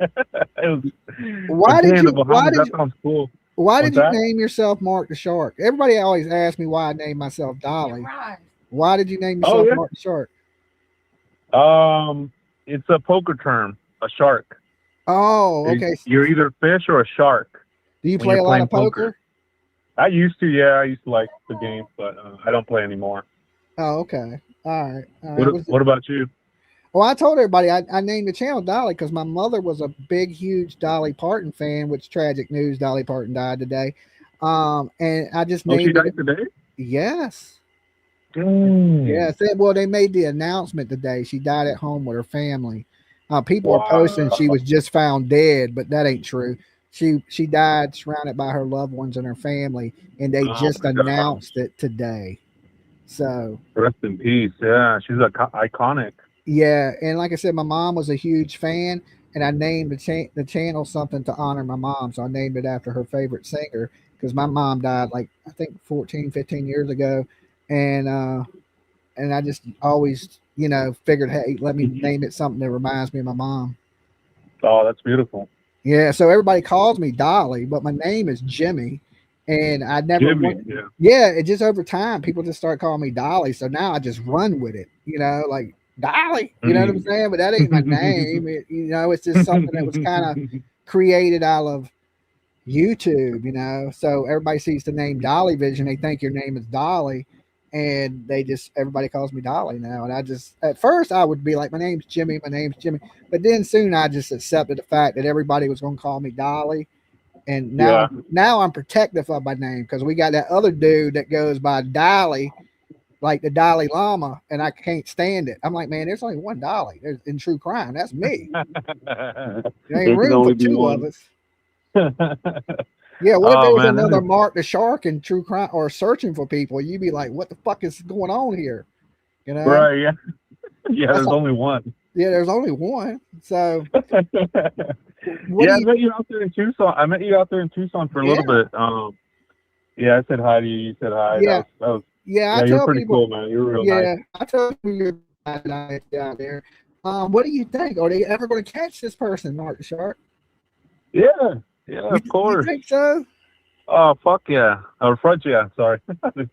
Why did you? That sounds cool. Why did you name yourself Mark the Shark? Everybody always asks me why I named myself Dolly. Why did you name yourself Mark the Shark? It's a poker term, a shark. Oh, okay. You're either a fish or a shark. Do you play a lot of poker? I used to, yeah. I used to like the game, but I don't play anymore. Oh, okay. All right. What about you? Well, I told everybody I named the channel Dolly because my mother was a big, huge Dolly Parton fan, which tragic news, Dolly Parton died today. And I just named she died today? Yes. Dang. Yes. Well, they made the announcement today. She died at home with her family. People are posting she was just found dead, but that ain't true. She died surrounded by her loved ones and her family, and they just announced it today. So rest in peace. Yeah, she's iconic. Yeah, and like I said, my mom was a huge fan, and I named the channel something to honor my mom. So I named it after her favorite singer because my mom died like I think 14, 15 years ago, and I just always figured, hey, let me name it something that reminds me of my mom. Oh, that's beautiful. Yeah, so everybody calls me Dolly, but my name is Jimmy, and I never. It just over time people just start calling me Dolly, so now I just run with it. Like Dolly, you know what I'm saying? But that ain't my name. It's just something that was kind of created out of YouTube. So everybody sees the name DOLLY Vision, they think your name is Dolly, and everybody calls me Dolly now. And I just, at first I would be like, my name's Jimmy, but then soon I just accepted the fact that everybody was going to call me Dolly, And now I'm protective of my name because we got that other dude that goes by Dolly, like the Dalai Lama, and I can't stand it. I'm like, man, there's only one Dolly. There's in true crime. That's me. There ain't room for two of us. Yeah, what if there was another Mark the Shark in true crime or searching for people? You'd be like, what the fuck is going on here? You know? Right, yeah. Yeah, there's only one. Yeah, there's only one. So I met you out there in Tucson. For a little bit. Yeah, I said hi to you. You said hi. Yeah. Yeah, you're pretty cool, man. You're real nice. Yeah, I tell people you're nice down there. What do you think? Are they ever going to catch this person, Mark the Shark? Yeah, of course. You think so? Oh, fuck yeah. Or front, yeah. Sorry.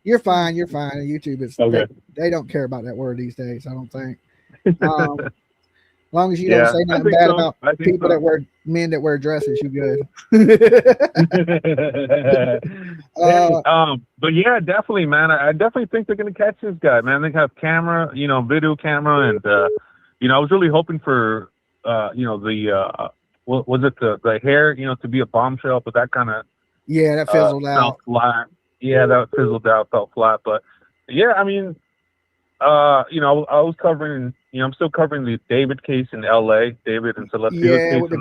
You're fine. YouTube is okay. They don't care about that word these days, I don't think. As long as you don't say nothing bad about people that wear men that wear dresses, you good. But yeah, definitely, man. I definitely think they're gonna catch this guy, man. They have camera, video camera, and I was really hoping for what was it, the hair, to be a bombshell, but that kind of that fizzled out. Felt flat. Yeah, that fizzled out, felt flat. But yeah, I mean, I was covering. I'm still covering the David case in L.A. David and Celestia's case. Yeah, with the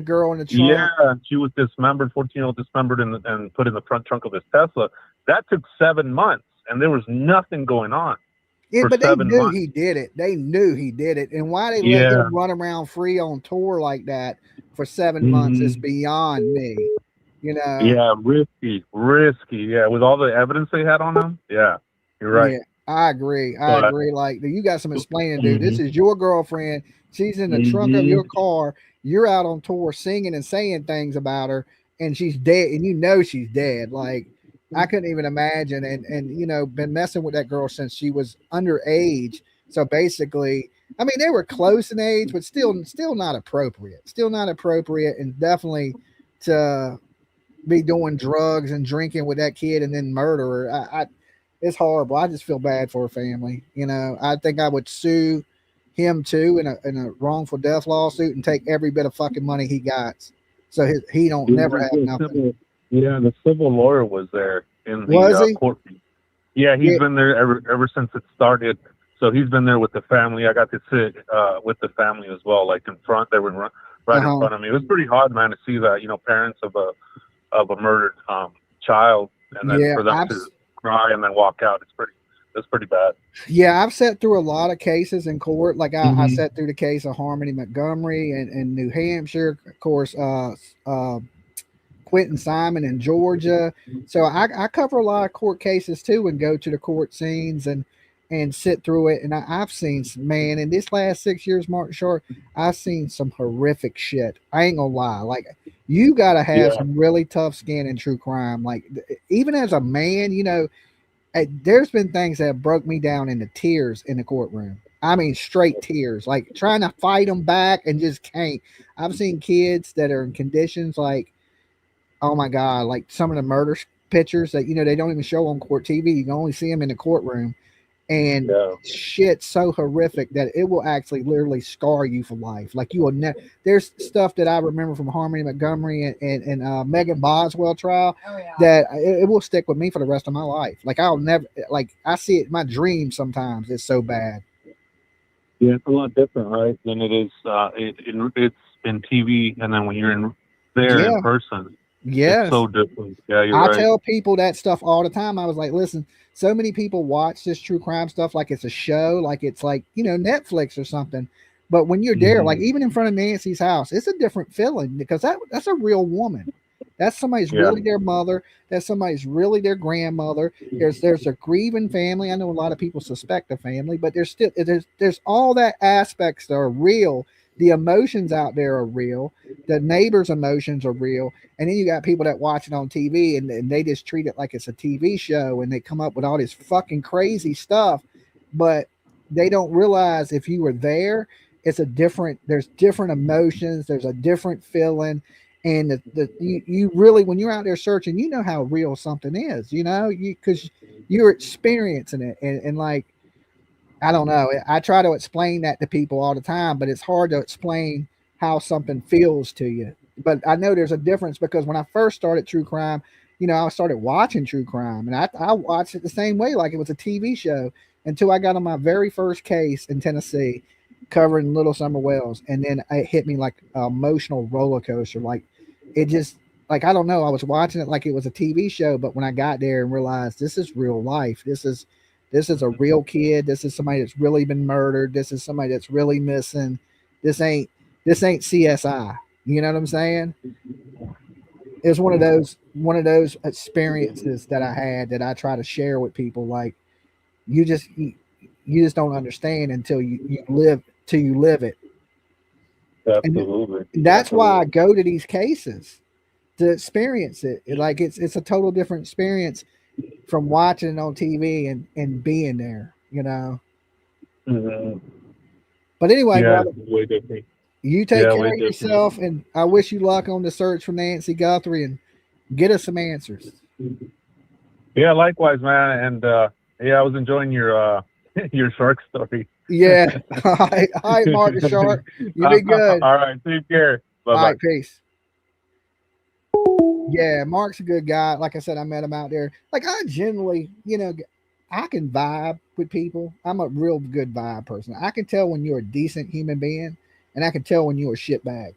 girl in the trunk. Yeah, she was dismembered, 14-year-old dismembered, and put in the front trunk of his Tesla. That took 7 months, and there was nothing going on. Yeah, but they knew he did it. They knew he did it, and why they let him run around free on tour like that for 7 months is beyond me. Yeah, risky. Yeah, with all the evidence they had on him. Yeah, you're right. Yeah. I agree. Like, you got some explaining to do. This is your girlfriend. She's in the trunk of your car. You're out on tour singing and saying things about her, and she's dead, and she's dead. Like, I couldn't even imagine. And been messing with that girl since she was underage. So basically, I mean, they were close in age, but still not appropriate. Still not appropriate, and definitely to be doing drugs and drinking with that kid and then murder her. It's horrible. I just feel bad for her family. I think I would sue him too in a wrongful death lawsuit and take every bit of fucking money he got, so he don't never have nothing. The civil lawyer was there in the court. Yeah, he's been there ever since it started. So he's been there with the family. I got to sit with the family as well, like in front. They were right in front of me. It was pretty hard, man, to see that. Parents of a murdered child, and then for them to cry and then walk out. It's pretty bad. Yeah, I've sat through a lot of cases in court. Like I sat through the case of Harmony Montgomery in New Hampshire, of course, Quentin Simon in Georgia. So I cover a lot of court cases too, and go to the court scenes and sit through it. And I've seen man in this last 6 years, Mark Shark, I've seen some horrific shit. I ain't gonna lie. Like, you gotta have some really tough skin in true crime. Like, even as a man, there's been things that have broke me down into tears in the courtroom. I mean, straight tears, like trying to fight them back and just can't. I've seen kids that are in conditions like, oh my God, like some of the murder pictures that, they don't even show on court TV. You can only see them in the courtroom. And shit so horrific that it will actually literally scar you for life. Like, you will never. There's stuff that I remember from Harmony Montgomery and Megan Boswell trial that it will stick with me for the rest of my life. Like, I'll never, like, I see it in my dreams sometimes. It's so bad. Yeah, it's a lot different, right? Than it is. It's in TV, and then when you're in person. Yeah, it's so different. Yeah, you're right. I tell people that stuff all the time. I was like, listen, so many people watch this true crime stuff like it's a show, like it's like, Netflix or something. But when you're there, like even in front of Nancy's house, it's a different feeling because that's a real woman. That's somebody's really their mother. That's somebody's really their grandmother. There's a grieving family. I know a lot of people suspect a family, but there's all that aspects that are real. The emotions out there are real. The neighbors' emotions are real. And then you got people that watch it on TV and they just treat it like it's a TV show and they come up with all this fucking crazy stuff. But they don't realize if you were there, there's different emotions. There's a different feeling. And you really, when you're out there searching, you know how real something is, because you're experiencing it. And like, I don't know. I try to explain that to people all the time, but it's hard to explain how something feels to you. but I know there's a difference because when I first started true crime, I started watching true crime, and I watched it the same way, like it was a TV show, until I got on my very first case in Tennessee, covering Little Summer Wells, and then it hit me like an emotional roller coaster. Like it just, like, I don't know, I was watching it like it was a TV show, but when I got there and realized this is real life, this is a real kid, this is somebody that's really been murdered, this is somebody that's really missing. This ain't CSI. You know what I'm saying? It's one of those experiences that I had that I try to share with people. Like you just don't understand until you live it. Absolutely. And that's why I go to these cases to experience it. Like it's a total different experience from watching it on TV and being there. Mhm. But anyway, Yeah, brother, it's way different. you take Yeah, care way of yourself, and I wish you luck on the search for Nancy Guthrie, and get us some answers. Yeah, likewise, man. And yeah, I was enjoying your your shark story. Yeah. All right, Mark the Shark. You be good. All right, take care. Bye All bye. right, peace. Yeah, Mark's a good guy. Like I said, I met him out there. Like I generally, I can vibe with people. I'm a real good vibe person. I can tell when you're a decent human being, and I can tell when you're a shitbag.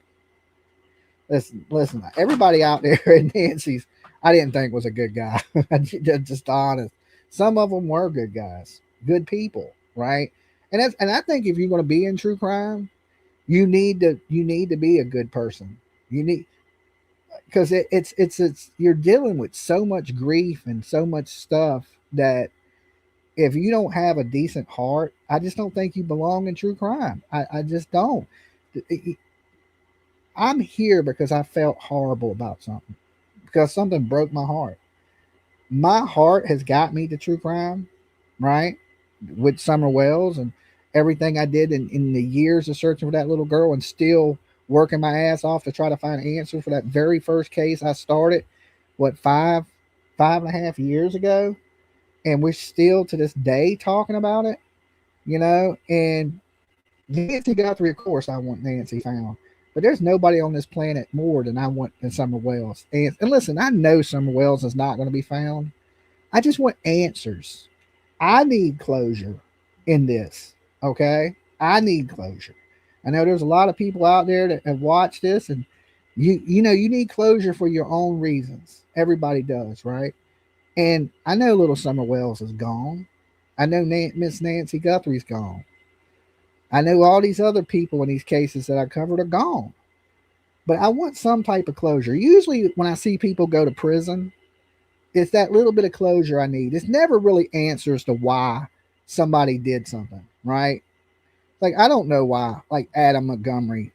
Listen. Everybody out there at Nancy's, I didn't think was a good guy. Just honest. Some of them were good guys, good people, right? And I think if you're going to be in true crime, you need to be a good person. You need, because it's you're dealing with so much grief and so much stuff that if you don't have a decent heart, I just don't think you belong in true crime. I just don't. I'm here because I felt horrible about something, because something broke my heart. My heart has got me to true crime, right? With Summer Wells and everything I did in the years of searching for that little girl, and still working my ass off to try to find answers for that very first case I started, what, 5.5 years ago. And we're still to this day talking about it, and Nancy Guthrie, of course, I want Nancy found. But there's nobody on this planet more than I want than Summer Wells. And listen, I know Summer Wells is not going to be found. I just want answers. I need closure in this. Okay? I need closure. I know there's a lot of people out there that have watched this, and you need closure for your own reasons. Everybody does, right? And I know little Summer Wells is gone. I know Miss Nancy Guthrie's gone. I know all these other people in these cases that I covered are gone. But I want some type of closure. Usually when I see people go to prison, it's that little bit of closure I need. It's never really answers to why somebody did something, right? Like, I don't know why, like, Adam Montgomery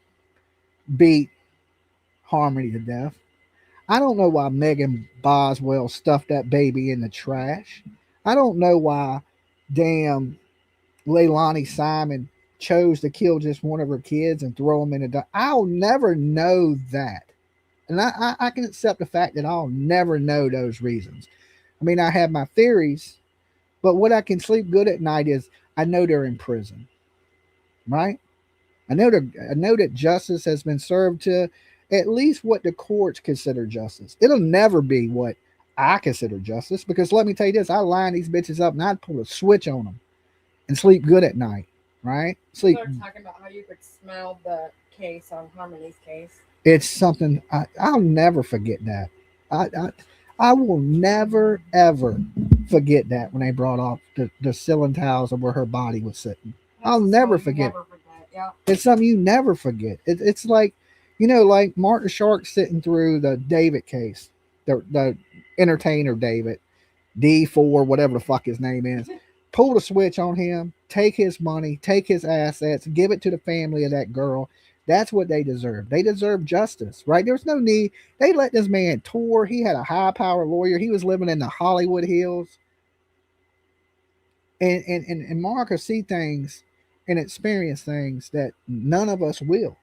beat Harmony to death. I don't know why Megan Boswell stuffed that baby in the trash. I don't know why damn Leilani Simon chose to kill just one of her kids and throw them in a. I'll never know that. And I can accept the fact that I'll never know those reasons. I mean, I have my theories, but what I can sleep good at night is I know they're in prison, right? I know that justice has been served to at least what the courts consider justice. It'll never be what I consider justice, because let me tell you this, I line these bitches up and I'd pull a switch on them and sleep good at night, right? Sleep. They're talking about how you could smell the case on Harmony's case. It's something I'll never forget that. I will never ever forget that when they brought off the ceiling tiles of where her body was sitting. I'll never forget. Yeah. It's something you never forget. It's like, like Martin Shark sitting through the David case, the entertainer David, D4, whatever the fuck his name is. Pull the switch on him, take his money, take his assets, give it to the family of that girl. That's what they deserve. They deserve justice, right? There's no need. They let this man tour. He had a high-power lawyer. He was living in the Hollywood Hills. And Mark will see things and experience things that none of us will.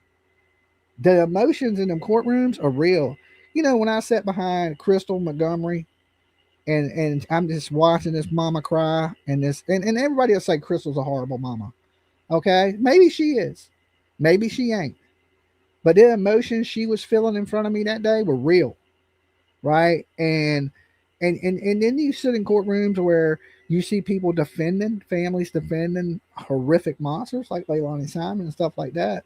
The emotions in them courtrooms are real. When I sat behind Crystal Montgomery and I'm just watching this mama cry, and everybody will say Crystal's a horrible mama. Okay? Maybe she is. Maybe she ain't. but the emotions she was feeling in front of me that day were real, right? And then you sit in courtrooms where you see people defending, families defending horrific monsters like Leilani Simon and stuff like that.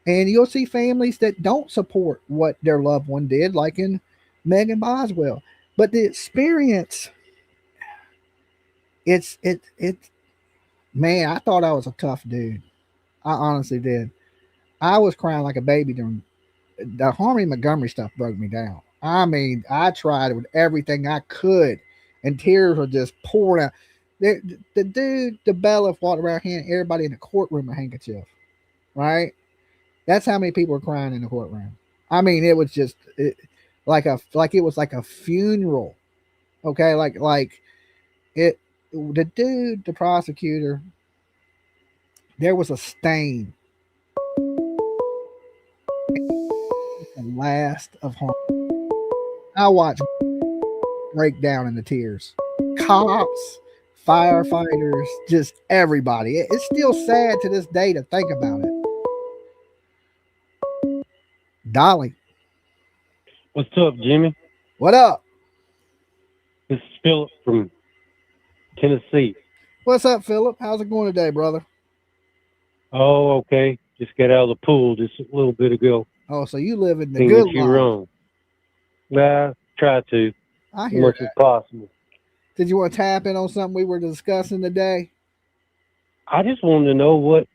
And you'll see families that don't support what their loved one did, like in Megan Boswell. But the experience, it's man, I thought I was a tough dude. I honestly did. I was crying like a baby during the Harmony Montgomery stuff broke me down. I mean, I tried with everything I could, and tears were just pouring out. The dude, the bailiff, walked around handing everybody in the courtroom a handkerchief, right? That's how many people were crying in the courtroom. I mean, it was just like it was like a funeral. Okay, like it. The dude, the prosecutor, there was a stain. The last of harm. I watched break down in the tears. Cops, firefighters, just everybody. It's still sad to this day to think about it. Dolly. What's up, Jimmy? What up? This is Philip from Tennessee. What's up, Philip? How's it going today, brother? Oh, okay. Just got out of the pool just a little bit ago. Oh, so you live in the Ain't good what you life. wrong. Nah, try to. I As hear much that. as possible. Did you want to tap in on something we were discussing today? I just wanted to know what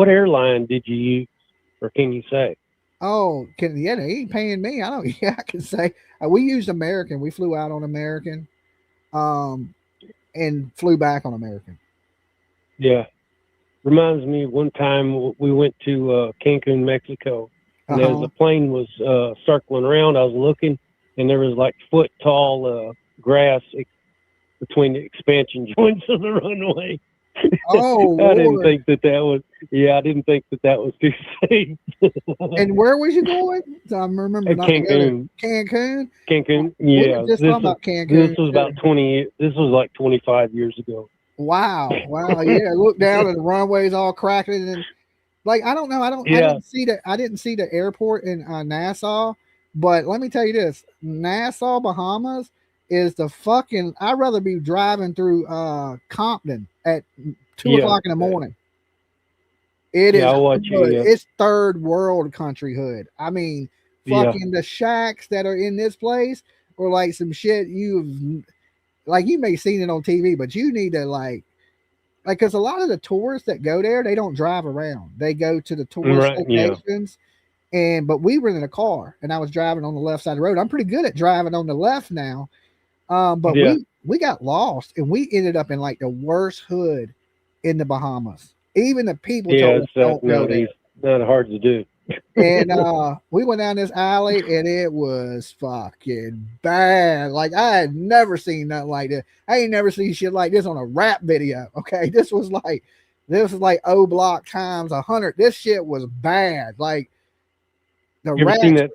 airline did you use, or can you say? Oh, they ain't paying me. I don't. Yeah, I can say we used American. We flew out on American, and flew back on American. Yeah. Reminds me of one time we went to Cancun, Mexico, and as the plane was circling around, I was looking, and there was like foot tall grass between the expansion joints of the runway. Oh, I didn't Lord. think that was. Yeah, I didn't think that was too safe. And where was you going? So I remember At not to go there. Cancun. Cancun. Cancun. We Yeah, were just talking about Cancun. This was about 20. This was like 25 years ago. Wow. Yeah. Look down and the runway's all cracking, and like I don't know. I didn't see the airport in Nassau, but let me tell you this: Nassau, Bahamas, is the fucking. I'd rather be driving through Compton at 2 o'clock in the morning. It is. I'll watch you, yeah. It's third world country hood. I mean, fucking the shacks that are in this place are like some shit you may have seen it on TV, but you need to like because a lot of the tourists that go there, they don't drive around. They go to the tourist locations. But we were in a car and I was driving on the left side of the road. I'm pretty good at driving on the left now. But we got lost and we ended up in like the worst hood in the Bahamas. Even the people told us don't go there. Not hard to do. And we went down this alley and it was fucking bad. Like I had never seen nothing like this. I ain't never seen shit like this on a rap video. Okay. This was like O Block times 100. This shit was bad. Like the You ever seen that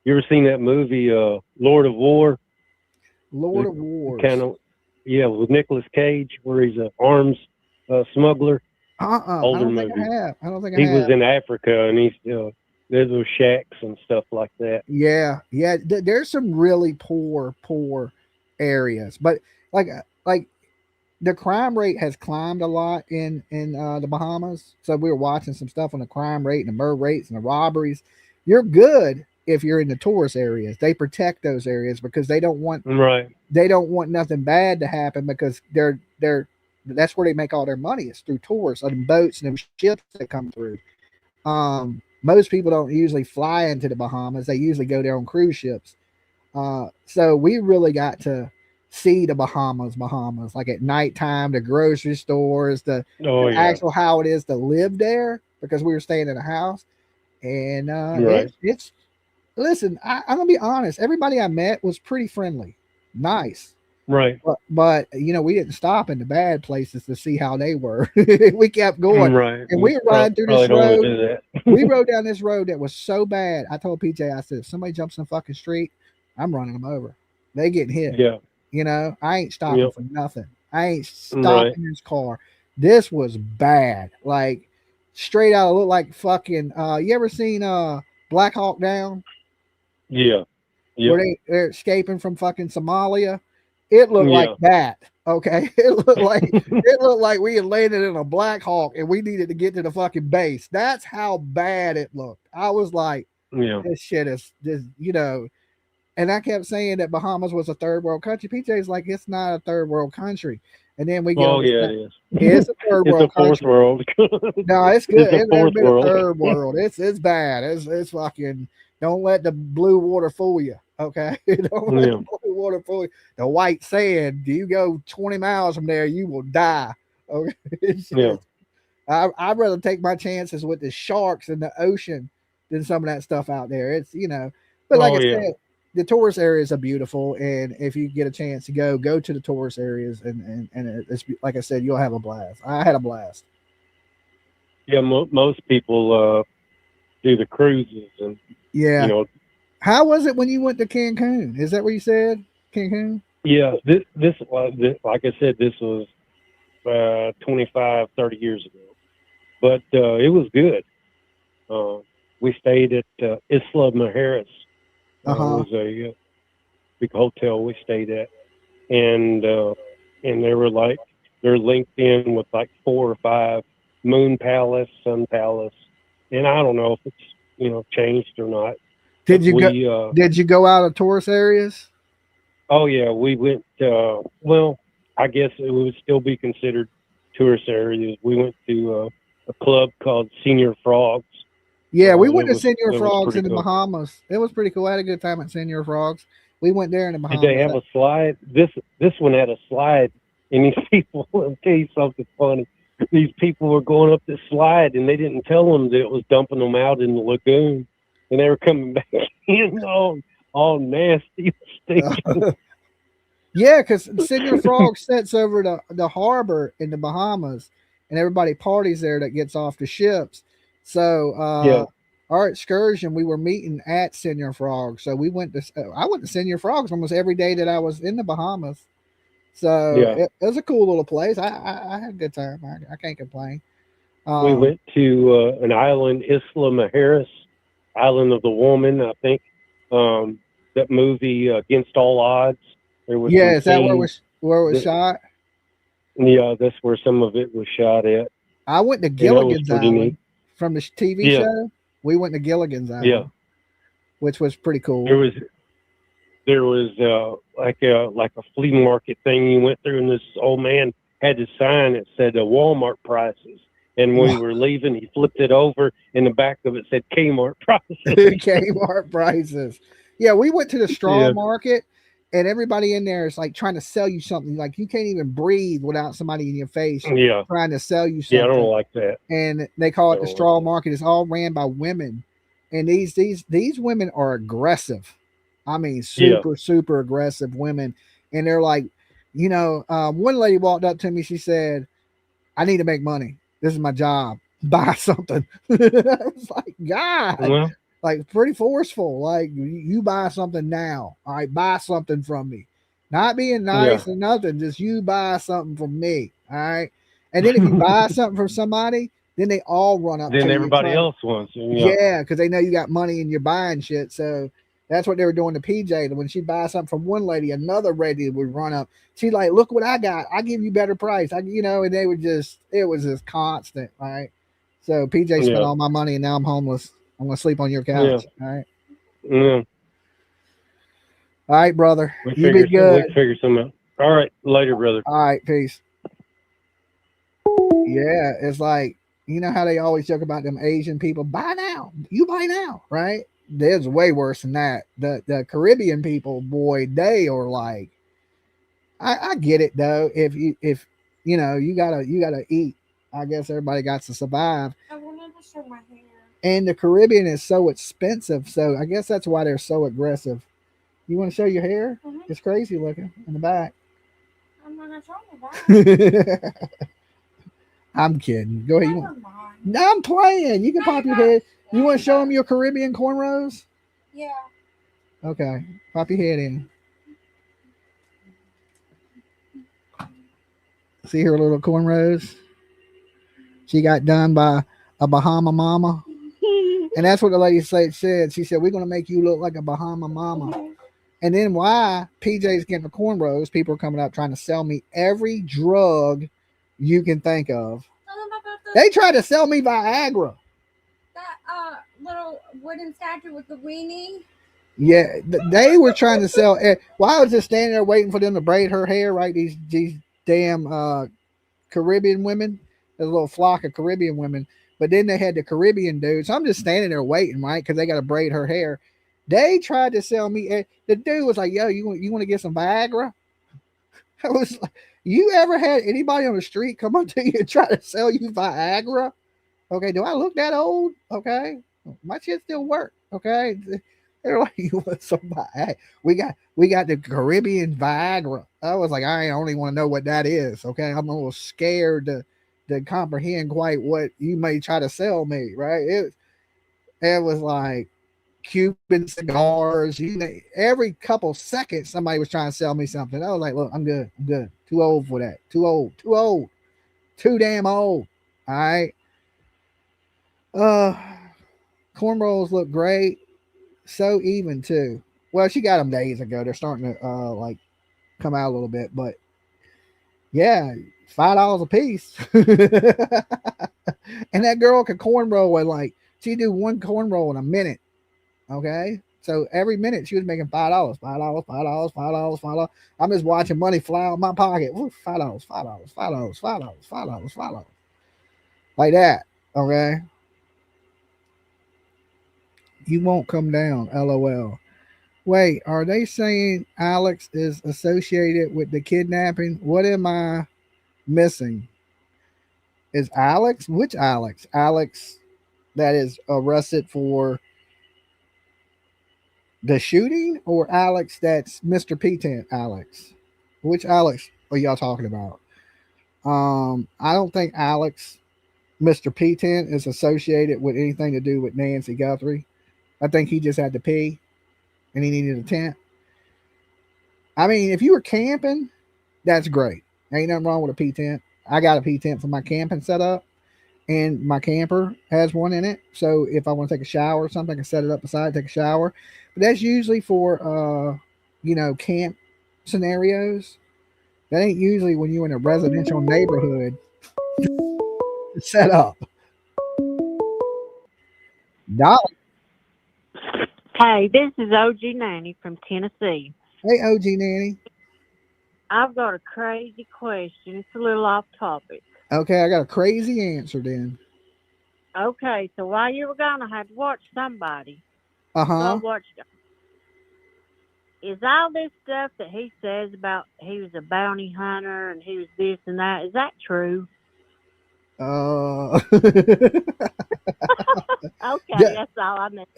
you ever seen that movie Lord of War? Lord of War. Kind of with Nicolas Cage where he's an arms smuggler. Older movie. I don't think he was in Africa, and he's there's those shacks and stuff like that. Yeah. There's some really poor areas, but like the crime rate has climbed a lot in the Bahamas. So we were watching some stuff on the crime rate and the murder rates and the robberies. You're good if you're in the tourist areas. They protect those areas because they don't want They don't want nothing bad to happen because that's where they make all their money. It's through tourists and boats and them ships that come through. Most people don't usually fly into the Bahamas. They usually go there on cruise ships. So we really got to see the Bahamas, like at nighttime, the grocery stores, actual how it is to live there because we were staying in a house. And it's listen, I'm gonna be honest. Everybody I met was pretty friendly, nice. Right. But we didn't stop in the bad places to see how they were. We kept going. Right. And we were riding through this road. We rode down this road that was so bad. I told PJ, I said, if somebody jumps in the fucking street, I'm running them over. They getting hit. Yeah. I ain't stopping for nothing. I ain't stopping this car. This was bad. Like straight out. It looked like fucking. You ever seen Black Hawk Down? Yeah. Where Yeah. they're escaping from fucking Somalia. It looked like Yeah. that. Okay, it looked like we had landed in a Black Hawk and we needed to get to the fucking base. That's how bad it looked. I was like, Yeah. this shit is just, you know. And I kept saying that Bahamas was a third world country. PJ's like, it's not a third world country. And then we get Oh on yeah, this, it is. it's a third It's a world fourth country. world. No, it's good. It's a It's never fourth been a world. third world. It's bad. It's fucking. Don't let the blue water fool you. Okay, don't let Yeah. the blue water fool you. The white sand. You go 20 miles from there, you will die. Okay, Yeah. I'd rather take my chances with the sharks in the ocean than some of that stuff out there. It's, you know, but like Oh, I yeah. said, the tourist areas are beautiful, and if you get a chance to go to the tourist areas, and it's like I said, you'll have a blast. I had a blast. Yeah. Most people do the cruises, and Yeah. you know, How was it when you went to Cancun? Is that what you said? Cancun? yeah. This like I said, this was 25, 30 years ago, but it was good. We stayed at Isla Mujeres. It was a big hotel we stayed at, and they were like, they're linked in with like 4 or 5 Moon Palace, Sun Palace, and I don't know if it's, you know, changed or not. Did But you we, go? Did you go out of tourist areas? Oh yeah, we went. Well, I guess it would still be considered tourist areas. We went to a club called Senior Frogs. Yeah, we went It to Senor was Frogs pretty in the cool. Bahamas. It was pretty cool. I had a good time at Senor Frogs. We went there in the Did Bahamas. they have a slide? This one had a slide, and these people. I'll tell you something funny. These people were going up this slide, and they didn't tell them that it was dumping them out in the lagoon, and they were coming back in all nasty, stinking. Yeah, because Senor Frog sits over the harbor in the Bahamas, and everybody parties there that gets off the ships. So Yeah. our excursion, we were meeting at Senor Frog. So we went to I went to Senor Frogs almost every day that I was in the Bahamas. So Yeah. it was a cool little place. I had a good time. I can't complain. We went to an island, Isla Mujeres, Island of the Woman, I think. That movie, Against All Odds. There was Yeah, some is that where scenes it was shot? Yeah, that's where some of it was shot at. I went to And that was Gilligan's pretty Island neat. from the TV Yeah. show. We went to Gilligan's Island, Yeah. which was pretty cool. There was like a flea market thing you went through, and this old man had this sign that said Walmart prices. And when we were leaving, he flipped it over, and the back of it said Kmart prices. Kmart prices. Yeah, we went to the straw Yeah. market, and everybody in there is like trying to sell you something. Like you can't even breathe without somebody in your face Yeah. trying to sell you something. Yeah, I don't like that. And they call it the don't straw market. It's all ran by women, and these women are aggressive. I mean, super aggressive women, and they're like, you know, one lady walked up to me. She said, "I need to make money. This is my job. Buy something." I was like, God, Well, like pretty forceful. Like you buy something now. All right, buy something from me. Not being nice or nothing. Just you buy something from me. All right. And then if you buy something from somebody, then they all run up. then to you everybody trying- else wants. Yeah, because they know you got money and you're buying shit. So that's what they were doing to PJ. When she buys something from one lady, another lady would run up. She like, look what I got. I give you better price. And they would just, it was just constant, right? So PJ spent Yeah. all my money, and now I'm homeless. I'm gonna sleep on your couch. All right. Yeah. All right, brother. We You be good. figure something out. All right. Later, brother. All right, peace. Yeah, it's like, you know how they always joke about them Asian people, buy now, you buy now, right? There's way worse than that. The Caribbean people, boy, they are like, I get it though. If you know you gotta eat. I guess everybody got to survive. I wanted to show my hair. And the Caribbean is so expensive, so I guess that's why they're so aggressive. You want to show your hair? It's crazy looking in the back. I'm not gonna show my I'm kidding. Go ahead. No, I'm playing. You can pop your head. You want to show them your Caribbean cornrows? Yeah. Okay. Pop your head in. See her little cornrows? She got done by a Bahama mama. And that's what the lady said. She said, we're going to make you look like a Bahama mama. And then why PJ's getting the cornrows, people are coming up trying to sell me every drug you can think of. They tried to sell me Viagra. That little wooden statue with the weenie. Yeah, they were trying to sell. Well, I was just standing there waiting for them to braid her hair, right? These damn Caribbean women. There's a little flock of Caribbean women. But then they had the Caribbean dude. So I'm just standing there waiting, right? Because they got to braid her hair. They tried to sell me. The dude was like, yo, you want to get some Viagra? I was like, you ever had anybody on the street come up to you and try to sell you Viagra? Okay, do I look that old? Okay, my shit still work. Okay, they're like, you want some Viagra? We got the Caribbean Viagra. I was like, I only want to know what that is. Okay, I'm a little scared to comprehend quite what you may try to sell me. Right? It was like Cuban cigars. Every couple seconds somebody was trying to sell me something. I was like, look, I'm good. Too old for that. Too old. Too damn old. All right. Cornrows look great. So even too. Well, she got them days ago. They're starting to like come out a little bit, but yeah, $5 a piece. And that girl could cornrow and like she do one cornrow in a minute. Okay, so every minute she was making $5. I'm just watching money fly out of my pocket. Ooh, $5, like that. Okay, you won't come down. LOL. Wait, are they saying Alex is associated with the kidnapping? What am I missing? Is Alex? Which Alex? Alex that is arrested for the shooting, or Alex that's Mr. P10 Alex? Which Alex are y'all talking about? I don't think Alex, Mr. P10, is associated with anything to do with Nancy Guthrie. I think he just had to pee and he needed a tent. I mean, if you were camping, that's great. Ain't nothing wrong with a P tent. I got a P tent for my camping setup, and my camper has one in it. So if I want to take a shower or something, I can set it up beside, take a shower. But that's usually for camp scenarios. That ain't usually when you're in a residential neighborhood set up. Dolly. Hey, this is OG Nanny from Tennessee. Hey, OG Nanny. I've got a crazy question. It's a little off topic. Okay, I got a crazy answer then. Okay, so while you were gone, I had to watch somebody. Uh-huh. So I watched. Is all this stuff that he says about he was a bounty hunter and he was this and that, is that true? Okay, Yeah. that's all I meant.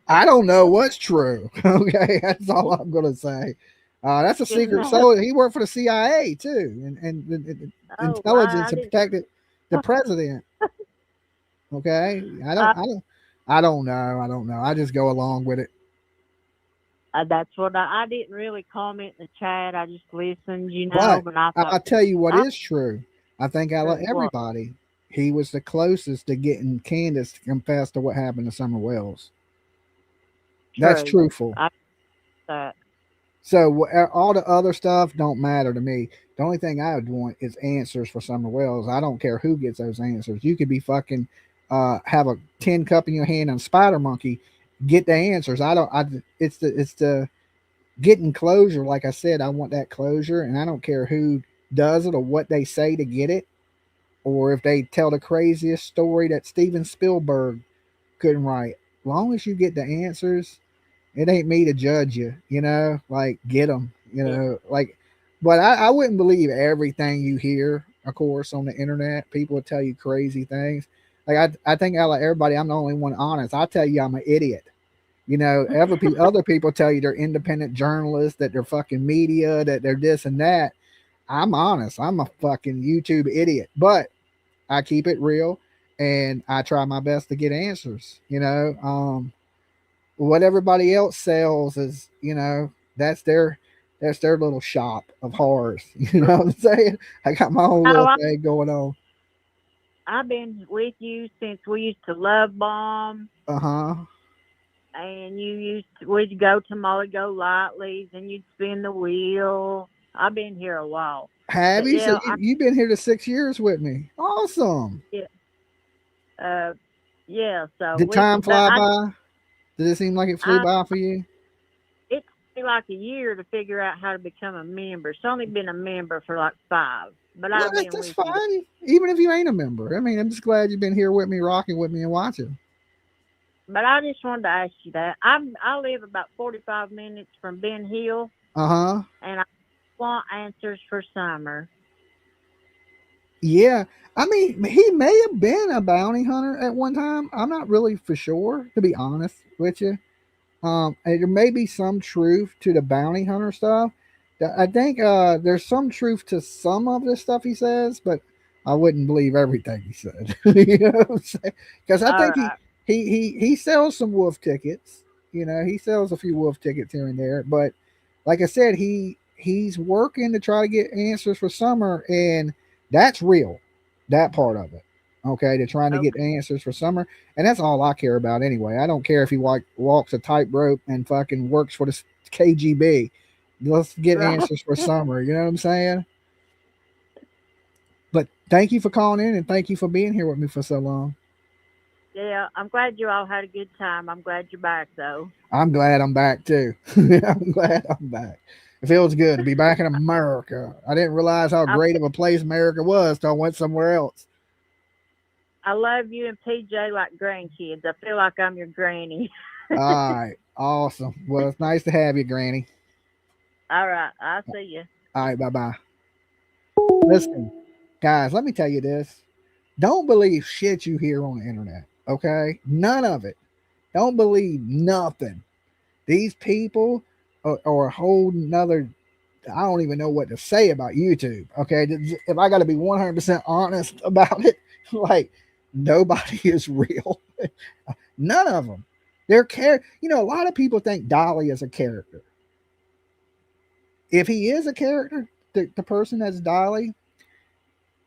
I don't know what's true. Okay, that's all I'm gonna say. That's a secret. So he worked for the CIA too, and intelligence to protect the president. Okay, I don't know. I just go along with it. That's what I didn't really comment in the chat. I just listened, But But I thought, I'll tell you what is true. I think I let everybody. He was the closest to getting Candace to confess to what happened to Summer Wells. That's truthful. So all the other stuff don't matter to me. The only thing I would want is answers for Summer Wells. I don't care who gets those answers. You could be fucking have a tin cup in your hand and Spider Monkey. Get the answers. It's the getting closure. Like I said, I want that closure, and I don't care who does it or what they say to get it, or if they tell the craziest story that Steven Spielberg couldn't write. As long as you get the answers, it ain't me to judge you, like get them, but I wouldn't believe everything you hear, of course, on the internet. People will tell you crazy things. Like I think out of everybody, I'm the only one honest. I tell you I'm an idiot. Other people tell you they're independent journalists, that they're fucking media, that they're this and that. I'm honest. I'm a fucking YouTube idiot, but I keep it real and I try my best to get answers. What everybody else sells is, that's their little shop of horrors. You know what I'm saying? I got my own little thing going on. I've been with you since we used to love bomb, and we'd go to Molly Go Lightly's, and you'd spin the wheel. I've been here a while. Have But you? yeah, So you've been here to 6 years with me. Awesome. Yeah. So Did time fly by? Did it seem like it flew by for you? It took me like a year to figure out how to become a member. It's only been a member for like 5, but Well, I've been that's with fine. you. Even if you ain't a member. I mean, I'm just glad you've been here with me, rocking with me and watching. But I just wanted to ask you that. I live about 45 minutes from Ben Hill, and I want answers for Summer. Yeah. I mean, he may have been a bounty hunter at one time. I'm not really for sure, to be honest with you. And there may be some truth to the bounty hunter stuff. I think there's some truth to some of the stuff he says, but I wouldn't believe everything he said. You know what I'm saying? Because I think he sells some wolf tickets. You know, he sells a few wolf tickets here and there. But like I said, he's working to try to get answers for Summer, and that's real. That part of it. Okay, they're trying to get answers for Summer, and that's all I care about anyway. I don't care if he walks a tightrope and fucking works for the KGB. Let's get answers for Summer. You know what I'm saying? But thank you for calling in, and thank you for being here with me for so long. Yeah, I'm glad you all had a good time. I'm glad you're back, though. I'm glad I'm back too. I'm glad I'm back. It feels good to be back in America. I didn't realize how great of a place America was till I went somewhere else. I love you and PJ like grandkids. I feel like I'm your granny. All right. Awesome. Well, it's nice to have you, Granny. All right. I'll see you. All right. Bye-bye. Listen, guys, let me tell you this. Don't believe shit you hear on the internet, okay? None of it. Don't believe nothing. These people are a whole nother, I don't even know what to say about YouTube, okay? If I got to be 100% honest about it, like, nobody is real. None of them. They're you know, a lot of people think Dolly is a character. If he is a character, the person that's Dolly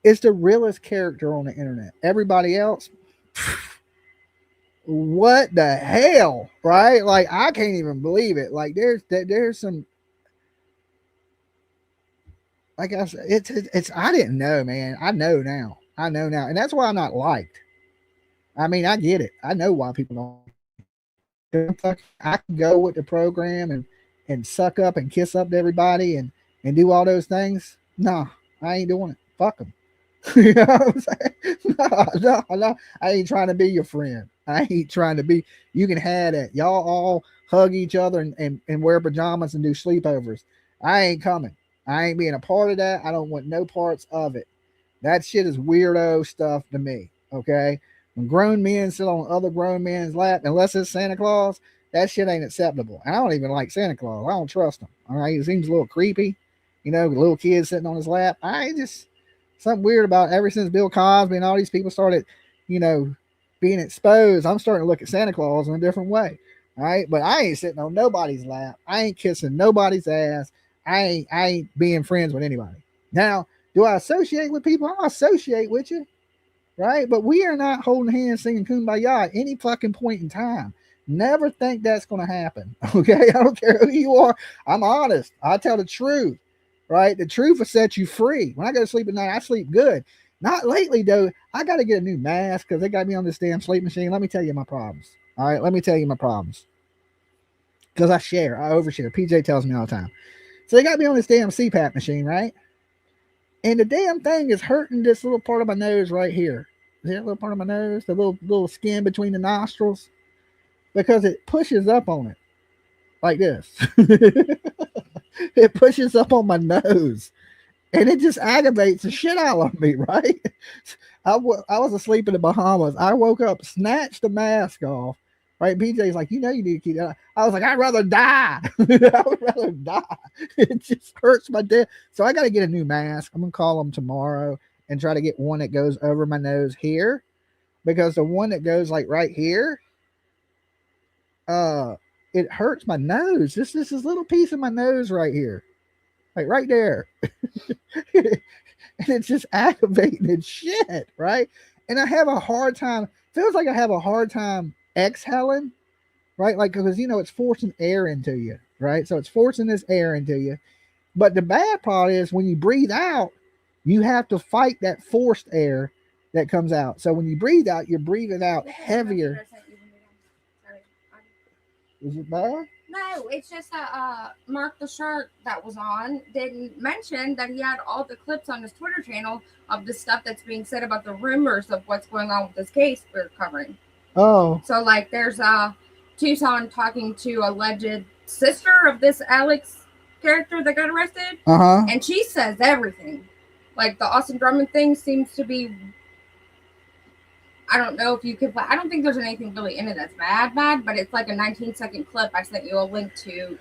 is the realest character on the internet. Everybody else, what the hell, right? Like, I can't even believe it. Like, there's some, like I said, it's I didn't know, man. I know now, and that's why I'm not liked. I mean, I get it. I know why people don't. I can go with the program and suck up and kiss up to everybody and do all those things. No, I ain't doing it. Fuck them. You know what I'm saying? No. I ain't trying to be your friend. I ain't trying to be. You can have that. Y'all all hug each other and wear pajamas and do sleepovers. I ain't coming. I ain't being a part of that. I don't want no parts of it. That shit is weirdo stuff to me. Okay? When grown men sit on other grown men's lap, unless it's Santa Claus, that shit ain't acceptable. And I don't even like Santa Claus. I don't trust him. All right? He seems a little creepy. You know, the little kid sitting on his lap. I just, something weird about it. Ever since Bill Cosby and all these people started, you know, being exposed, I'm starting to look at Santa Claus in a different way. All right? But I ain't sitting on nobody's lap. I ain't kissing nobody's ass. I ain't being friends with anybody. Now, do I associate with people? I'll associate with you. Right? But we are not holding hands singing Kumbaya at any fucking point in time. Never think that's going to happen. Okay? I don't care who you are. I'm honest. I tell the truth. Right? The truth will set you free. When I go to sleep at night, I sleep good. Not lately, though. I got to get a new mask because they got me on this damn sleep machine. Let me tell you my problems. All right? Let me tell you my problems. Because I overshare. PJ tells me all the time. So they got me on this damn CPAP machine, right? And the damn thing is hurting this little part of my nose right here. See that little part of my nose? The little skin between the nostrils? Because it pushes up on it. Like this. It pushes up on my nose. And it just aggravates the shit out of me, right? I was asleep in the Bahamas. I woke up, snatched the mask off. Right? BJ's like, you know you need to keep that. I was like, I'd rather die. I would rather die. It just hurts my death. So I got to get a new mask. I'm going to call them tomorrow and try to get one that goes over my nose here. Because the one that goes like right here, it hurts my nose. This little piece of my nose right here. Like right there. And it's just aggravating and shit, right? And I have a hard time, feels like I have a hard time exhaling, right? Like, because, it's forcing air into you, right? So it's forcing this air into you. But the bad part is when you breathe out, you have to fight that forced air that comes out. So when you breathe out, you're breathing out heavier. Is it bad? No, it's just that Mark the Shark that was on didn't mention that he had all the clips on his Twitter channel of the stuff that's being said about the rumors of what's going on with this case we're covering. Oh. So, like, there's Tucson talking to alleged sister of this Alex character that got arrested. Uh-huh. And she says everything. Like, the Austin Drummond thing seems to be... I don't know if you could... I don't think there's anything really in it that's bad, but it's like a 19-second clip. I sent you a link to...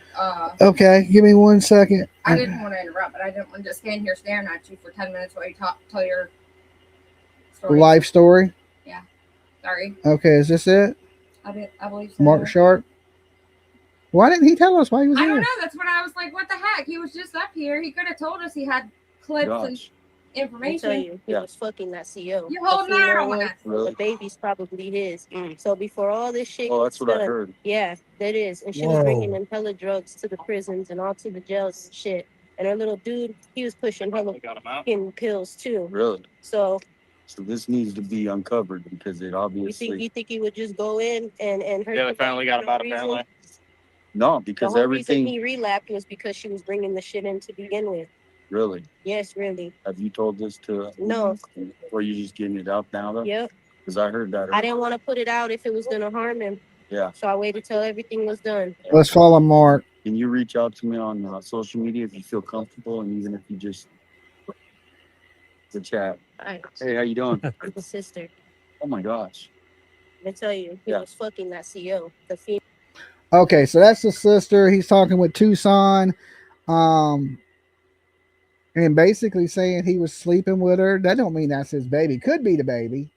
Okay, give me 1 second. I didn't want to interrupt, but I didn't want to just stand here staring at you for 10 minutes while you tell your story. Life story? Yeah. Sorry. Okay, is this it? I believe so. Mark Sharp? Why didn't he tell us why he was I here? don't know. That's what I was like, what the heck? He was just up here. He could have told us he had clips and information. Tell you, he was fucking that CO. You're holding The out female on one, that. The baby's probably his. So before all this shit, Oh, that's gets what I done- heard. Yeah, that is. And she Whoa. was bringing in hella drugs to the prisons and all to the jails and shit. And her little dude, he was pushing hella fucking pills too. Really? So So this needs to be uncovered because it you obviously think he would just go in and hurt? Yeah, they finally got him out, apparently. no, The because whole reason everything he relapsed was because she was bringing the shit in to begin with. really. Yes, really. Have you told this to? No. Or you just getting it out now though? Yep. Because I heard that. I didn't want to put it out if it was gonna harm him. Yeah. So I waited till everything was done. Let's follow Mark. Can you reach out to me on social media if you feel comfortable, and even if you just the chat? Alright. Hey, how you doing? I'm his sister. Oh my gosh. I tell you, he was fucking that CO. The female. Okay, so that's the sister. He's talking with Tucson. And basically saying he was sleeping with her. That don't mean that's his baby. Could be the baby.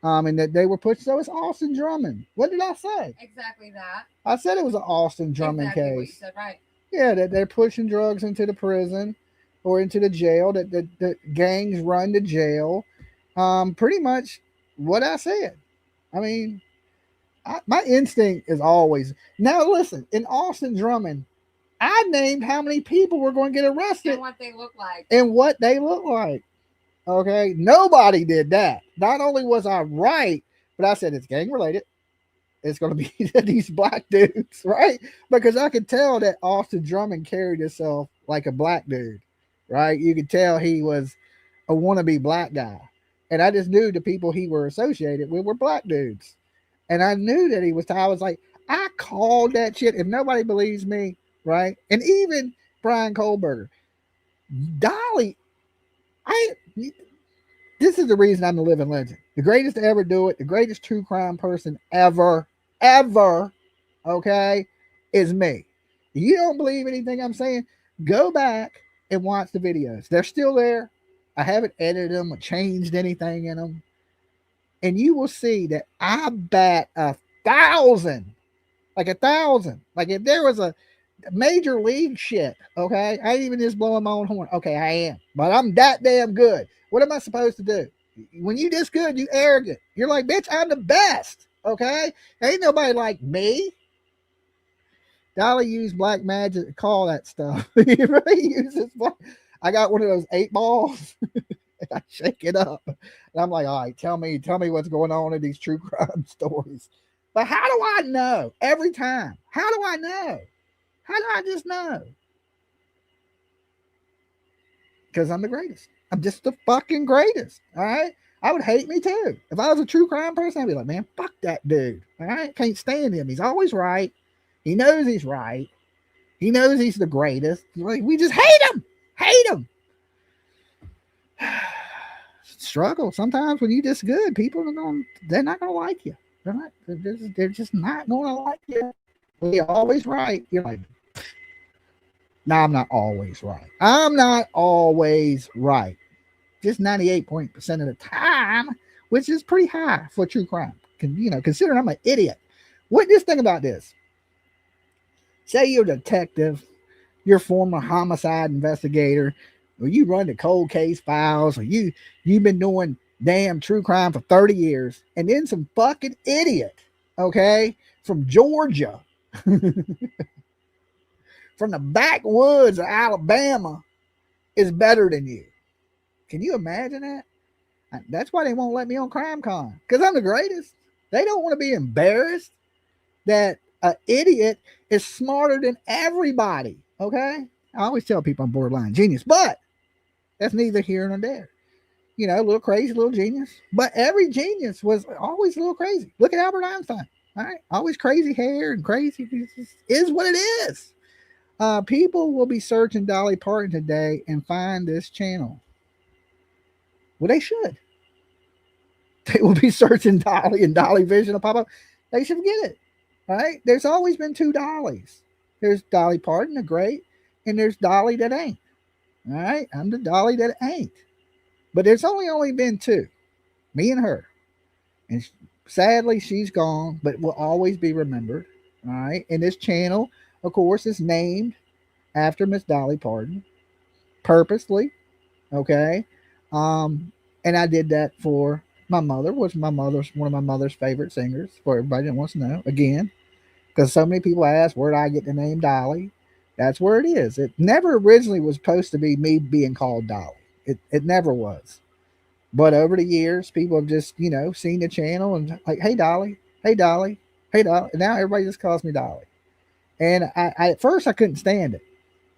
And that they were pushed. So it's Austin Drummond. What did I say? Exactly that. I said it was an Austin Drummond Exactly what you case. said, right. Yeah, that they're pushing drugs into the prison or into the jail, that the gangs run the jail. Pretty much what I said. I mean, my instinct is always... Now listen, in Austin Drummond, I named how many people were going to get arrested. And what they look like. And what they look like. Okay, nobody did that. Not only was I right, but I said it's gang related. It's going to be these black dudes, right? Because I could tell that Austin Drummond carried himself like a black dude, right? You could tell he was a wannabe black guy. And I just knew the people he were associated with were black dudes. And I knew that he was, I was like, I called that shit. If nobody believes me, right? And even Brian Kohlberger, Dolly, this is the reason I'm the living legend. The greatest to ever do it, the greatest true crime person ever, okay, is me. If you don't believe anything I'm saying, go back and watch the videos. They're still there. I haven't edited them or changed anything in them. And you will see that I bat 1,000. Like 1,000. Like if there was a major league shit, okay? I ain't even just blowing my own horn. Okay, I am. But I'm that damn good. What am I supposed to do? When you this good, you arrogant. You're like, bitch, I'm the best. Okay? Ain't nobody like me. Dolly used black magic to call that stuff. He really uses black. I got one of those 8 balls. And I shake it up. And I'm like, all right, tell me what's going on in these true crime stories. But how do I know? Every time. How do I know? How do I just know? Because I'm the greatest. I'm just the fucking greatest. All right. I would hate me too. If I was a true crime person, I'd be like, man, fuck that dude. All right. Can't stand him. He's always right. He knows he's right. He knows he's the greatest. Like, we just hate him. Hate him. Struggle. Sometimes when you just good, people they're not gonna like you. They're just not gonna like you. When you're always right, you're like, no, I'm not always right. I'm not always right. Just 98% of the time, which is pretty high for true crime. Considering I'm an idiot. Just think about this. Say you're a detective, you're a former homicide investigator, or you run the cold case files, or you've been doing damn true crime for 30 years. And then some fucking idiot, okay, from Georgia, from the backwoods of Alabama is better than you. Can you imagine that? That's why they won't let me on CrimeCon, because I'm the greatest. They don't want to be embarrassed that an idiot is smarter than everybody, okay? I always tell people I'm borderline genius, but that's neither here nor there. You know, a little crazy, little genius. But every genius was always a little crazy. Look at Albert Einstein, all right? Always crazy hair and crazy. Is what it is. People will be searching Dolly Parton today and find this channel. Well, they should. They will be searching Dolly, and Dolly Vision will pop up. They should get it, right? There's always been two Dollys. There's Dolly Parton, the great, and there's Dolly that ain't. All right, I'm the Dolly that ain't. But there's only been two, me and her. And sadly, she's gone, but will always be remembered. All right, and this channel, of course, is named after Miss Dolly Parton, purposely. Okay, and I did that for my mother. One of my mother's favorite singers. For everybody that wants to know, again, because so many people ask where did I get the name Dolly. That's where it is. It never originally was supposed to be me being called Dolly. It never was. But over the years, people have just, you know, seen the channel and like, hey Dolly, hey Dolly, hey Dolly. And now everybody just calls me Dolly. And I at first I couldn't stand it.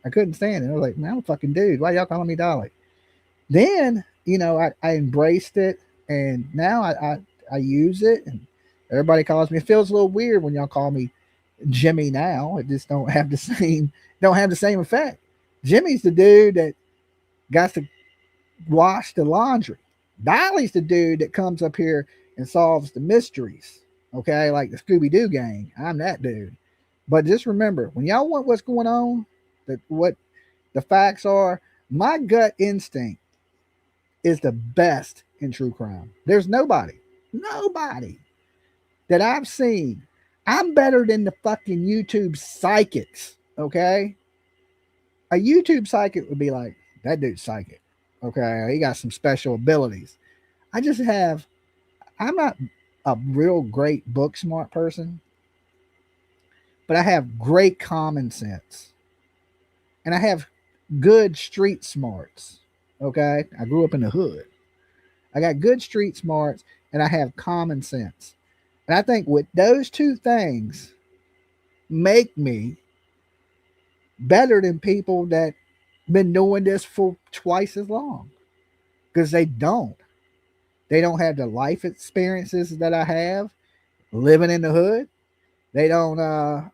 I was like, man, I'm a fucking dude. Why y'all calling me Dolly? Then, you know, I embraced it, and now I use it, and everybody calls me. It feels a little weird when y'all call me Jimmy now. It just don't have the same effect. Jimmy's the dude that got to wash the laundry. Dolly's the dude that comes up here and solves the mysteries. Okay, like the Scooby-Doo gang. I'm that dude. But just remember, when y'all want what's going on, what the facts are, my gut instinct is the best in true crime. There's nobody that I've seen. I'm better than the fucking YouTube psychics. Okay, a YouTube psychic would be like, that dude's psychic. Okay, he got some special abilities. I'm not a real great book smart person, but I have great common sense. And I have good street smarts. Okay, I grew up in the hood. I got good street smarts and I have common sense. And I think with those two things make me better than people that been doing this for twice as long, because they don't have the life experiences that I have living in the hood. They don't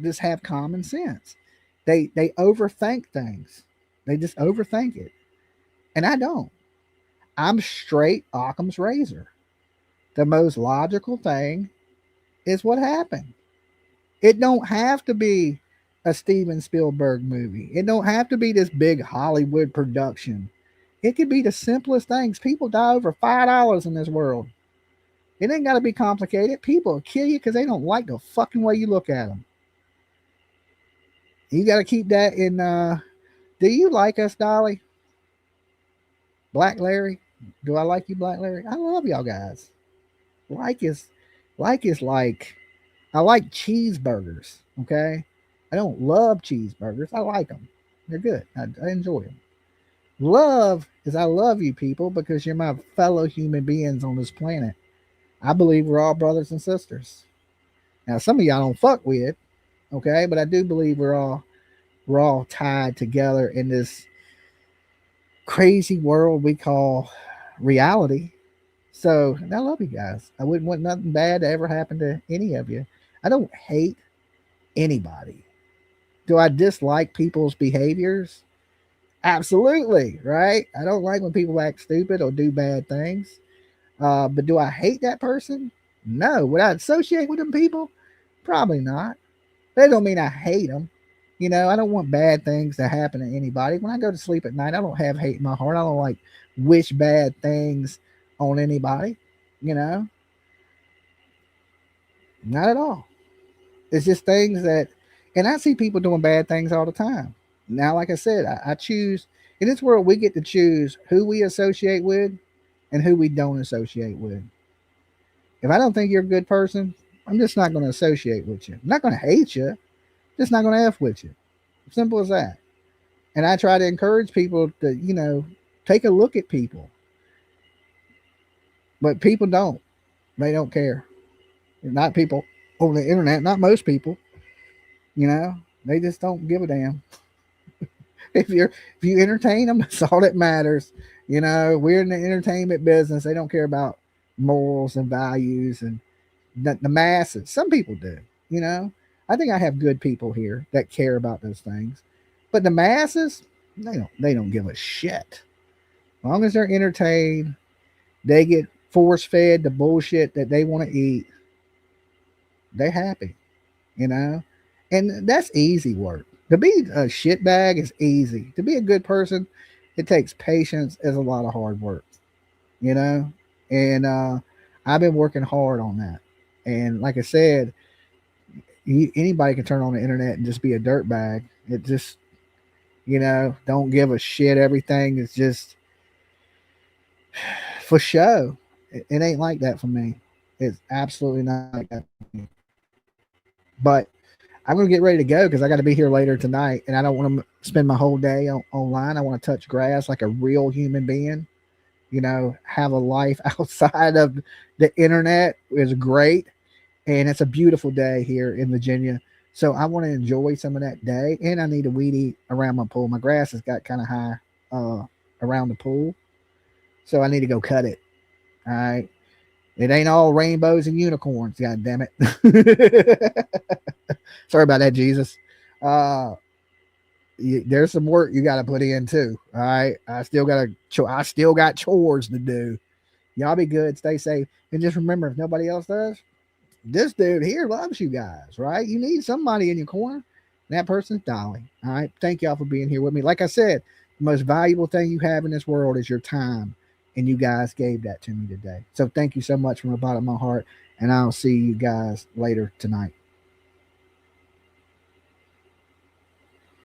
just have common sense. They overthink things. They just overthink it. And I don't. I'm straight Occam's razor. The most logical thing is what happened. It don't have to be a Steven Spielberg movie. It don't have to be this big Hollywood production. It could be the simplest things. People die over $5 in this world. It ain't got to be complicated. People will kill you because they don't like the fucking way you look at them. You got to keep that in. Do you like us, Dolly? Black Larry? Do I like you, Black Larry? I love y'all guys. Like is like, I like cheeseburgers. Okay. I don't love cheeseburgers. I like them. They're good. I enjoy them. Love is I love you people because you're my fellow human beings on this planet. I believe we're all brothers and sisters. Now, some of y'all don't fuck with, okay, but I do believe we're all tied together in this crazy world we call reality. So I love you guys. I wouldn't want nothing bad to ever happen to any of you. I don't hate anybody. Do I dislike people's behaviors? Absolutely, right? I don't like when people act stupid or do bad things. But do I hate that person? No. Would I associate with them people? Probably not. That don't mean I hate them. You know, I don't want bad things to happen to anybody. When I go to sleep at night, I don't have hate in my heart. I don't like wish bad things on anybody, you know? Not at all. It's just things that, and I see people doing bad things all the time. Now, like I said, I choose, in this world, we get to choose who we associate with and who we don't associate with. If I don't think you're a good person, I'm just not going to associate with you. I'm not going to hate you, just not going to F with you. Simple as that. And I try to encourage people to, take a look at people. But people don't. They don't care. Not people on the internet, not most people. They just don't give a damn. If you entertain them, that's all that matters. We're in the entertainment business. They don't care about morals and values and the masses. Some people do. I think I have good people here that care about those things, but the masses, they don't give a shit. As long as they're entertained, they get force fed the bullshit that they want to eat. They're happy, and that's easy work. To be a shitbag is easy. To be a good person, it takes patience. It's a lot of hard work, and I've been working hard on that. And like I said, anybody can turn on the internet and just be a dirtbag. It just, don't give a shit. Everything is just for show. It ain't like that for me. It's absolutely not like that for me. But I'm going to get ready to go because I got to be here later tonight, and I don't want to spend my whole day online. I want to touch grass like a real human being. Have a life outside of the internet is great, and it's a beautiful day here in Virginia. So I want to enjoy some of that day, and I need a weed eat around my pool. My grass has got kind of high around the pool, so I need to go cut it. All right. It ain't all rainbows and unicorns, god damn it. Sorry about that, Jesus. There's some work you got to put in too. All right. I still got chores to do. Y'all be good, stay safe, and just remember, if nobody else does, this dude here loves you guys, right? You need somebody in your corner. That person's Dolly. All right. Thank y'all for being here with me. Like I said, the most valuable thing you have in this world is your time. And you guys gave that to me today. So thank you so much from the bottom of my heart. And I'll see you guys later tonight.